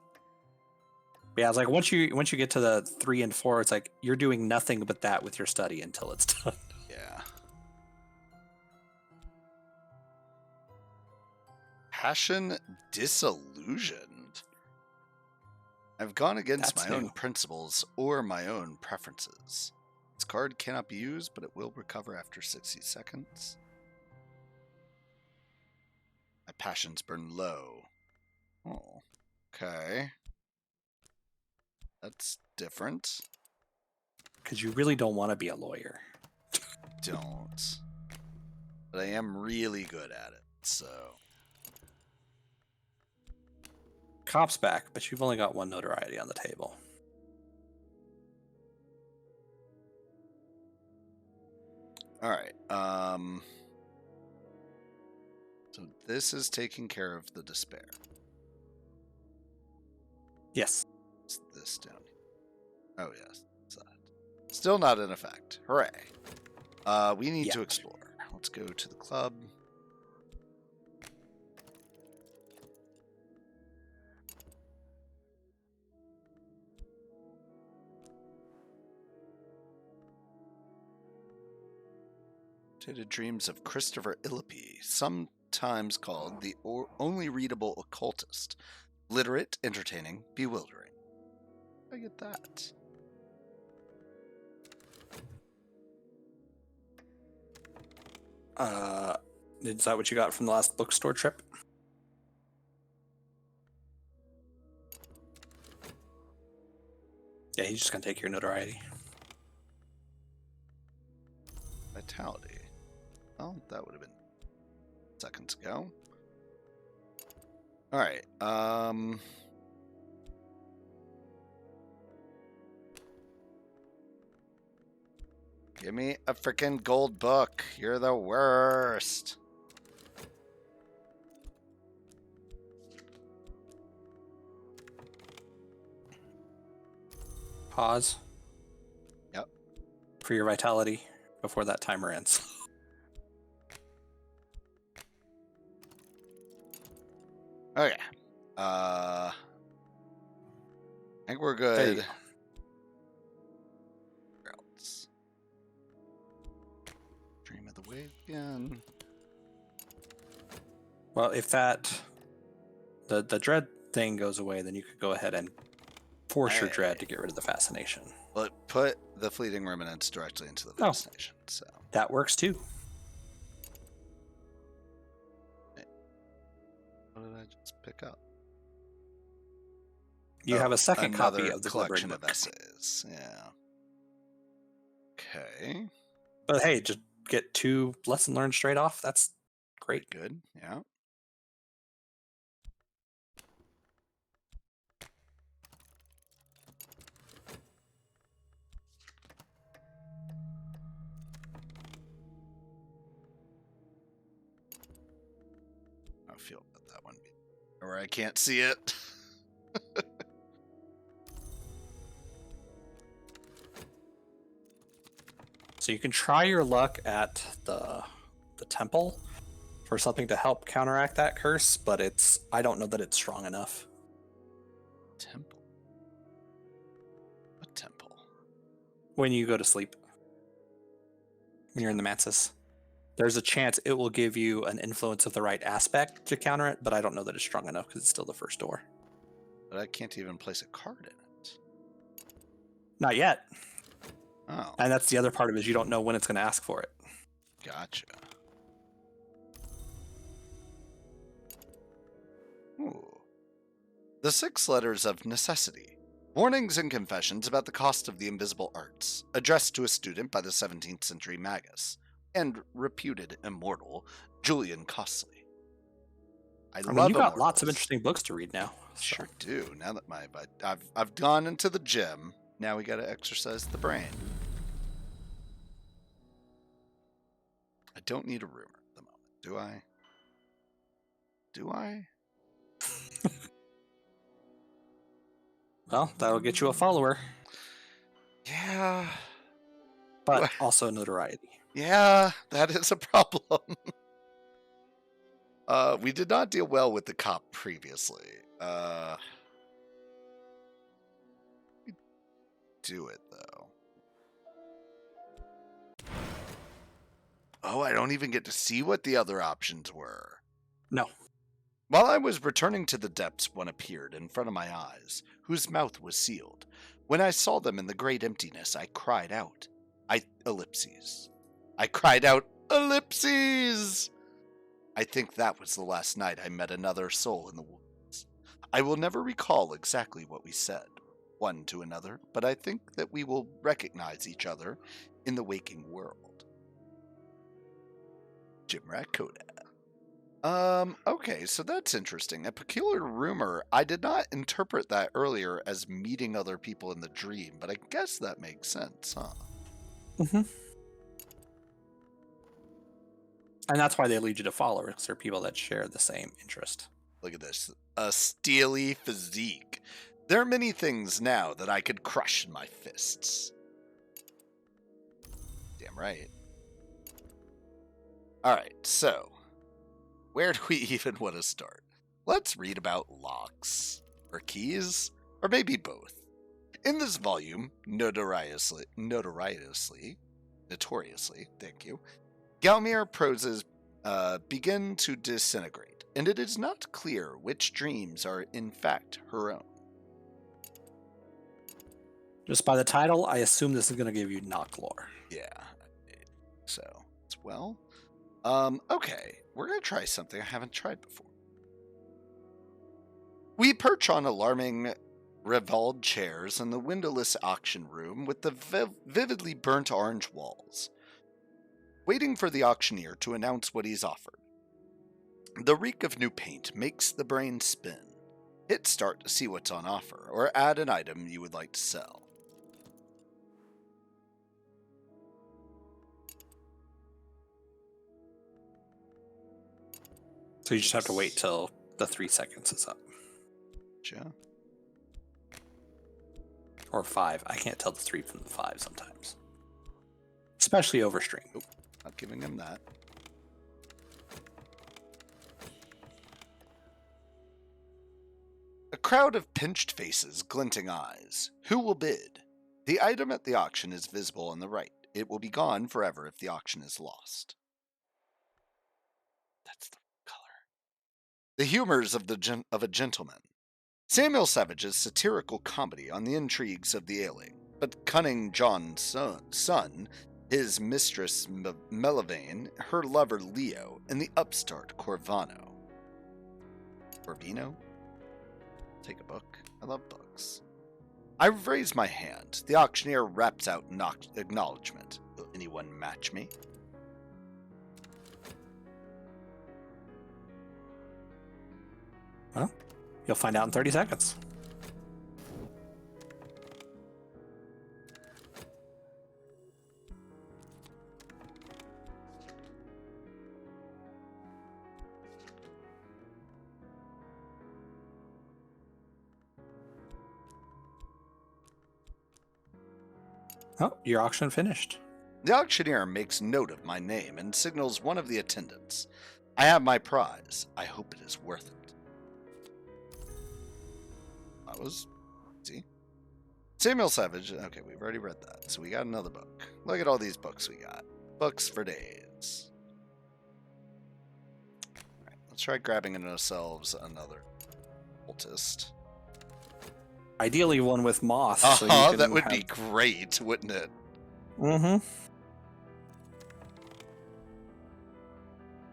But yeah, it's like once you get to the 3 and 4, it's like you're doing nothing but that with your study until it's done. Yeah. Passion disillusioned. I've gone against That's my own new. principles or my own preferences. This card cannot be used, but it will recover after 60 seconds. My passions burn low. Oh, okay. That's different. Because you really don't want to be a lawyer. Don't. But I am really good at it, so. Cop's back, but you've only got 1 notoriety on the table. All right. So this is taking care of the despair. Yes. It's this down here. Oh yes. It's that. Still not in effect. Hooray. We need to explore. Let's go to the club. Dreams of Christopher Illipy, sometimes called the only readable occultist. Literate, entertaining, bewildering. I get that. Is that what you got from the last bookstore trip? Yeah, he's just gonna take your notoriety. Vitality. Oh, that would have been seconds ago. All right. Give me a freaking gold book. You're the worst. Pause. Yep. For your vitality before that timer ends. Okay. I think we're good. Where else? Dream of the wave again. Well, if that the dread thing goes away, then you could go ahead and force your dread to get rid of the fascination. Well, it put the fleeting remnants directly into the fascination, so that works too. What did I just pick up? You have a second copy another of the collection book. of essays. Yeah. Okay. But hey, just get 2 lesson learned straight off. That's great. Good. Yeah. feel about that one. Or I can't see it. So you can try your luck at the temple for something to help counteract that curse, but I don't know that it's strong enough. Temple? What temple? When you go to sleep, when you're in the mantis, there's a chance it will give you an influence of the right aspect to counter it, but I don't know that it's strong enough because it's still the first door. But I can't even place a card in it. Not yet. Oh. And that's the other part of it, is you don't know when it's going to ask for it. Gotcha. Ooh. The 6 letters of necessity. Warnings and confessions about the cost of the invisible arts, addressed to a student by the 17th century magus and reputed immortal Julian Costley. I mean, love you got immortals. lots of interesting books to read now. So. Sure do. Now that I've gone into the gym, now we got to exercise the brain. I don't need a rumor at the moment, do I? Do I? Well, that'll get you a follower. Yeah. But also notoriety. Yeah, that is a problem. We did not deal well with the cop previously. We do it though. Oh, I don't even get to see what the other options were. No. While I was returning to the depths, one appeared in front of my eyes, whose mouth was sealed. When I saw them in the great emptiness, I cried out. Ellipses. I cried out, ellipses! I think that was the last night I met another soul in the woods. I will never recall exactly what we said, one to another, but I think that we will recognize each other in the waking world. Jimrat Koda. Okay, so that's interesting. A peculiar rumor. I did not interpret that earlier as meeting other people in the dream, but I guess that makes sense, huh? Mm-hmm. And that's why they lead you to followers. They're people that share the same interest. Look at this. A steely physique. There are many things now that I could crush in my fists. Damn right. Alright, so where do we even want to start? Let's read about locks, or keys, or maybe both. In this volume, notoriously, thank you, Galmir proses begin to disintegrate, and it is not clear which dreams are in fact her own. Just by the title, I assume this is going to give you knock lore. Yeah, so as well. Okay, we're going to try something I haven't tried before. We perch on alarming revolved chairs in the windowless auction room with the vividly burnt orange walls, waiting for the auctioneer to announce what he's offered. The reek of new paint makes the brain spin. Hit start to see what's on offer, or add an item you would like to sell. So you just have to wait till the 3 seconds is up. Gotcha. Or 5. I can't tell the 3 from the 5 sometimes. Especially over stream. Oop, not giving him that. A crowd of pinched faces, glinting eyes. Who will bid? The item at the auction is visible on the right. It will be gone forever if the auction is lost. That's the color. The humors of a gentleman. Samuel Savage's satirical comedy on the intrigues of the ailing, but cunning John's son, his mistress Melavane, her lover Leo, and the upstart Corvino. Take a book. I love books. I raise my hand. The auctioneer raps out acknowledgement. Will anyone match me? Well, you'll find out in 30 seconds. Oh, your auction finished. The auctioneer makes note of my name and signals one of the attendants. I have my prize. I hope it is worth it. That was easy. Samuel Savage. Okay, we've already read that, so we got another book. Look at all these books we got. Books for days. All right, let's try grabbing ourselves another Cultist. Ideally, one with moss. That would be great, wouldn't it? Mm-hmm.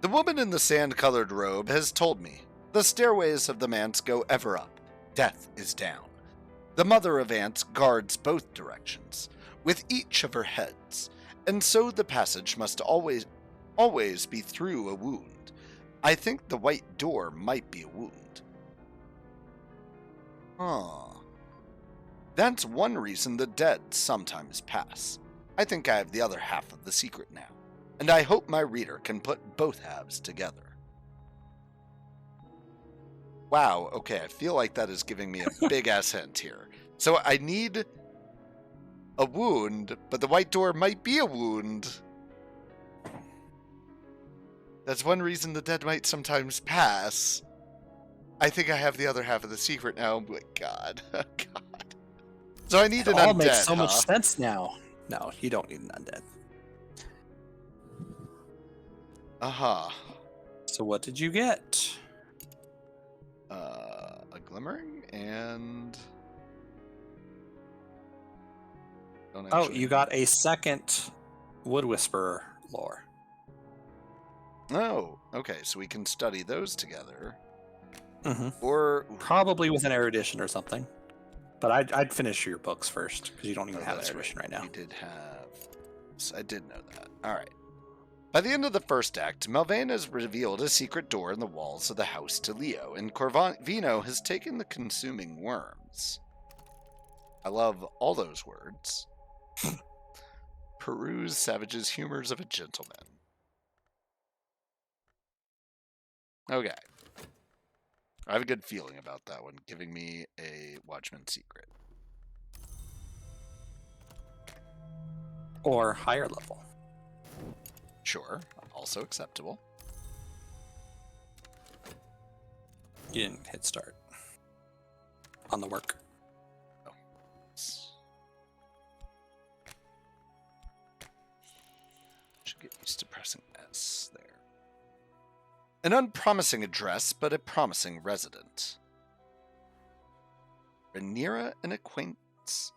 The woman in the sand-colored robe has told me, the stairways of the manse go ever up. Death is down. The mother of ants guards both directions, with each of her heads, and so the passage must always be through a wound. I think the white door might be a wound. That's one reason the dead sometimes pass. I think I have the other half of the secret now, and I hope my reader can put both halves together. Wow, okay, I feel like that is giving me a big-ass hint here. So I need a wound, but the white door might be a wound. That's one reason the dead might sometimes pass. I think I have the other half of the secret now. Oh my god. Oh god. So I need an undead, It all makes so much sense now. No, you don't need an undead. Uh-huh. So what did you get? A glimmering and... Oh, you got a second Wood Whisperer lore. Oh, okay, so we can study those together. Mm-hmm. Or... Probably with an erudition or something. But I'd finish your books first, because you don't even have an erudition right now. We did have... I did know that. Alright. By the end of the first act, Melvain has revealed a secret door in the walls of the house to Leo, and Corvino has taken the consuming worms. I love all those words. Peruse Savage's humors of a gentleman. Okay. I have a good feeling about that one, giving me a Watchman secret. Or higher level. Sure, also acceptable. You didn't hit start on the work. Oh. Should get used to pressing S there. An unpromising address, but a promising resident. Rhaenyra, an acquaintance.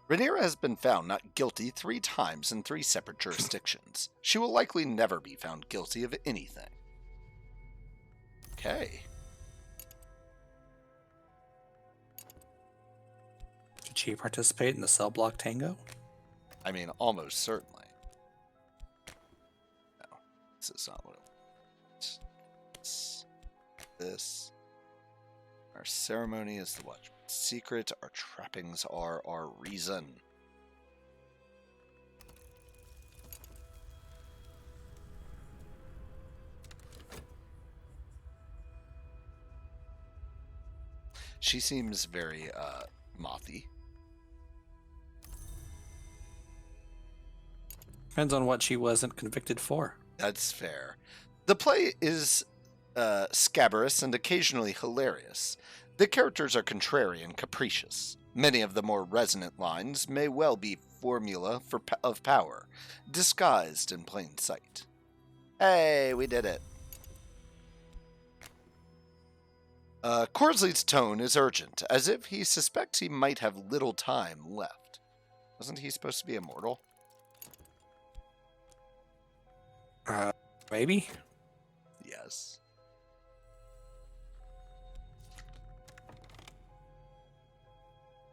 Rhaenyra has been found not guilty 3 times in 3 separate jurisdictions. She will likely never be found guilty of anything. Okay. Did she participate in the cell block tango? I mean, almost certainly. No, this is not what it was. This. Our ceremony is the Watchman's secret. Our trappings are our reason. She seems very, mothy. Depends on what she wasn't convicted for. That's fair. The play is scabrous and occasionally hilarious. The characters are contrary and capricious. Many of the more resonant lines may well be formula of power, disguised in plain sight. Hey, we did it. Corsley's tone is urgent, as if he suspects he might have little time left. Wasn't he supposed to be immortal? Maybe? Yes.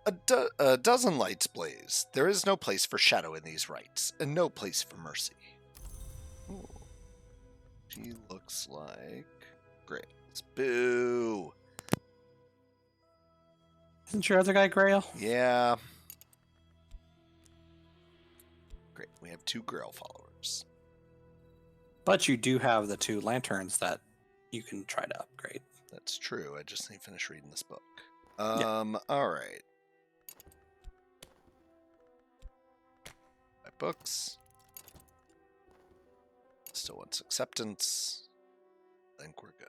A dozen lights blaze. There is no place for shadow in these rites, and no place for mercy. Ooh. She looks like... Grails. Boo! Isn't your other guy Grail? Yeah. Great, we have 2 Grail followers. But you do have the 2 lanterns that you can try to upgrade. That's true, I just need to finish reading this book. Yeah. Alright. Collect books. Still wants acceptance. I think we're good.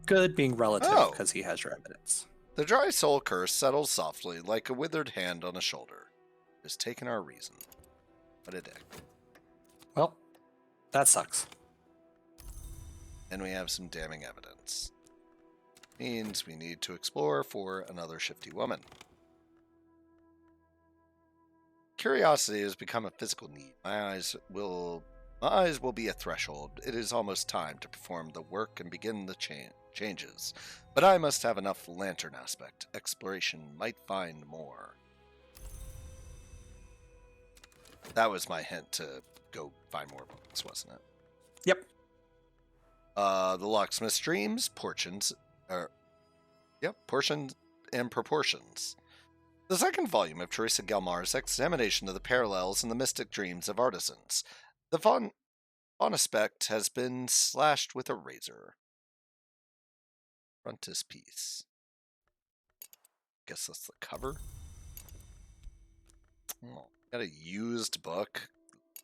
Good being relative Oh. because he has your evidence. The dry soul curse settles softly like a withered hand on a shoulder. It has taken our reason. What a dick. Well, that sucks. And we have some damning evidence. Means we need to explore for another shifty woman. Curiosity has become a physical need. My eyes will be a threshold. It is almost time to perform the work and begin the changes. But I must have enough lantern aspect. Exploration might find more. That was my hint to go find more books, wasn't it? Yep. The locksmith's dreams, portions and proportions. The second volume of Teresa Gelmar's examination of the parallels in the mystic dreams of artisans. The font aspect has been slashed with a razor. Frontispiece. Guess that's the cover. Oh, got a used book.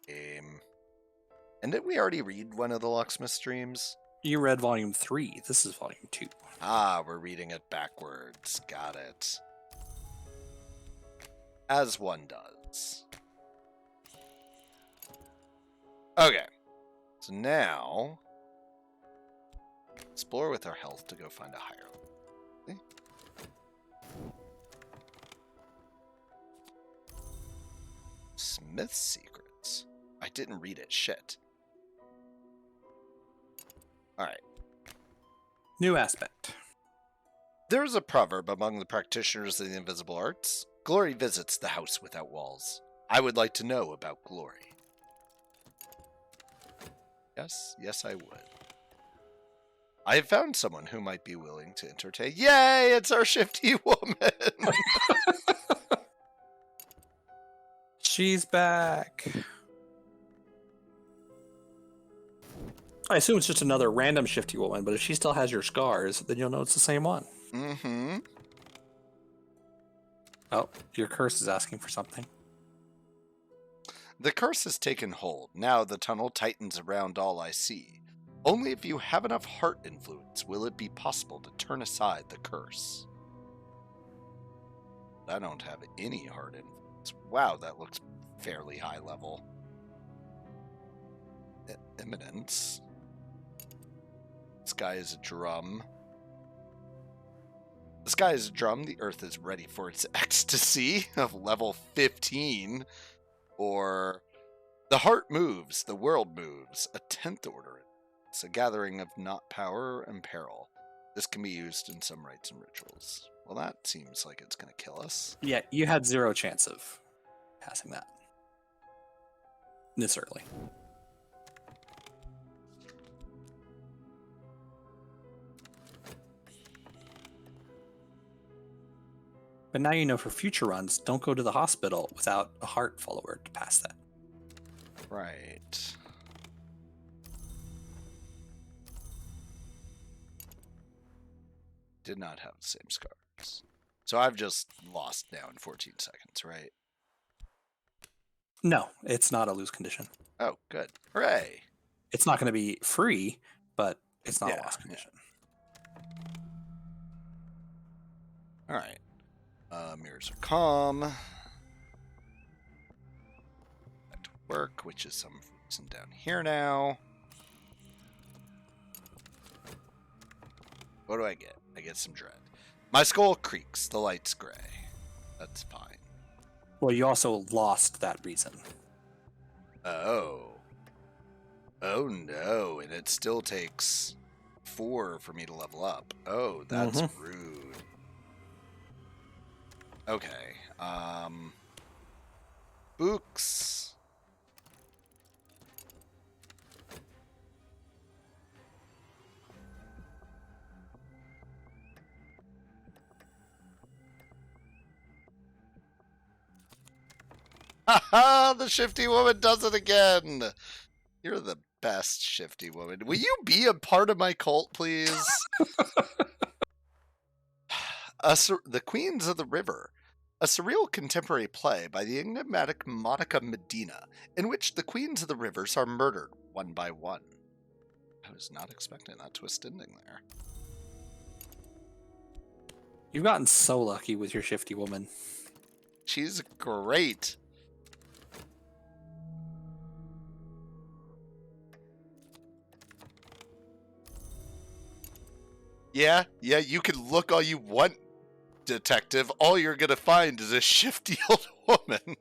Game. And didn't we already read one of the locksmith's dreams? You read volume 3. This is volume 2. Ah, we're reading it backwards. Got it. As one does. Okay. So now, explore with our health to go find a higher level. Smith's Secrets. I didn't read it. Shit. Alright. New aspect. There is a proverb among the practitioners of the invisible arts. Glory visits the house without walls. I would like to know about glory. Yes, I would. I have found someone who might be willing to entertain. Yay, it's our shifty woman! She's back. I assume it's just another random shifty woman, but if she still has your scars, then you'll know it's the same one. Mm-hmm. Oh, your curse is asking for something. The curse has taken hold. Now the tunnel tightens around all I see. Only if you have enough heart influence will it be possible to turn aside the curse. I don't have any heart influence. Wow, that looks fairly high level. Eminence. The sky is a drum. The sky is a drum. The earth is ready for its ecstasy of level 15. Or the heart moves, the world moves. A 10th order. It's a gathering of not power and peril. This can be used in some rites and rituals. Well, that seems like it's going to kill us. Yeah, you had 0 chance of passing that. This early. But now you know for future runs, don't go to the hospital without a heart follower to pass that. Right. Did not have the same scars. So I've just lost now in 14 seconds, right? No, it's not a lose condition. Oh, good. Hooray. It's not going to be free, but it's not Yeah, a loss condition. All right. Mirrors are calm. Back to work, which is some reason down here now. What do I get? I get some dread. My skull creaks. The light's gray. That's fine. Well, you also lost that reason. Oh. Oh no, and it still takes 4 for me to level up. Oh, that's rude. Okay. Books. Haha, the shifty woman does it again. You're the best, shifty woman. Will you be a part of my cult, please? The queens of the river. a surreal contemporary play by the enigmatic Monica Medina, in which the queens of the rivers are murdered one by one. I was not expecting that twist ending there. You've gotten so lucky with your shifty woman. She's great. Yeah, you can look all you want, detective. All you're gonna find is a shifty old woman.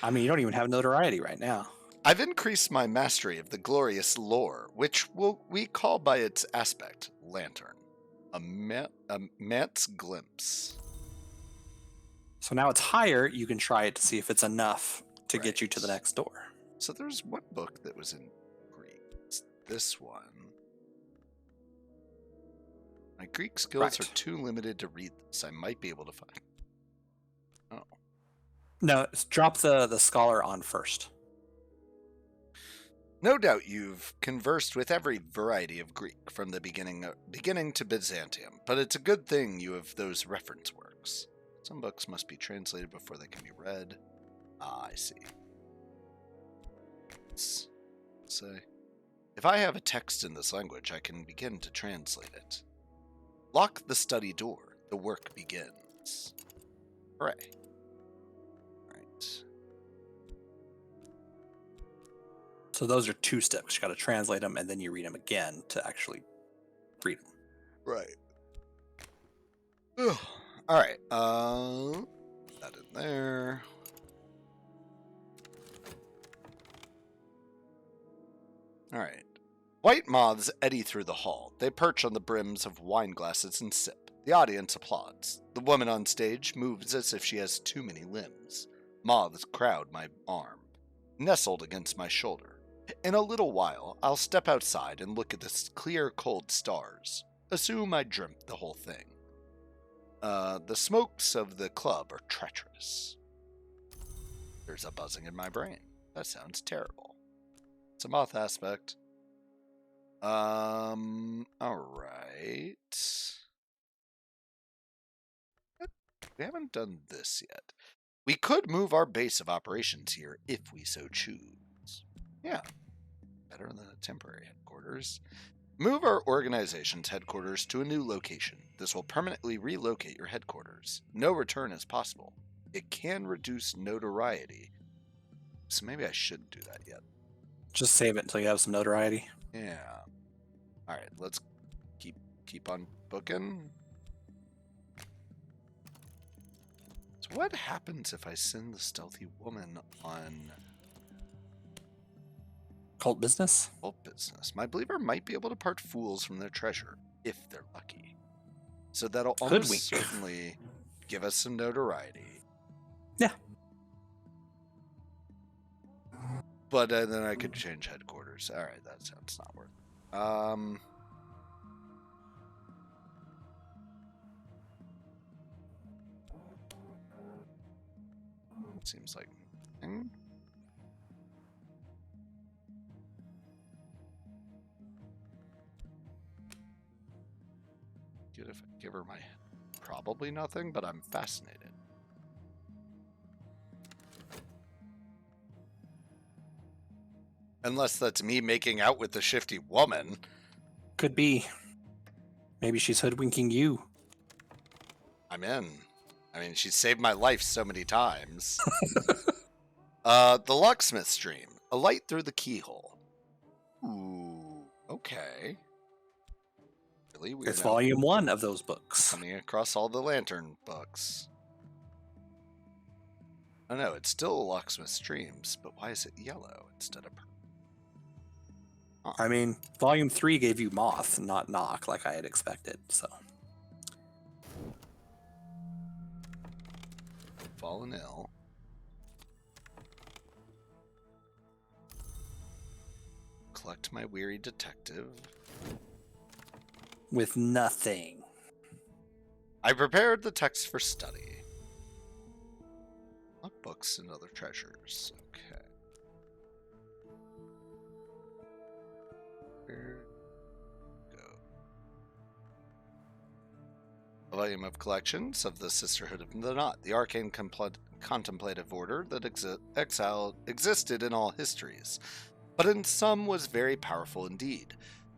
I mean, you don't even have notoriety right now. I've increased my mastery of the glorious lore, which we call by its aspect, lantern. A man's glimpse. So now it's higher. You can try it to see if it's enough to get you to the Right. next door. So there's one book that was in Greek. It's this one. My Greek skills Right. are too limited to read this. I might be able to find. Oh. No, drop the scholar on first. No doubt you've conversed with every variety of Greek from the beginning to Byzantium, but it's a good thing you have those reference works. Some books must be translated before they can be read. Ah, I see. Let's say, if I have a text in this language, I can begin to translate it. Lock the study door. The work begins. Hooray. Right. So those are 2 steps. You got to translate them, and then you read them again to actually read them. Right. All right. That in there. All right. White moths eddy through the hall. They perch on the brims of wine glasses and sip. The audience applauds. The woman on stage moves as if she has too many limbs. Moths crowd my arm, nestled against my shoulder. In a little while, I'll step outside and look at the clear, cold stars. Assume I dreamt the whole thing. The smokes of the club are treacherous. There's a buzzing in my brain. That sounds terrible. It's a moth aspect. All right. We haven't done this yet. We could move our base of operations here if we so choose. Yeah. Better than a temporary headquarters. Move our organization's headquarters to a new location. This will permanently relocate your headquarters. No return is possible. It can reduce notoriety. So maybe I shouldn't do that yet. Just save it until you have some notoriety. Yeah. All right, let's keep on booking. So what happens if I send the stealthy woman on Cult business? cult business? My believer might be able to part fools from their treasure if they're lucky. So that'll almost Hoodwink. certainly give us some notoriety. Yeah. But then I could change headquarters. All right, that sounds not worth it. Seems like. Good if I give her my. Probably nothing, but I'm fascinated. Unless that's me making out with the shifty woman. Could be. Maybe she's hoodwinking you. I'm in. I mean, she saved my life so many times. The locksmith stream. A light through the keyhole. Ooh, okay. Really? We're It's now volume 1 of those books. coming across all the lantern books. Oh no, it's still locksmith streams, but why is it yellow instead of purple? I mean, volume 3 gave you moth, not knock, like I had expected, so. Fallen ill. Collect my weary detective. With nothing. I prepared the text for study. Look books and other treasures. Okay. Where go? volume of collections of the Sisterhood of the Knot, the arcane contemplative order that existed in all histories, but in some was very powerful indeed.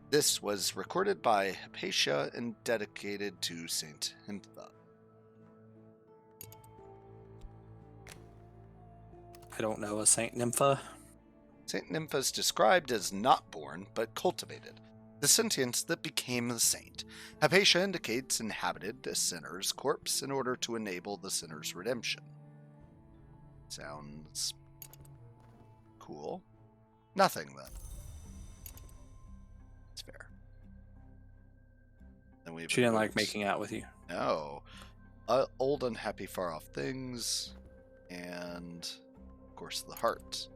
This was recorded by Hypatia and dedicated to Saint Nympha. I don't know a Saint Nympha. Saint Nympha is described as not born, but cultivated, the sentience that became the saint. Hypatia indicates inhabited a sinner's corpse in order to enable the sinner's redemption. Sounds cool. Nothing, then. It's fair. Then we She didn't like making out with you. No. Old, unhappy, far-off things, and, of course, the heart.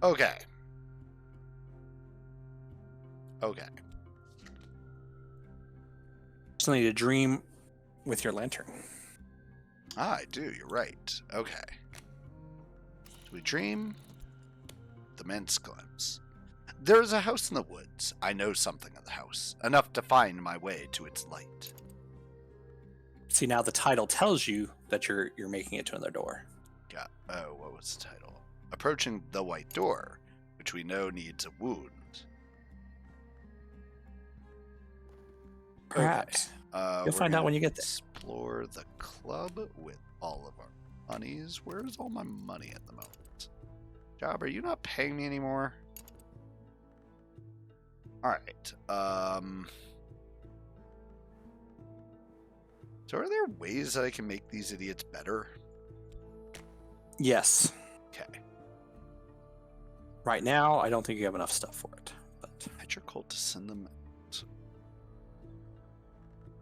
Okay. Just need to dream with your lantern. I do, you're right. Okay. Do we dream? The man's glimpse. There is a house in the woods. I know something of the house, enough to find my way to its light. See, now the title tells you that you're making it to another door. What was the title? Approaching the white door, which we know needs a wound. Perhaps. Okay. You'll find out when you get there. Explore the club with all of our monies. Where's all my money at the moment? Job, are you not paying me anymore? Alright. So are there ways that I can make these idiots better? Yes. Okay. Right now, I don't think you have enough stuff for it. But At your cult to send them out.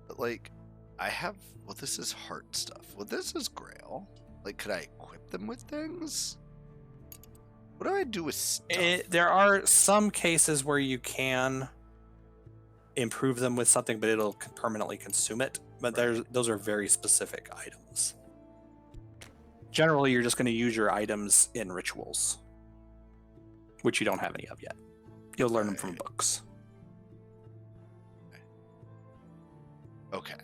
But like, I have, well, this is heart stuff. Well, this is Grail. Like, could I equip them with things? What do I do with stuff? there are some cases where you can improve them with something, but it'll permanently consume it. But those are very specific items. Generally, you're just going to use your items in rituals, which you don't have any of yet. You'll learn them from books. Okay.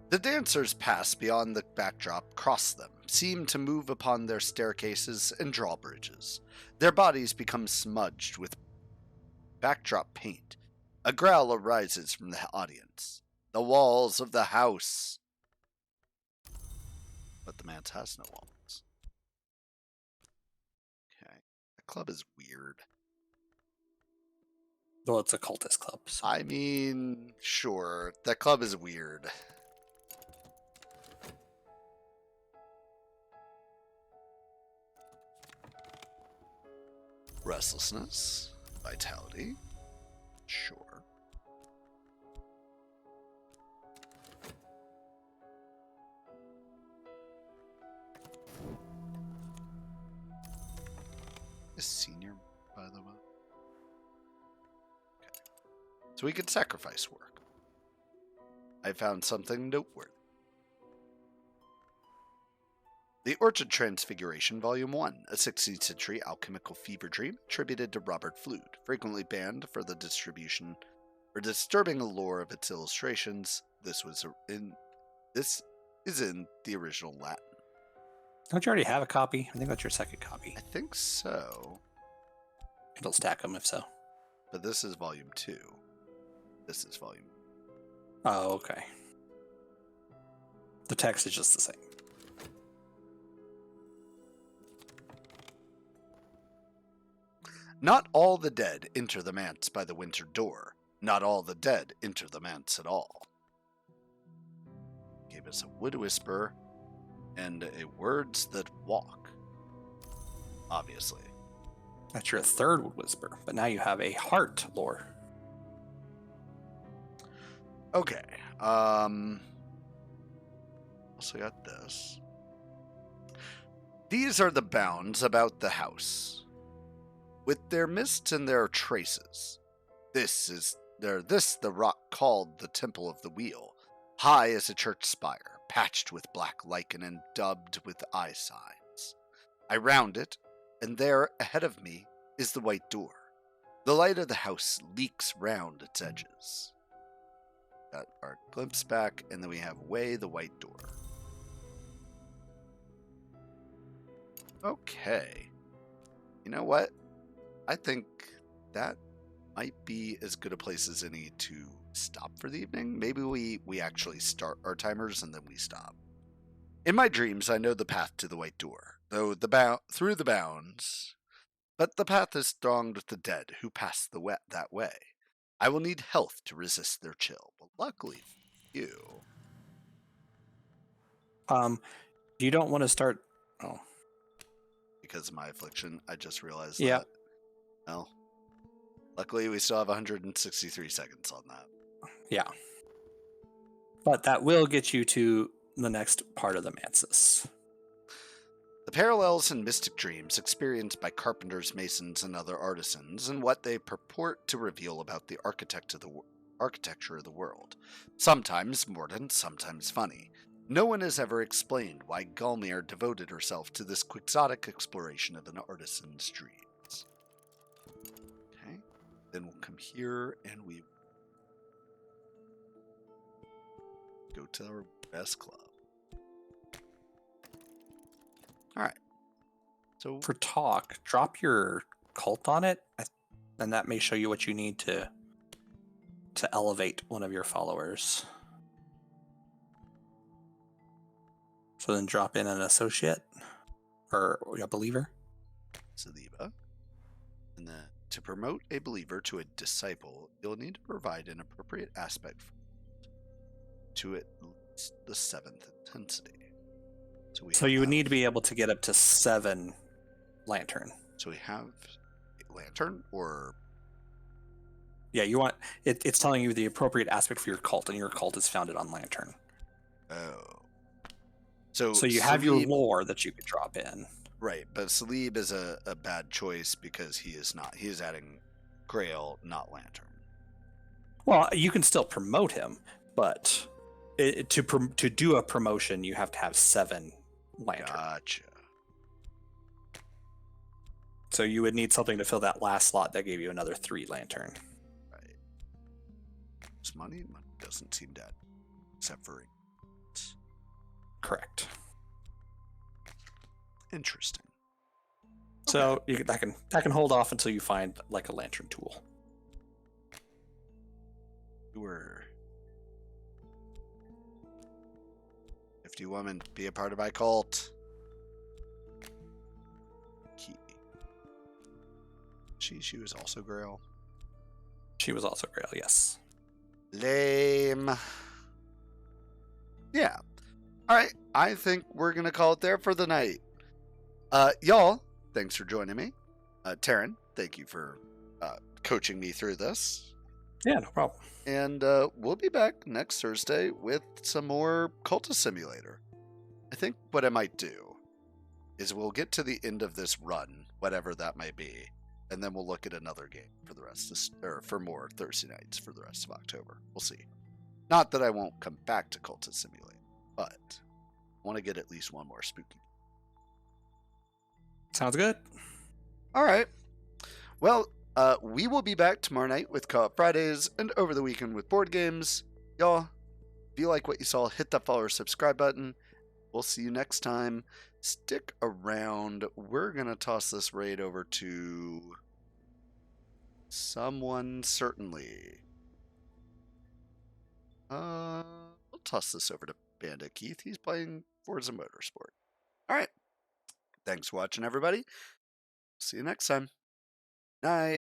The dancers pass beyond the backdrop, cross them, seem to move upon their staircases and drawbridges. Their bodies become smudged with backdrop paint. A growl arises from the audience. The walls of the house. But the manse has no walls. Okay. The club is weird. Well, it's a cultist club. So. I mean, sure. That club is weird. Restlessness, vitality, sure. A senior, by the way. Okay. So we could sacrifice work. I found something noteworthy. The Orchid Transfiguration, Volume 1, a 16th century alchemical fever dream attributed to Robert Flude, frequently banned for the distribution or disturbing allure of its illustrations. This is in the original Latin. Don't you already have a copy? I think that's your second copy. I think so. It'll stack them if so. But this is Volume 2. This is Volume. Oh, okay. The text is just the same. Not all the dead enter the manse by the winter door. Not all the dead enter the manse at all. Gave us a wood whisper and a words that walk. Obviously. That's your third wood whisper, but now you have a heart lore. Okay. Also got this. These are the bounds about the house. with their mists and their traces. This the rock called the Temple of the Wheel, high as a church spire, patched with black lichen and dubbed with eye signs. I round it, and there ahead of me is the white door. The light of the house leaks round its edges. Got our glimpse back, and then we have way the white door. Okay. You know what? I think that might be as good a place as any to stop for the evening. Maybe we actually start our timers and then we stop. In my dreams, I know the path to the white door, though through the bounds, but the path is thronged with the dead who pass that way. I will need health to resist their chill, but luckily for you. You don't want to start. Oh, Because of my affliction, I just realized yeah. that. Well, luckily we still have 163 seconds on that. Yeah. But that will get you to the next part of the Mansis. The parallels and mystic dreams experienced by carpenters, masons, and other artisans, and what they purport to reveal about the architecture of the world. Sometimes mordant, sometimes funny. No one has ever explained why Gulmir devoted herself to this quixotic exploration of an artisan's dreams. Okay, then we'll come here and we go to our best club. All right. So For talk, drop your cult on it, and that may show you what you need to elevate one of your followers. So then drop in an associate or a believer. Saliba. And then to promote a believer to a disciple, you'll need to provide an appropriate aspect to at least the 7th intensity. So you would need to be able to get up to 7 lantern. So we have a lantern, or yeah, you want it's telling you the appropriate aspect for your cult, and your cult is founded on lantern. Oh, so you have your lore that you could drop in, right? But Salib is a bad choice because he is adding Grail, not lantern. Well, you can still promote him, but to do a promotion, you have to have 7 lantern. Gotcha. So you would need something to fill that last slot that gave you another 3 lantern. Right. This money doesn't seem dead, except for correct. Interesting. So that can hold off until you find like a lantern tool. Sure. 50 woman, be a part of my cult. Key. She was also Grail. She was also Grail, yes. Lame. Yeah. All right. I think we're going to call it there for the night. Y'all, thanks for joining me. Taryn, thank you for coaching me through this. Yeah, no problem. And we'll be back next Thursday with some more Cultist Simulator. I think what I might do is we'll get to the end of this run, whatever that may be, and then we'll look at another game for the rest of for more Thursday nights for the rest of October. We'll see. Not that I won't come back to Cultist Simulator, but I want to get at least one more spooky. Sounds good. All right. Well, we will be back tomorrow night with Co-op Fridays and over the weekend with board games. Y'all, if you like what you saw, hit that follow or subscribe button. We'll see you next time. Stick around. We're going to toss this raid over to someone, certainly. We'll toss this over to Bandit Keith. He's playing Forza Motorsport. All right. Thanks for watching, everybody. See you next time. Night.